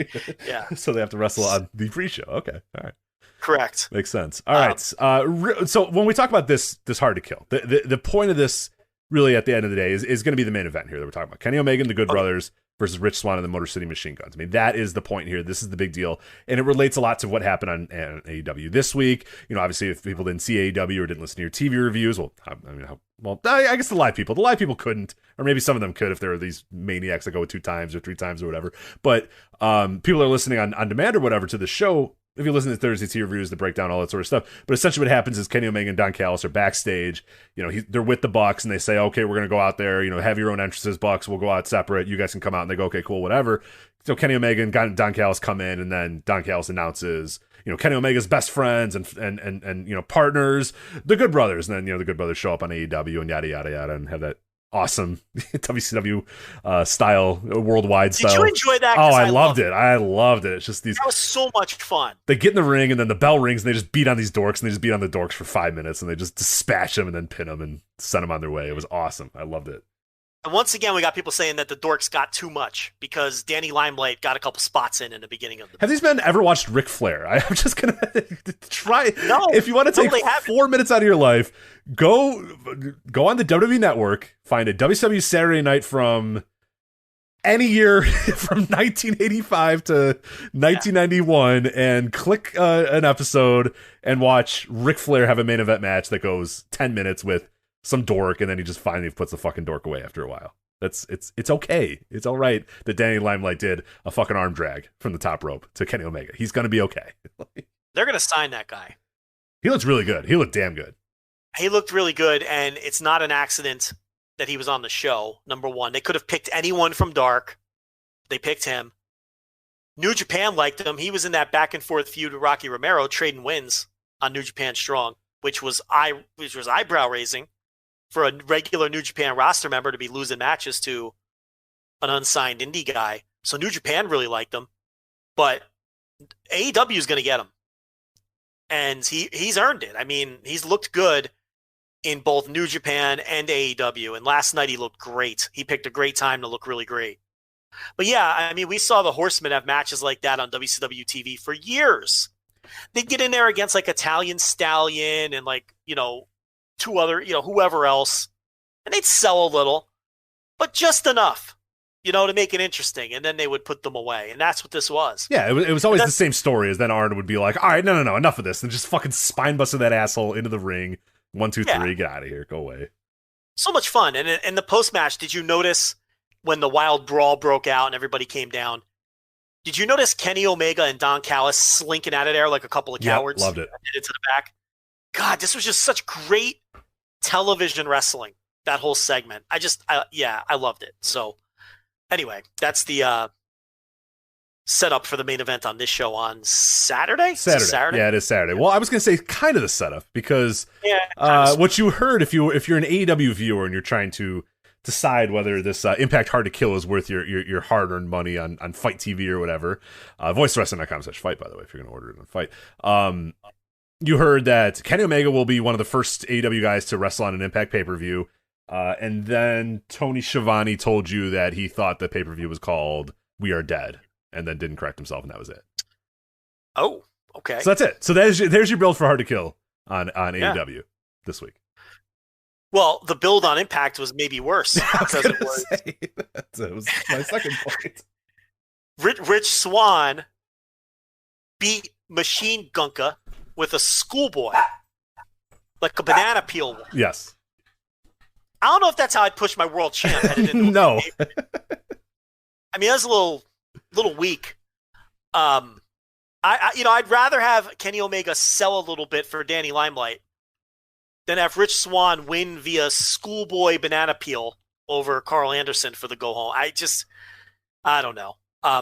Yeah. So they have to wrestle on the pre-show. Okay. All right. Correct. Makes sense. All right. So when we talk about this Hard to Kill, the point of this really at the end of the day is going to be the main event here that we're talking about. Kenny Omega and the Good Brothers versus Rich Swann and the Motor City Machine Guns. I mean, that is the point here. This is the big deal. And it relates a lot to what happened on AEW this week. You know, obviously, if people didn't see AEW or didn't listen to your TV reviews, I guess the live people couldn't, or maybe some of them could if there are these maniacs that go 2 times or 3 times or whatever. But people are listening on demand or whatever to the show. If you listen to Thursday TV reviews, the breakdown, all that sort of stuff. But essentially what happens is Kenny Omega and Don Callis are backstage. You know, they're with the Bucks, and they say, okay, we're going to go out there, you know, have your own entrances, Bucks. We'll go out separate. You guys can come out. And they go, okay, cool, whatever. So Kenny Omega and Don Callis come in, and then Don Callis announces, you know, Kenny Omega's best friends and you know, partners, the Good Brothers. And then, you know, the Good Brothers show up on AEW and yada, yada, yada, and have that awesome WCW style, worldwide style. Did you enjoy that? Oh, I loved it. I loved it. It's just these. That was so much fun. They get in the ring, and then the bell rings, and they just beat on these dorks, and they just beat on the dorks for 5 minutes, and they just dispatch them and then pin them and send them on their way. It was awesome. I loved it. And once again, we got people saying that the dorks got too much because Danny Limelight got a couple spots in the beginning of the. Have these men ever watched Ric Flair? I'm just gonna try. No, if you want to take 4 minutes out of your life, go on the WWE Network, find a WCW Saturday Night from any year from 1985 to 1991, and click an episode and watch Ric Flair have a main event match that goes 10 minutes with some dork, and then he just finally puts the fucking dork away after a while. It's okay. It's all right that Danny Limelight did a fucking arm drag from the top rope to Kenny Omega. He's gonna be okay. They're gonna sign that guy. He looks really good. He looked damn good. He looked really good, and it's not an accident that he was on the show. Number one, they could have picked anyone from Dark. They picked him. New Japan liked him. He was in that back and forth feud with Rocky Romero, trading wins on New Japan Strong, which was eyebrow raising for a regular New Japan roster member to be losing matches to an unsigned indie guy. So New Japan really liked him, but AEW is going to get him. And he's earned it. I mean, he's looked good in both New Japan and AEW. And last night he looked great. He picked a great time to look really great. But yeah, I mean, we saw the Horsemen have matches like that on WCW TV for years. They'd get in there against like Italian Stallion and like, you know, 2 other, you know, whoever else, and they'd sell a little, but just enough, you know, to make it interesting, and then they would put them away, and that's what this was. Yeah, it was always the same story, as then Arn would be like, all right, no, enough of this, and just fucking spine busted that asshole into the ring, 1, 2, 3, get out of here, go away. So much fun. And in the post-match, did you notice when the wild brawl broke out and everybody came down, did you notice Kenny Omega and Don Callis slinking out of there like a couple of cowards? Loved it. Into the back. God, this was just such great television wrestling, that whole segment. I loved it. So anyway, that's the setup for the main event on this show on Saturday. Saturday. Yeah, it is Saturday. Well, I was going to say kind of the setup, because what you heard, if you're an AEW viewer and you're trying to decide whether this Impact Hard to Kill is worth your hard-earned money on Fight TV or whatever, voicewrestling.com/fight, by the way, if you're going to order it on Fight. You heard that Kenny Omega will be one of the first AEW guys to wrestle on an Impact pay-per-view. And then Tony Schiavone told you that he thought the pay-per-view was called We Are Dead, and then didn't correct himself, and that was it. Oh, okay. So that's it. So there's your build for Hard to Kill on AEW this week. Well, the build on Impact was maybe worse because that was my second point. Rich Swann beat Machine Gunka with a schoolboy, like a banana peel. Yes. I don't know if that's how I'd push my world champ headed into no. I mean, that's a little weak. I'd rather have Kenny Omega sell a little bit for Danny Limelight than have Rich Swann win via schoolboy banana peel over Carl Anderson for the go home. I don't know.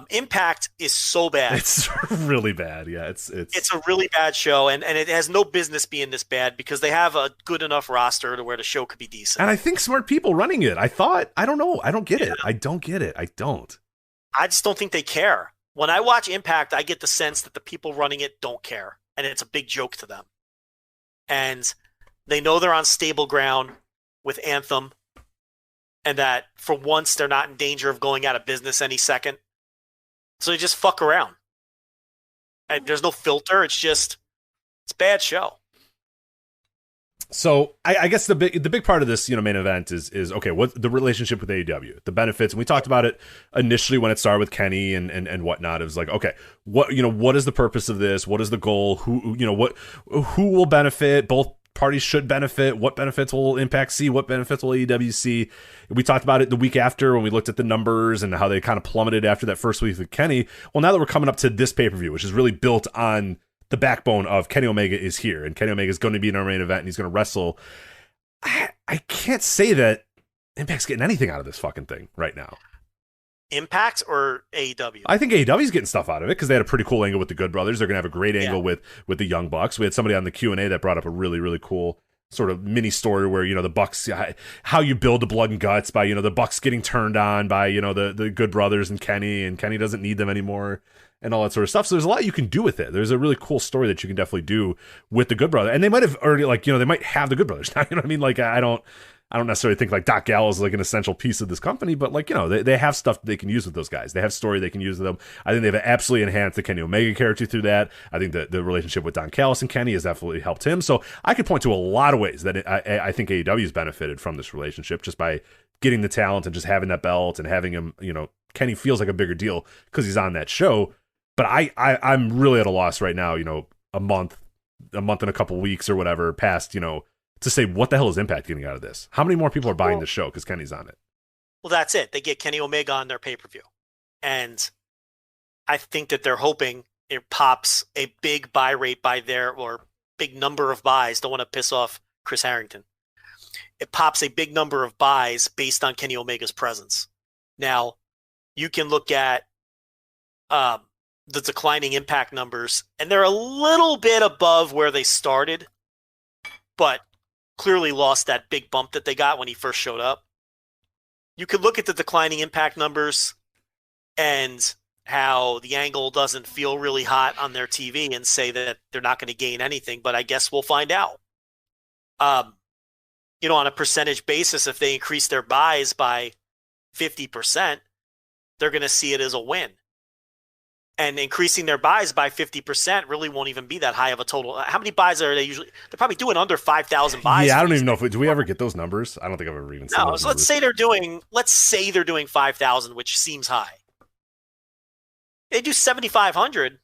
Impact is so bad. It's really bad. Yeah, it's a really bad show, and it has no business being this bad because they have a good enough roster to where the show could be decent. And I think smart people running it. I don't know. I don't get it. I don't get it. I don't. I just don't think they care. When I watch Impact, I get the sense that the people running it don't care, and it's a big joke to them. And they know they're on stable ground with Anthem, and that for once they're not in danger of going out of business any second. So they just fuck around. And there's no filter. It's a bad show. So I guess the big part of this, main event is okay, what the relationship with AEW, the benefits, and we talked about it initially when it started with Kenny and whatnot. It was like, okay, what is the purpose of this? What is the goal? Who will benefit? Both parties should benefit. What benefits will Impact see? What benefits will AEW see? We talked about it the week after when we looked at the numbers and how they kind of plummeted after that first week with Kenny. Well, now that we're coming up to this pay-per-view, which is really built on the backbone of Kenny Omega is here, and Kenny Omega is going to be in our main event, and he's going to wrestle. I can't say that Impact's getting anything out of this fucking thing right now. Impact or AEW? I think AEW's getting stuff out of it because they had a pretty cool angle with the Good Brothers. They're going to have a great angle with the Young Bucks. We had somebody on the Q&A that brought up a really, really cool sort of mini story where, the Bucks, how you build the blood and guts by, the Bucks getting turned on by, the Good Brothers and Kenny doesn't need them anymore. And all that sort of stuff. So there's a lot you can do with it. There's a really cool story that you can definitely do with the Good Brother. And they might have already, they might have the Good Brothers now. You know what I mean? Like, I don't necessarily think like Doc Gallows is like an essential piece of this company, but they have stuff they can use with those guys. They have story they can use with them. I think they've absolutely enhanced the Kenny Omega character through that. I think that the relationship with Don Callis and Kenny has definitely helped him. So I could point to a lot of ways that I think AEW's benefited from this relationship just by getting the talent and just having that belt and having him, Kenny feels like a bigger deal because he's on that show. But I'm really at a loss right now, a month and a couple weeks or whatever past, to say what the hell is Impact getting out of this? How many more people are buying the show because Kenny's on it? Well, that's it. They get Kenny Omega on their pay-per-view. And I think that they're hoping it pops a big buy rate or big number of buys. Don't want to piss off Chris Harrington. It pops a big number of buys based on Kenny Omega's presence. Now, you can look at the declining Impact numbers, and they're a little bit above where they started, but clearly lost that big bump that they got when he first showed up. You could look at the declining Impact numbers and how the angle doesn't feel really hot on their TV and say that they're not going to gain anything, but I guess we'll find out. On a percentage basis, if they increase their buys by 50%, they're going to see it as a win. And increasing their buys by 50% really won't even be that high of a total. How many buys are they usually? They're probably doing under 5,000 buys. Yeah, I don't even know do we ever get those numbers? I don't think I've ever even seen those. So let's say they're doing 5,000, which seems high. They do 7,500.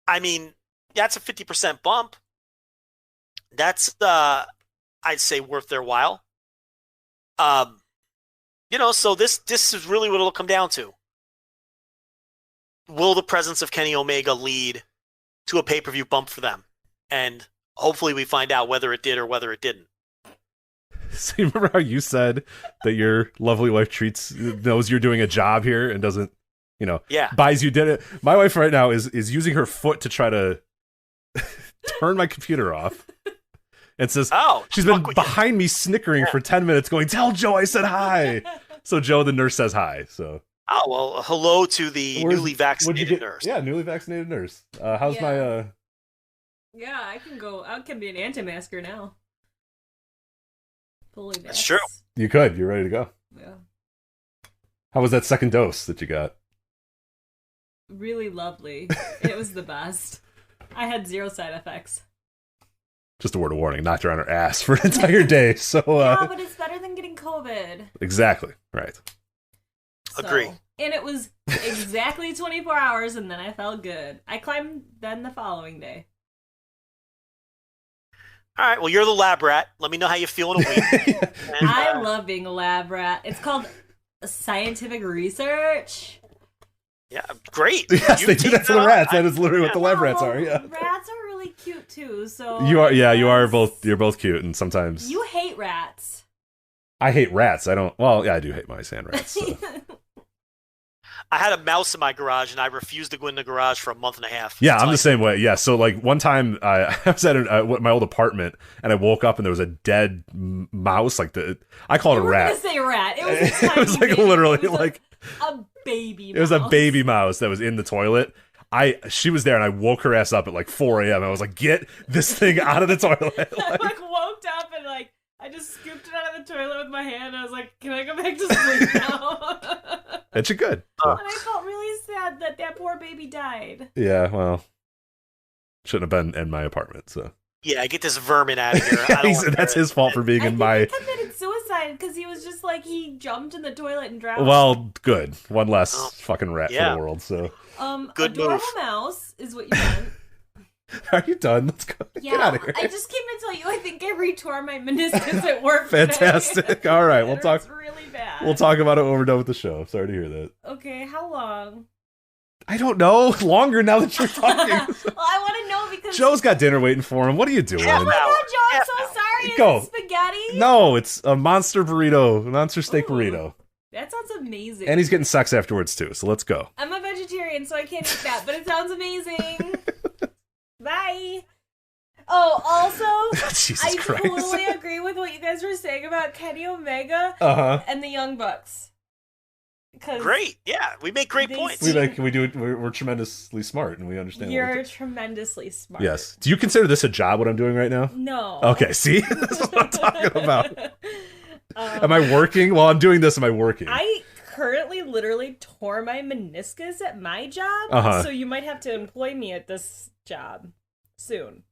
I mean, that's a 50% bump. That's I'd say worth their while. So this is really what it'll come down to. Will the presence of Kenny Omega lead to a pay-per-view bump for them? And hopefully we find out whether it did or whether it didn't. So you remember how you said that your lovely wife knows you're doing a job here and doesn't, buys you did it. My wife right now is using her foot to try to turn my computer off. And says, she's been behind me snickering for 10 minutes going, tell Joe I said hi. So Joe, the nurse, says hi. So. Oh, well, hello to the newly vaccinated nurse. Yeah, newly vaccinated nurse. How's my... Yeah, I can be an anti-masker now. Fully That's true. You could. You're ready to go. Yeah. How was that second dose that you got? Really lovely. It was the best. I had 0 side effects. Just a word of warning, knocked her on her ass for an entire day. So yeah, but it's better than getting COVID. Exactly. Right. Agree. And it was exactly 24 hours, and then I felt good. I climbed then the following day. All right, well, you're the lab rat. Let me know how you feel in a week. And, I love being a lab rat. It's called scientific research. Yeah, great. Yes, You they do take that for the on. rats. That is literally what the lab rats Well, are. Yeah. Rats are really cute too. So You are. Yeah, you are both. You're both cute, and sometimes You hate rats. I hate rats. I don't. Well, yeah, I do hate mice and rats. So. I had a mouse in my garage, and I refused to go in the garage for a month and a half. Yeah, I'm the same way. Yeah, so like one time I was at my old apartment and I woke up and there was a dead mouse. Like I call it a rat. I was gonna say rat. It was a tiny It was like baby. literally It was like a baby. it was a mouse. baby mouse that was in the toilet. She was there and I woke her ass up at like 4 a.m. I was like, get this thing out of the toilet. I like woke up and like I just scooped it out of the toilet with my hand. And I was like, can I go back to sleep now? And she could. And I felt really sad that poor baby died. Yeah, well, shouldn't have been in my apartment. So Yeah, get this vermin out of here. I don't want that's his fault for being in my. He committed suicide because he was just like he jumped in the toilet and drowned. Well, good. One less fucking rat for the world. So Good adorable move. mouse is what you meant. are you done? Let's go. Yeah, Get out of here. I just came to tell you I think I retore my meniscus at work. today. Fantastic. All right, we'll It talk. hurts really bad. We'll talk about it when we're done with the show. Sorry to hear that. Okay, how long? I don't know. Longer now that you're talking. Well, I want to know because Joe's got dinner waiting for him. What are you doing? Oh my god, Joe, I'm so sorry. Is Go. it spaghetti? No, it's a monster burrito, monster steak Ooh. burrito. That sounds amazing. And he's getting sex afterwards too, so let's go. I'm a vegetarian, so I can't eat that, but it sounds amazing. Bye. Oh, also, Jesus I Christ. totally agree with what you guys were saying about Kenny Omega Uh-huh. and the Young Bucks. Great. Yeah, we make great They points. We do it. We're tremendously smart, and we understand. what we're You're doing. tremendously smart. Yes. Do you consider this a job? What I'm doing right now? No. Okay. See, that's what I'm talking about. Am I working while I'm doing this? Am I working? I currently literally tore my meniscus at my job, Uh-huh. so you might have to employ me at this job soon.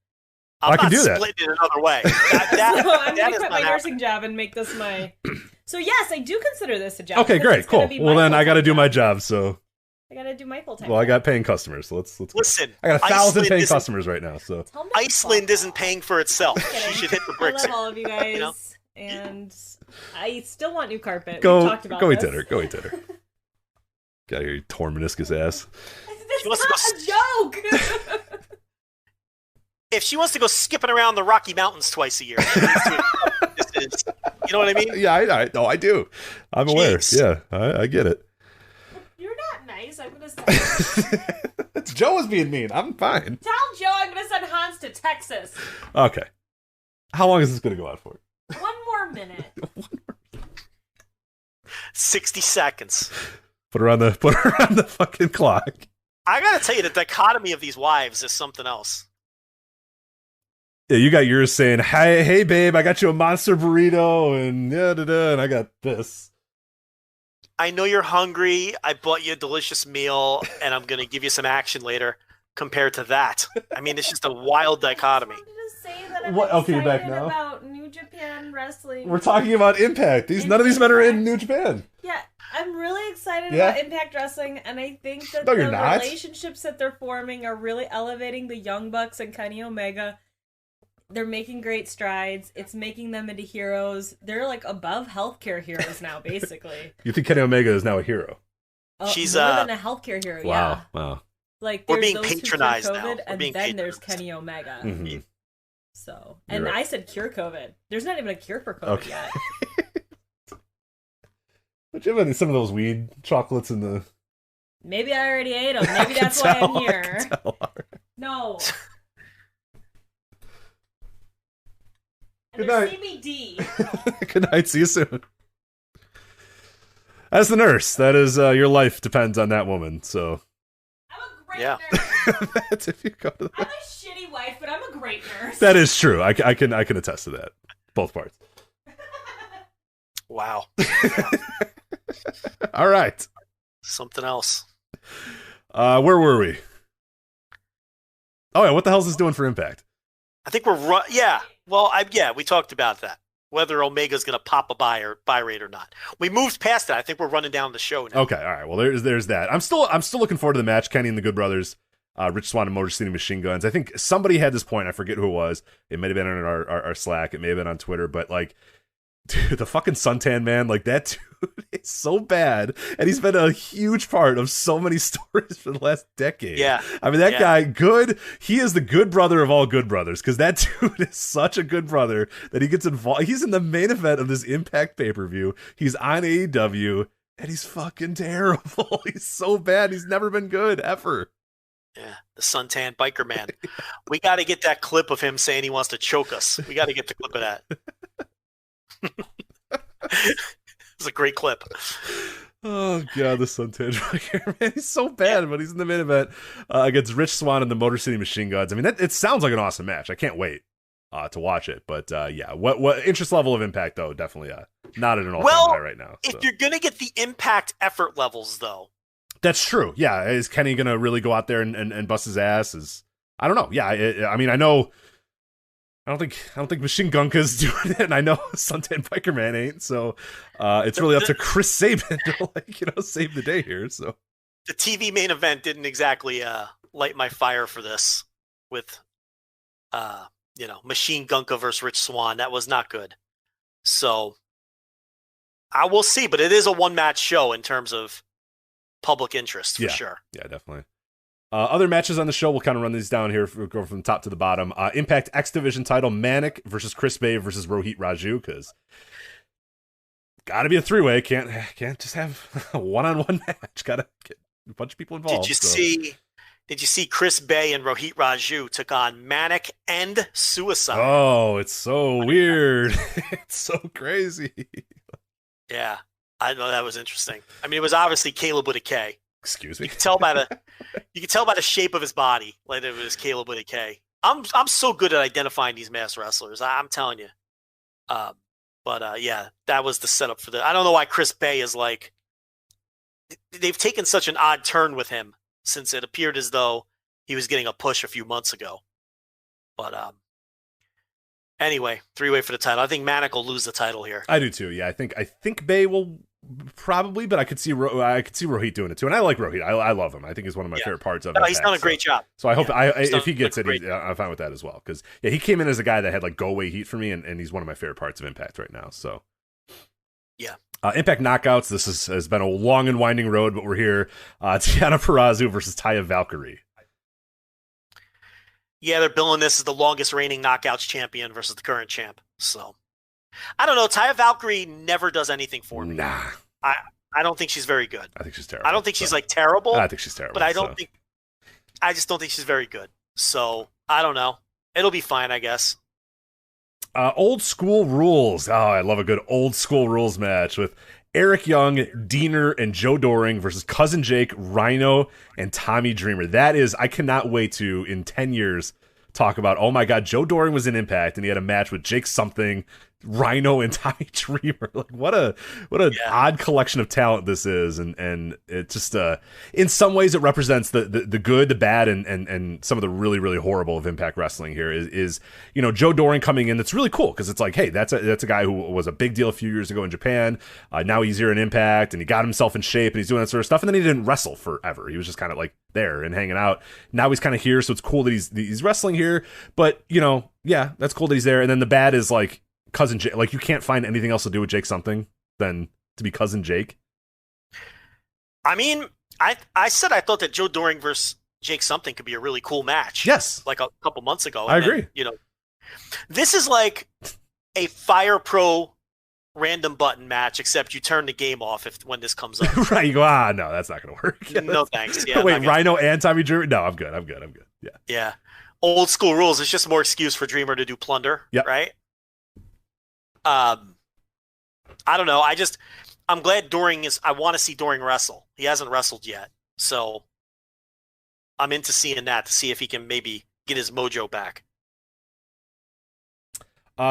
I'm I can not do that. splitting it another way. So I'm that gonna is quit not my happening. nursing job and make this my. So yes, I do consider this a job. Okay, because great, it's gonna cool. be Well, my then I got to full-time do my job. job. So, I gotta do my full time. well, I got paying customers. So let's go. Listen, I got 1,000 Iceland paying isn't- customers right now. So Iceland isn't paying for itself. She should hit the I bricks. love all of you guys, You know? and I still want new carpet. We've go talked about eat this. dinner. Go eat dinner. Got your torn meniscus ass. That's wants to not a joke. If she wants to go skipping around the Rocky Mountains twice a year, she needs to. This is, you know what I mean? Yeah, I do. I'm aware. Jeez. Yeah, I get it. You're not nice. I'm gonna send. Joe was being mean. I'm fine. Tell Joe I'm gonna send Hans to Texas. Okay. How long is this going to go on for? One more minute. 60 seconds. Put her on the fucking clock. I gotta tell you, the dichotomy of these wives is something else. Yeah, you got yours saying, hey, babe, I got you a monster burrito, and and I got this. I know you're hungry. I bought you a delicious meal, and I'm gonna give you some action later. Compared to that, I mean, it's just a wild dichotomy. I wanted to say that I'm What? Okay, you're back excited now? about New Japan Wrestling. We're talking about Impact. None of these men are in New Japan. Yeah, I'm really excited Yeah? about Impact Wrestling, and I think that No, the you're not. relationships that they're forming are really elevating the Young Bucks and Kenny Omega. They're making great strides. It's making them into heroes. They're like above healthcare heroes now, basically. You think Kenny Omega is now a hero? She's, more than a healthcare hero. Yeah, Wow. like We're there's being those who cure patronized now. COVID, We're and being then there's patronized. Kenny Omega. Mm-hmm. So, You're and right. I said cure COVID. There's not even a cure for COVID Okay. yet. But you have some of those weed chocolates in the. Maybe I already ate them. I Maybe can that's why I'm tell, I here. can tell. No. And Good there's night. CBD. Good night. See you soon. As the nurse, that is your life depends on that woman. So I'm a great Yeah. nurse. that's if you go to I'm a shitty wife, but I'm a great nurse. that is true. I can attest to that. Both parts. Wow, All right. something else. Where were we? Oh yeah, what the hell is this doing for Impact? I think we're yeah. Well, we talked about that. Whether Omega's going to pop a buy rate or not. We moved past that. I think we're running down the show now. Okay, all right. Well, there's that. I'm still looking forward to the match. Kenny and the Good Brothers, Rich Swann and Motor City Machine Guns. I think somebody had this point. I forget who it was. It might have been on our Slack. It may have been on Twitter. But like, dude, the fucking suntan man, like that dude is so bad, and he's been a huge part of so many stories for the last decade. Yeah, I mean that guy, good. He is the good brother of all good brothers, because that dude is such a good brother that he gets involved. He's in the main event of this Impact pay-per-view. He's on AEW, and he's fucking terrible. He's so bad. He's never been good ever. Yeah, the suntan biker man. We got to get that clip of him saying he wants to choke us. We got to get the clip of that. It's a great clip. Oh god, the suntan biker man, he's so bad, but he's in the main event against Rich Swann and the Motor City Machine Guns. I mean, it sounds like an awesome match. I can't wait to watch it. But yeah, what interest level of Impact though? Definitely not at an all-time high right now. If you're gonna get the Impact effort levels though, that's true. Yeah, is Kenny gonna really go out there and bust his ass? I don't know. Yeah, I mean, I know. I don't think Machine Gunka's doing it, and I know Suntan Biker Man ain't. So it's really up to Chris Sabin to save the day here. So the TV main event didn't exactly light my fire for this with Machine Gunka versus Rich Swann. That was not good. So I will see, but it is a one-match show in terms of public interest for sure. Yeah, definitely. Other matches on the show, we'll kind of run these down here. We'll go from the top to the bottom. Impact X Division title, Manic versus Chris Bay versus Rohit Raju, because got to be a three-way. Can't just have a one-on-one match. Got to get a bunch of people involved. Did you see Chris Bay and Rohit Raju took on Manic and Suicide? Oh, it's so weird. It's so crazy. Yeah, I know, that was interesting. I mean, it was obviously Caleb with a K. Excuse me. You can tell by the shape of his body, like it was Caleb with a K. I'm so good at identifying these masked wrestlers. I'm telling you. Yeah, that was the setup for I don't know why Chris Bay is like. They've taken such an odd turn with him since it appeared as though he was getting a push a few months ago. But anyway, three-way for the title. I think Manic will lose the title here. I do too. Yeah, I think Bay will. Probably, but I could see Rohit doing it too, and I like Rohit. I love him. I think he's one of my favorite parts of it. He's done a great job. So I hope if he gets it, I'm fine with that as well. Because he came in as a guy that had like go away heat for me, and he's one of my favorite parts of Impact right now. So yeah, Impact Knockouts. This has been a long and winding road, but we're here. Tiana Perazu versus Taya Valkyrie. Yeah, they're billing this as the longest reigning Knockouts champion versus the current champ. So. I don't know. Taya Valkyrie never does anything for me. Nah. I don't think she's very good. I think she's terrible. I don't think she's like terrible. I think she's terrible. But I just don't think she's very good. So I don't know. It'll be fine, I guess. Old School Rules. Oh, I love a good Old School Rules match with Eric Young, Diener, and Joe Doring versus Cousin Jake, Rhino, and Tommy Dreamer. That is, I cannot wait to, in 10 years, talk about, oh my God, Joe Doring was in Impact, and he had a match with Jake something, Rhino, and Tommy Dreamer. Like, what a odd collection of talent this is, and it just in some ways it represents the good, the bad, and some of the really, really horrible of Impact Wrestling here is Joe Doring coming in. That's really cool because it's like, hey, that's a guy who was a big deal a few years ago in Japan. Now he's here in Impact, and he got himself in shape, and he's doing that sort of stuff. And then he didn't wrestle forever. He was just kind of like there and hanging out. Now he's kind of here, so it's cool that he's wrestling here. But yeah, that's cool that he's there. And then the bad is like Cousin Jake. Like, you can't find anything else to do with Jake something than to be Cousin Jake. I mean, I said I thought that Joe Doring versus Jake something could be a really cool match. Yes, like a couple months ago. I agree. This is like a Fire Pro random button match, except you turn the game off when this comes up. Right? You go, no, that's not going to work. No thanks. Yeah. Wait, Rhino and Tommy Dreamer? No, I'm good. Yeah. Yeah. Old School Rules. It's just more excuse for Dreamer to do plunder. Yep. Right. I don't know. I'm glad Doring I want to see Doring wrestle. He hasn't wrestled yet. So I'm into seeing that to see if he can maybe get his mojo back.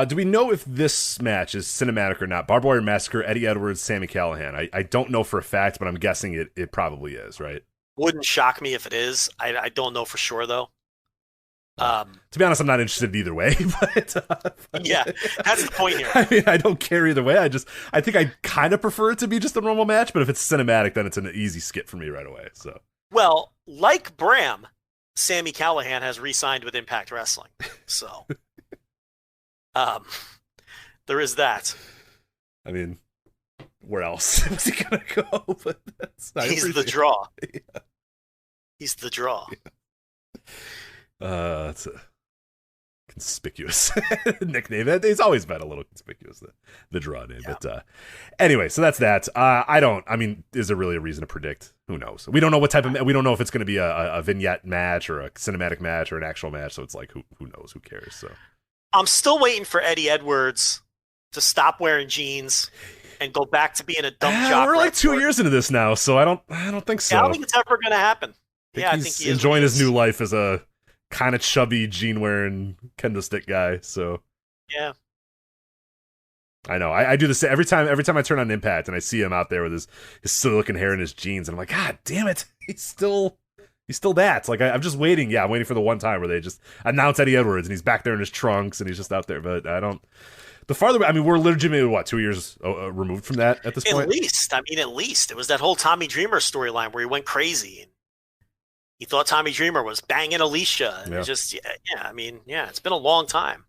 Do we know if this match is cinematic or not? Barbed Wire Massacre, Eddie Edwards, Sami Callihan. I don't know for a fact, but I'm guessing it probably is, right? Wouldn't shock me if it is. I don't know for sure, though. To be honest, I'm not interested either way. But yeah, that's the point here. I mean, I don't care either way. I think I kind of prefer it to be just a normal match. But if it's cinematic, then it's an easy skip for me right away. So, well, like Bram, Sami Callihan has re-signed with Impact Wrestling. So, there is that. I mean, where else was he gonna go? But he's the draw. Yeah. He's the draw. Yeah. It's a conspicuous nickname. It's always been a little conspicuous, the draw name. Yeah. But anyway, so that's that. I mean, is there really a reason to predict? Who knows? We don't know what type of. We don't know if it's going to be a vignette match or a cinematic match or an actual match. So it's like, who knows? Who cares? So I'm still waiting for Eddie Edwards to stop wearing jeans and go back to being a dumb jock. We're like 2 years into this now, so I don't think so. Yeah, I don't think it's ever going to happen. I think he's enjoying his new life as a kind of chubby, jean-wearing kendo stick guy. So yeah, I know. I do this every time I turn on Impact and I see him out there with his silly-looking hair and his jeans, and I'm like, God damn it, he's still that. Like I'm just waiting. Yeah, I'm waiting for the one time where they just announce Eddie Edwards and he's back there in his trunks and he's just out there. But I don't. The farther, I mean, we're legitimately 2 years removed from that at this point. At least it was that whole Tommy Dreamer storyline where he went crazy. And he thought Tommy Dreamer was banging Alicia. And it's been a long time.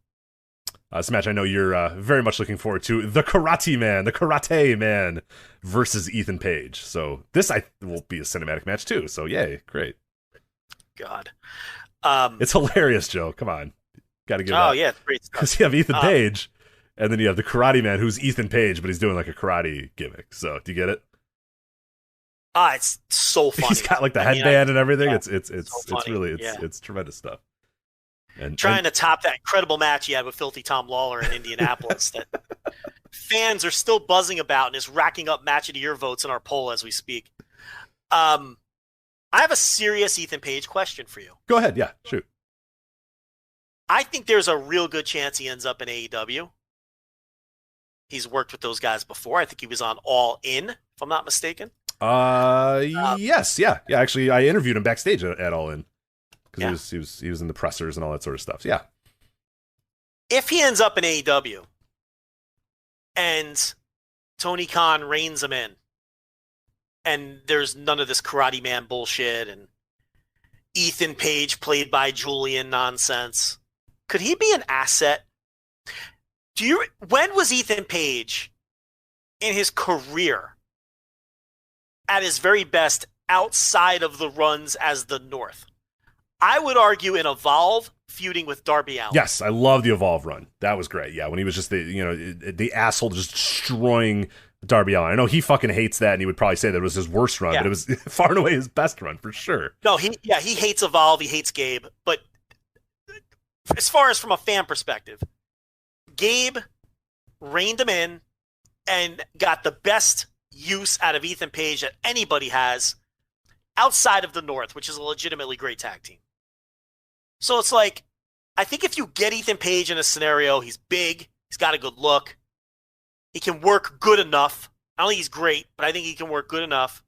This match I know you're very much looking forward to. The Karate Man versus Ethan Page. So this will be a cinematic match too. So yay, great. God. It's hilarious, Joe. Come on. Got to give it up. Oh, yeah, it's great stuff. Because you have Ethan Page, and then you have the Karate Man, who's Ethan Page, but he's doing like a karate gimmick. So do you get it? It's so funny. He's got like the headband and everything. Yeah, it's really it's tremendous stuff. And trying to top that incredible match he had with Filthy Tom Lawler in Indianapolis that fans are still buzzing about and is racking up match of the year votes in our poll as we speak. I have a serious Ethan Page question for you. Go ahead. Yeah, shoot. I think there's a real good chance he ends up in AEW. He's worked with those guys before. I think he was on All In, if I'm not mistaken. Yes, yeah. Actually, I interviewed him backstage at All In because he was in the pressers and all that sort of stuff. So, yeah. If he ends up in AEW and Tony Khan reins him in, and there's none of this Karate Man bullshit and Ethan Page played by Julian nonsense, could he be an asset? When was Ethan Page in his career at his very best outside of the runs as the North? I would argue in Evolve feuding with Darby Allin. Yes, I love the Evolve run. That was great. Yeah, when he was just the asshole just destroying Darby Allin. I know he fucking hates that, and he would probably say that it was his worst run, but it was far and away his best run for sure. No, he hates Evolve. He hates Gabe. But as far as from a fan perspective, Gabe reined him in and got the best use out of Ethan Page that anybody has outside of the North, which is a legitimately great tag team. So it's like, I think if you get Ethan Page in a scenario, he's big, he's got a good look, he can work good enough. I don't think he's great, but I think he can work good enough.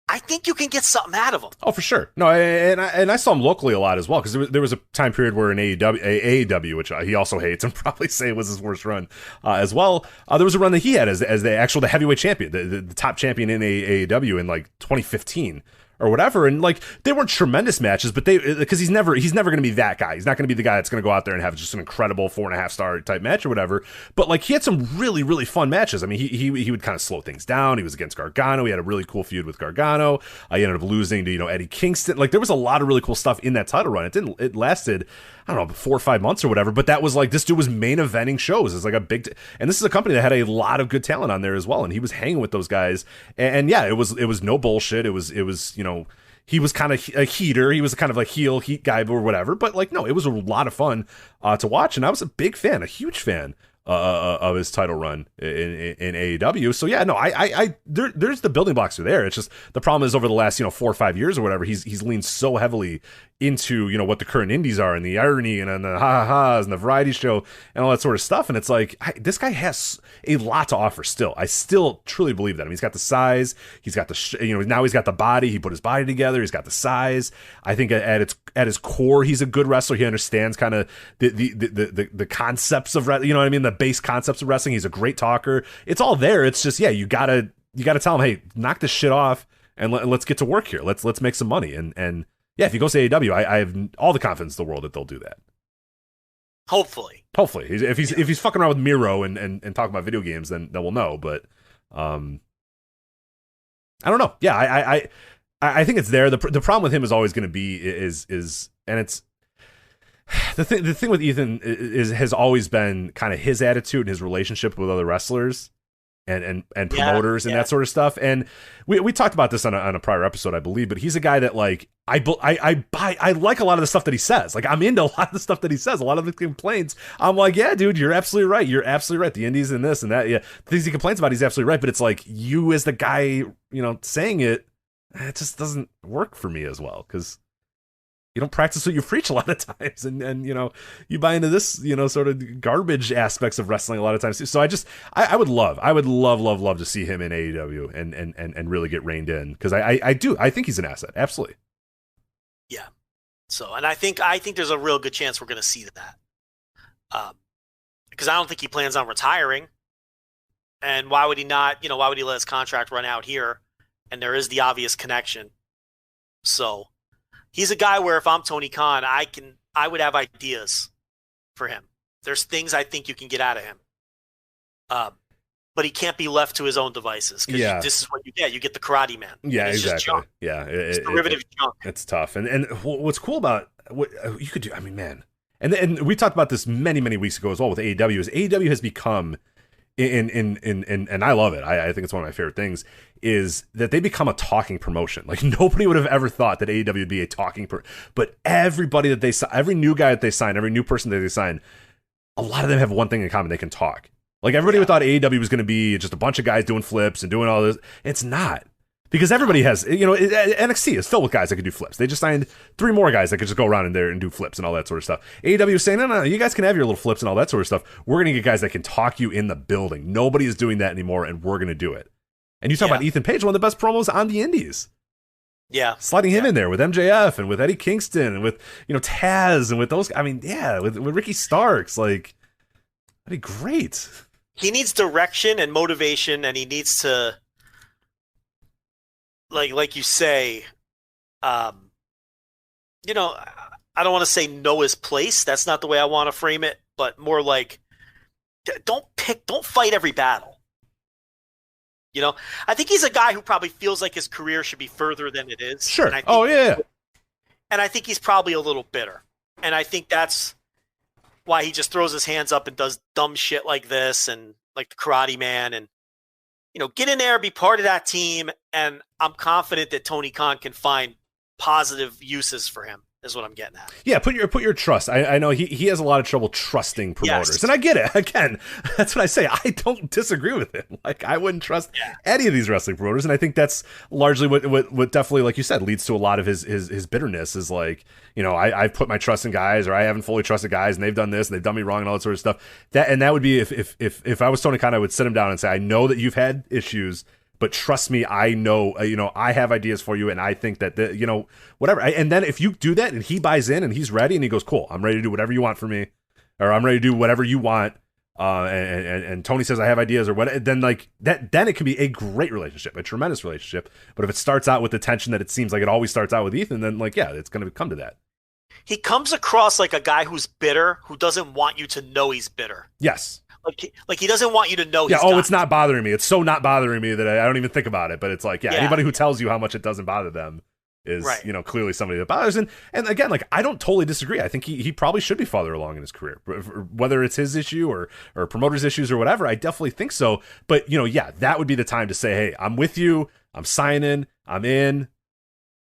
I think you can get something out of him. Oh, for sure. No, and I saw him locally a lot as well, because there was a time period where in AEW, which he also hates and probably say was his worst run as well, there was a run that he had as the heavyweight champion, the top champion in AEW in like 2015 or whatever, and like they weren't tremendous matches, but because he's never going to be that guy. He's not going to be the guy that's going to go out there and have just an incredible 4.5 star type match or whatever. But like he had some really, really fun matches. I mean, he would kind of slow things down. He was against Gargano. He had a really cool feud with Gargano. He ended up losing to Eddie Kingston. Like there was a lot of really cool stuff in that title run. It lasted, I don't know, 4 or 5 months or whatever. But that was like, this dude was main eventing shows. It's like a big, and this is a company that had a lot of good talent on there as well. And he was hanging with those guys. And yeah, it was no bullshit. It was he was kind of a heater. He was kind of like heel heat guy or whatever. But like, no, it was a lot of fun to watch. And I was a big fan, a huge fan of his title run in AEW. So yeah, no, there's the building blocks are there. It's just the problem is over the last 4 or 5 years or whatever, he's leaned so heavily into, you know, what the current indies are and the irony and the ha-ha-has and the variety show and all that sort of stuff. And it's like, this guy has a lot to offer still. I still truly believe that. I mean, he's got the size, he's got the, you know, now he's got the body, he put his body together, he's got the size. I think at his core, he's a good wrestler. He understands kind of the concepts of, you know what I mean? The base concepts of wrestling. He's a great talker. It's all there. It's just, yeah, you gotta tell him, hey, knock this shit off and let's get to work here. Let's make some money. And yeah, if he goes to AEW, I have all the confidence in the world that they'll do that. Hopefully. If he's fucking around with Miro and talking about video games, then we'll know. But I don't know. Yeah, I think it's there. The problem with him is always going to be is and it's the thing with Ethan has always been kind of his attitude and his relationship with other wrestlers and promoters and that sort of stuff. And we talked about this on a prior episode, I believe, but he's a guy that, like, I like a lot of the stuff that he says. Like, I'm into a lot of the stuff that he says. A lot of the complaints, I'm like, yeah, dude, you're absolutely right. You're absolutely right. The indies and this and that. Yeah, the things he complains about, he's absolutely right. But it's like, you as the guy, you know, saying it just doesn't work for me as well, because you don't practice what you preach a lot of times, and you know, you buy into this, you know, sort of garbage aspects of wrestling a lot of times too. So I would love to see him in AEW and really get reined in, because I think he's an asset, absolutely. Yeah. So, and I think there's a real good chance we're going to see that, because I don't think he plans on retiring, and why would he not? You know, why would he let his contract run out here? And there is the obvious connection. So he's a guy where if I'm Tony Khan, I would have ideas for him. There's things I think you can get out of him. But he can't be left to his own devices, because this is what you get. You get the Karate Man. Yeah, it's exactly. Just junk. Yeah, it's derivative junk. It's tough. And what's cool about what you could do, I mean, man, and we talked about this many weeks ago as well with AEW. Is AEW has become and I love it. I think it's one of my favorite things, is that they become a talking promotion. Like, nobody would have ever thought that AEW would be a talking but everybody that they every new guy that they sign, every new person that they sign, a lot of them have one thing in common: they can talk. Like, everybody thought AEW was going to be just a bunch of guys doing flips and doing all this. It's not. Because everybody has, you know, NXT is filled with guys that can do flips. They just signed 3 more guys that could just go around in there and do flips and all that sort of stuff. AEW is saying, no, you guys can have your little flips and all that sort of stuff. We're going to get guys that can talk you in the building. Nobody is doing that anymore, and we're going to do it. And you talk about Ethan Page, one of the best promos on the indies. Yeah. Sliding him in there with MJF and with Eddie Kingston and with, you know, Taz and with those, I mean, yeah, with Ricky Starks. Like, that'd be great. He needs direction and motivation, and he needs to, like you say, you know, I don't want to say know his place. That's not the way I want to frame it, but more like, don't fight every battle. You know, I think he's a guy who probably feels like his career should be further than it is. Sure. And and I think he's probably a little bitter. And I think that's why he just throws his hands up and does dumb shit like this, and like the Karate Man, and, you know, get in there, be part of that team. And I'm confident that Tony Khan can find positive uses for him, is what I'm getting at. Yeah, put your trust. I know he has a lot of trouble trusting promoters, and I get it. Again, that's what I say. I don't disagree with him. Like, I wouldn't trust any of these wrestling promoters, and I think that's largely what definitely, like you said, leads to a lot of his bitterness. Is like, you know, I've put my trust in guys, or I haven't fully trusted guys, and they've done this, and they've done me wrong, and all that sort of stuff. That would be if I was Tony Khan, I would sit him down and say, I know that you've had issues, but trust me, I know, you know, I have ideas for you, and I think that, you know, whatever. And then if you do that, and he buys in, and he's ready, and he goes, cool, I'm ready to do whatever you want for me, or I'm ready to do whatever you want, and Tony says I have ideas, or what, then like that, then it can be a great relationship, a tremendous relationship. But if it starts out with the tension that it seems like it always starts out with Ethan, then, like, yeah, it's going to come to that. He comes across like a guy who's bitter, who doesn't want you to know he's bitter. Yes. Like he doesn't want you to know. Yeah. It's not bothering me. It's so not bothering me that I don't even think about it. But it's like, anybody who tells you how much it doesn't bother them is, you know, clearly somebody that bothers. And again, like, I don't totally disagree. I think he probably should be farther along in his career, whether it's his issue or promoters' issues or whatever. I definitely think so. But, you know, that would be the time to say, hey, I'm with you. I'm signing. I'm in.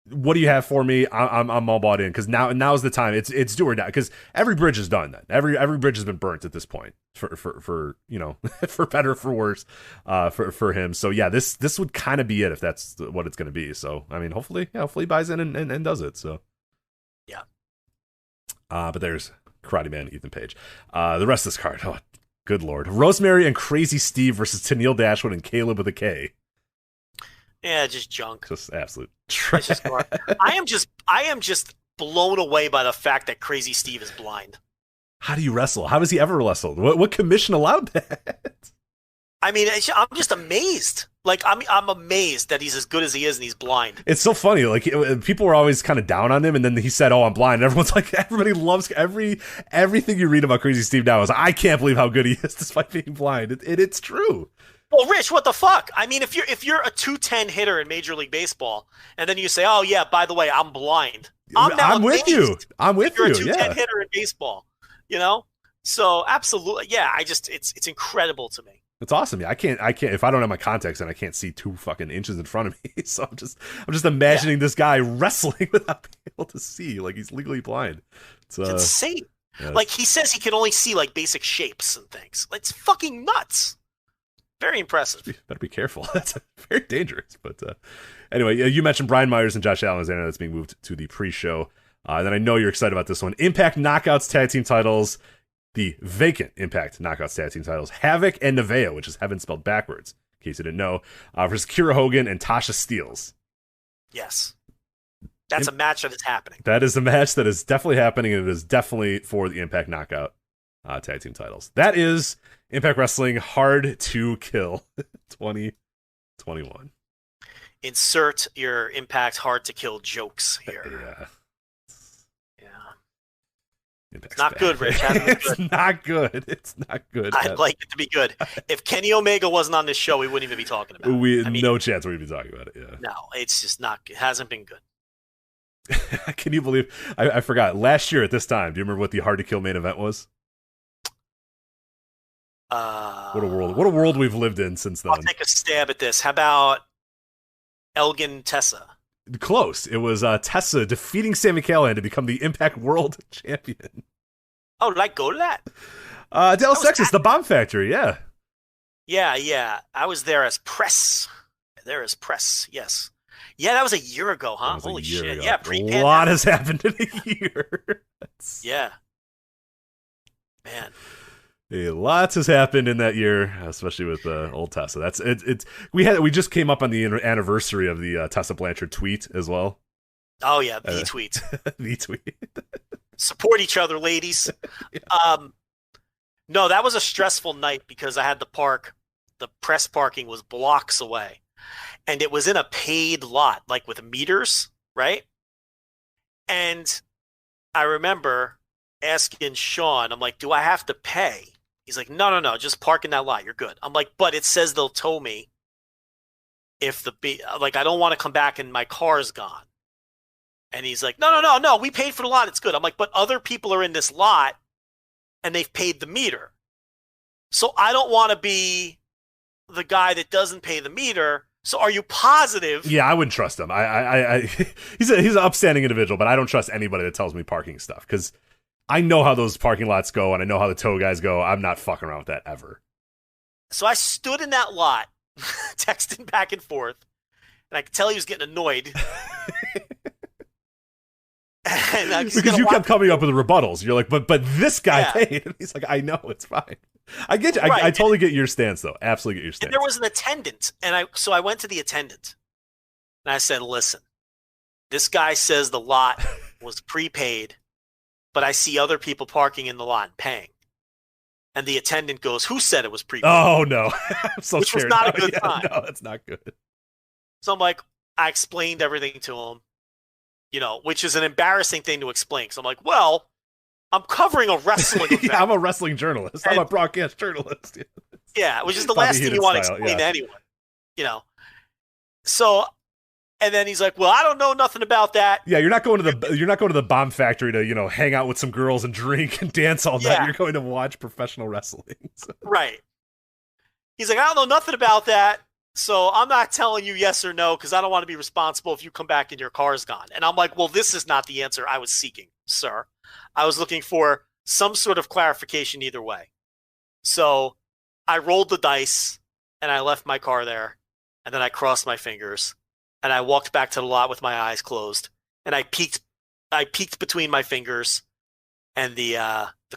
What do you have for me? I'm all bought in, because now's the time. It's do or die, because every bridge is done. Then every bridge has been burnt at this point for you know, for better or for worse, for him. So yeah, this would kind of be it if that's what it's going to be. So I mean, hopefully he buys in and does it. So Yeah. But there's Karate Man Ethan Page. The rest of this card, oh, good lord. Rosemary and Crazy Steve versus Tennille Dashwood and Caleb with a K. Yeah, just junk. Just absolute trash. I am just blown away by the fact that Crazy Steve is blind. How do you wrestle? How has he ever wrestled? What commission allowed that? I mean, I'm just amazed. Like, I'm amazed that he's as good as he is and he's blind. It's so funny. Like, people were always kind of down on him, and then he said, "Oh, I'm blind." And everyone's like, everybody loves everything you read about Crazy Steve now is, I can't believe how good he is despite being blind. It's true. Well, Rich, what the fuck? I mean, if you're a 210 hitter in Major League Baseball, and then you say, "Oh yeah, by the way, I'm blind," I'm with you. You're a 210 hitter in baseball, you know. So absolutely, yeah. It's incredible to me. It's awesome. Yeah, I can't. If I don't have my contacts in, I can't see 2 fucking inches in front of me. So I'm just imagining this guy wrestling without being able to see, like he's legally blind. It's insane. Yeah, like he says he can only see like basic shapes and things. It's fucking nuts. Very impressive. Better be careful. That's very dangerous. But anyway, you mentioned Brian Myers and Josh Alexander. That's being moved to the pre-show. And then I know you're excited about this one. Impact Knockouts Tag Team titles. The vacant Impact Knockouts Tag Team titles. Havoc and Nevaeh, which is heaven spelled backwards, in case you didn't know, versus Kira Hogan and Tasha Steelz. Yes. That's a match that is happening. That is a match that is definitely happening, and it is definitely for the Impact Knockout Tag Team titles. That is Impact Wrestling Hard to Kill 2021. Insert your Impact Hard to Kill jokes here. Yeah. It's not good, Rich. It's not good. It's not good. I'd like it to be good. If Kenny Omega wasn't on this show, we wouldn't even be talking about it. No chance we'd be talking about it. Yeah. No, it's just not. It hasn't been good. Can you believe? I forgot. Last year at this time, do you remember what the Hard to Kill main event was? What a world! What a world we've lived in since then. I'll take a stab at this. How about Elgin Tessa? Close. It was Tessa defeating Sami Callihan to become the Impact World Champion. Oh, did I go to that? Dallas, Texas, the Bomb Factory, yeah. Yeah. I was there as press. Yes. Yeah, that was a year ago, huh? Holy shit. Ago. Yeah, pre-pandemic. A lot has happened in a year. Yeah. Man. A lot has happened in that year, especially with old Tessa. That's it. We just came up on the anniversary of the Tessa Blanchard tweet as well. Oh yeah, the tweet. The tweet. Support each other, ladies. Yeah. No, that was a stressful night because I had to park. The press parking was blocks away, and it was in a paid lot, like with meters, right? And I remember asking Sean, I'm like, "Do I have to pay?" He's like, no, just park in that lot. You're good. I'm like, but it says they'll tow me if I don't want to come back and my car's gone. And he's like, no, we paid for the lot. It's good. I'm like, but other people are in this lot and they've paid the meter. So I don't want to be the guy that doesn't pay the meter. So are you positive? Yeah, I wouldn't trust him. He's an upstanding individual, but I don't trust anybody that tells me parking stuff because I know how those parking lots go, and I know how the tow guys go. I'm not fucking around with that ever. So I stood in that lot, texting back and forth, and I could tell he was getting annoyed. Because you kept coming up with rebuttals. You're like, but this guy paid. And he's like, I know, it's fine. I get you. Right. I totally get your stance, though. Absolutely get your stance. And there was an attendant, and I went to the attendant, and I said, listen, this guy says the lot was prepaid, but I see other people parking in the lot and paying. And the attendant goes, who said it was prepaid? Oh, no. I'm so Which scared. was not a good time. No, that's not good. So I'm like, I explained everything to him, which is an embarrassing thing to explain. Because I'm like, well, I'm covering a wrestling event. Yeah, I'm a wrestling journalist. I'm a broadcast journalist. Yeah, which is the last thing you want to explain to anyone. So... And then he's like, "Well, I don't know nothing about that." Yeah, you're not going to the Bomb Factory to hang out with some girls and drink and dance all night. You're going to watch professional wrestling. So. Right. He's like, "I don't know nothing about that, so I'm not telling you yes or no because I don't want to be responsible if you come back and your car's gone." And I'm like, "Well, this is not the answer I was seeking, sir. I was looking for some sort of clarification either way." So I rolled the dice and I left my car there, and then I crossed my fingers. And I walked back to the lot with my eyes closed. And I peeked I peeked between my fingers, and the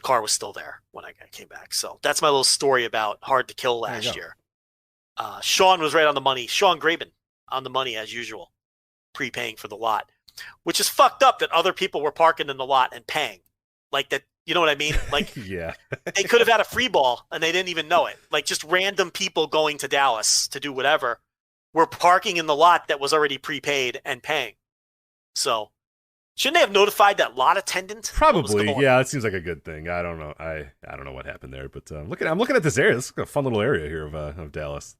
car was still there when I came back. So that's my little story about Hard to Kill last year. Sean was right on the money. Sean Graben on the money as usual, prepaying for the lot, which is fucked up that other people were parking in the lot and paying like that. You know what I mean? Like, yeah, they could have had a free ball and they didn't even know it. Like, just random people going to Dallas to do whatever were parking in the lot that was already prepaid and paying. So, shouldn't they have notified that lot attendant? Probably, yeah. It seems like a good thing. I don't know. I don't know what happened there, but I'm looking at this area. This is a fun little area here of Dallas,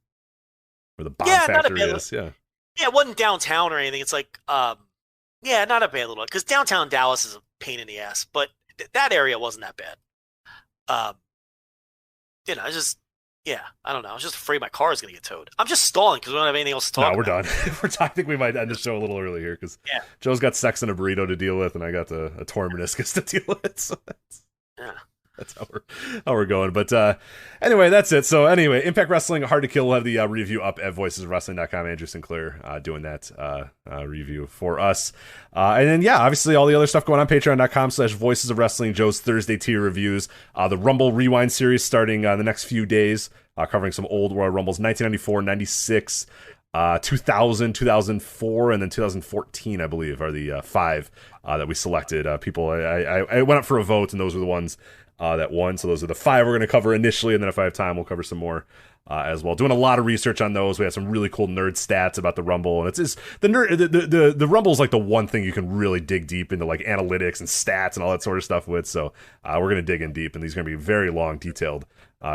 where the bomb factory is. Yeah, it wasn't downtown or anything. It's like, not a bad little, because downtown Dallas is a pain in the ass, but that area wasn't that bad. I don't know. I was just afraid my car is going to get towed. I'm just stalling because we don't have anything else to talk about. No, we're done. I think we might end the show a little early here because Joe's got sex and a burrito to deal with, and I got a torn meniscus to deal with. So that's how we're going. But anyway, that's it. So anyway, Impact Wrestling, Hard to Kill. We'll have the review up at voicesofwrestling.com. Andrew Sinclair doing that review for us. And then, obviously all the other stuff going on, patreon.com/Voices of Wrestling, Joe's Thursday tier reviews, the Rumble Rewind series starting the next few days, covering some old Royal Rumbles, 1994, 96, 2000, 2004, and then 2014, I believe, are the 5 that we selected. People, I went up for a vote, and those were the ones that won. So those are the 5 we're going to cover initially, and then if I have time, we'll cover some more as well. Doing a lot of research on those. We had some really cool nerd stats about the Rumble, and it's the Rumble is like the one thing you can really dig deep into, like analytics and stats and all that sort of stuff with. So we're going to dig in deep, and these are going to be very long, detailed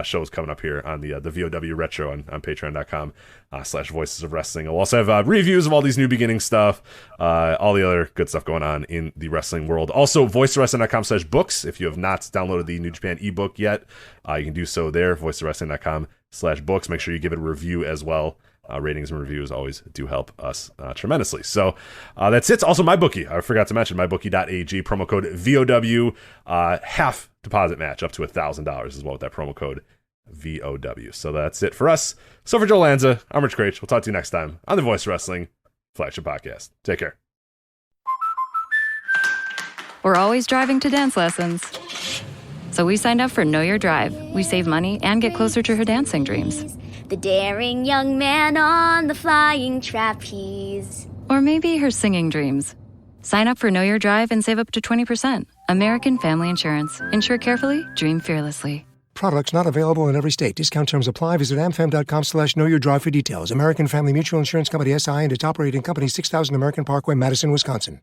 shows coming up here on the VOW Retro on patreon.com/Voices of Wrestling. We'll also have reviews of all these New Beginning stuff, all the other good stuff going on in the wrestling world. Also, voicesofwrestling.com/books. If you have not downloaded the New Japan ebook yet, you can do so there, voicesofwrestling.com/books. Make sure you give it a review as well. Ratings and reviews always do help us tremendously. So that's it. Also, MyBookie. I forgot to mention MyBookie.ag, promo code VOW, half deposit match up to $1,000 as well with that promo code VOW. So that's it for us. So for Joe Lanza, I'm Rich Craich. We'll talk to you next time on the Voice Wrestling Flagship Podcast. Take care. We're always driving to dance lessons. So we signed up for Know Your Drive. We save money and get closer to her dancing dreams. The daring young man on the flying trapeze. Or maybe her singing dreams. Sign up for Know Your Drive and save up to 20%. American Family Insurance. Insure carefully, dream fearlessly. Products not available in every state. Discount terms apply. Visit amfam.com/knowyourdrive for details. American Family Mutual Insurance Company, SI, and its operating company, 6000 American Parkway, Madison, Wisconsin.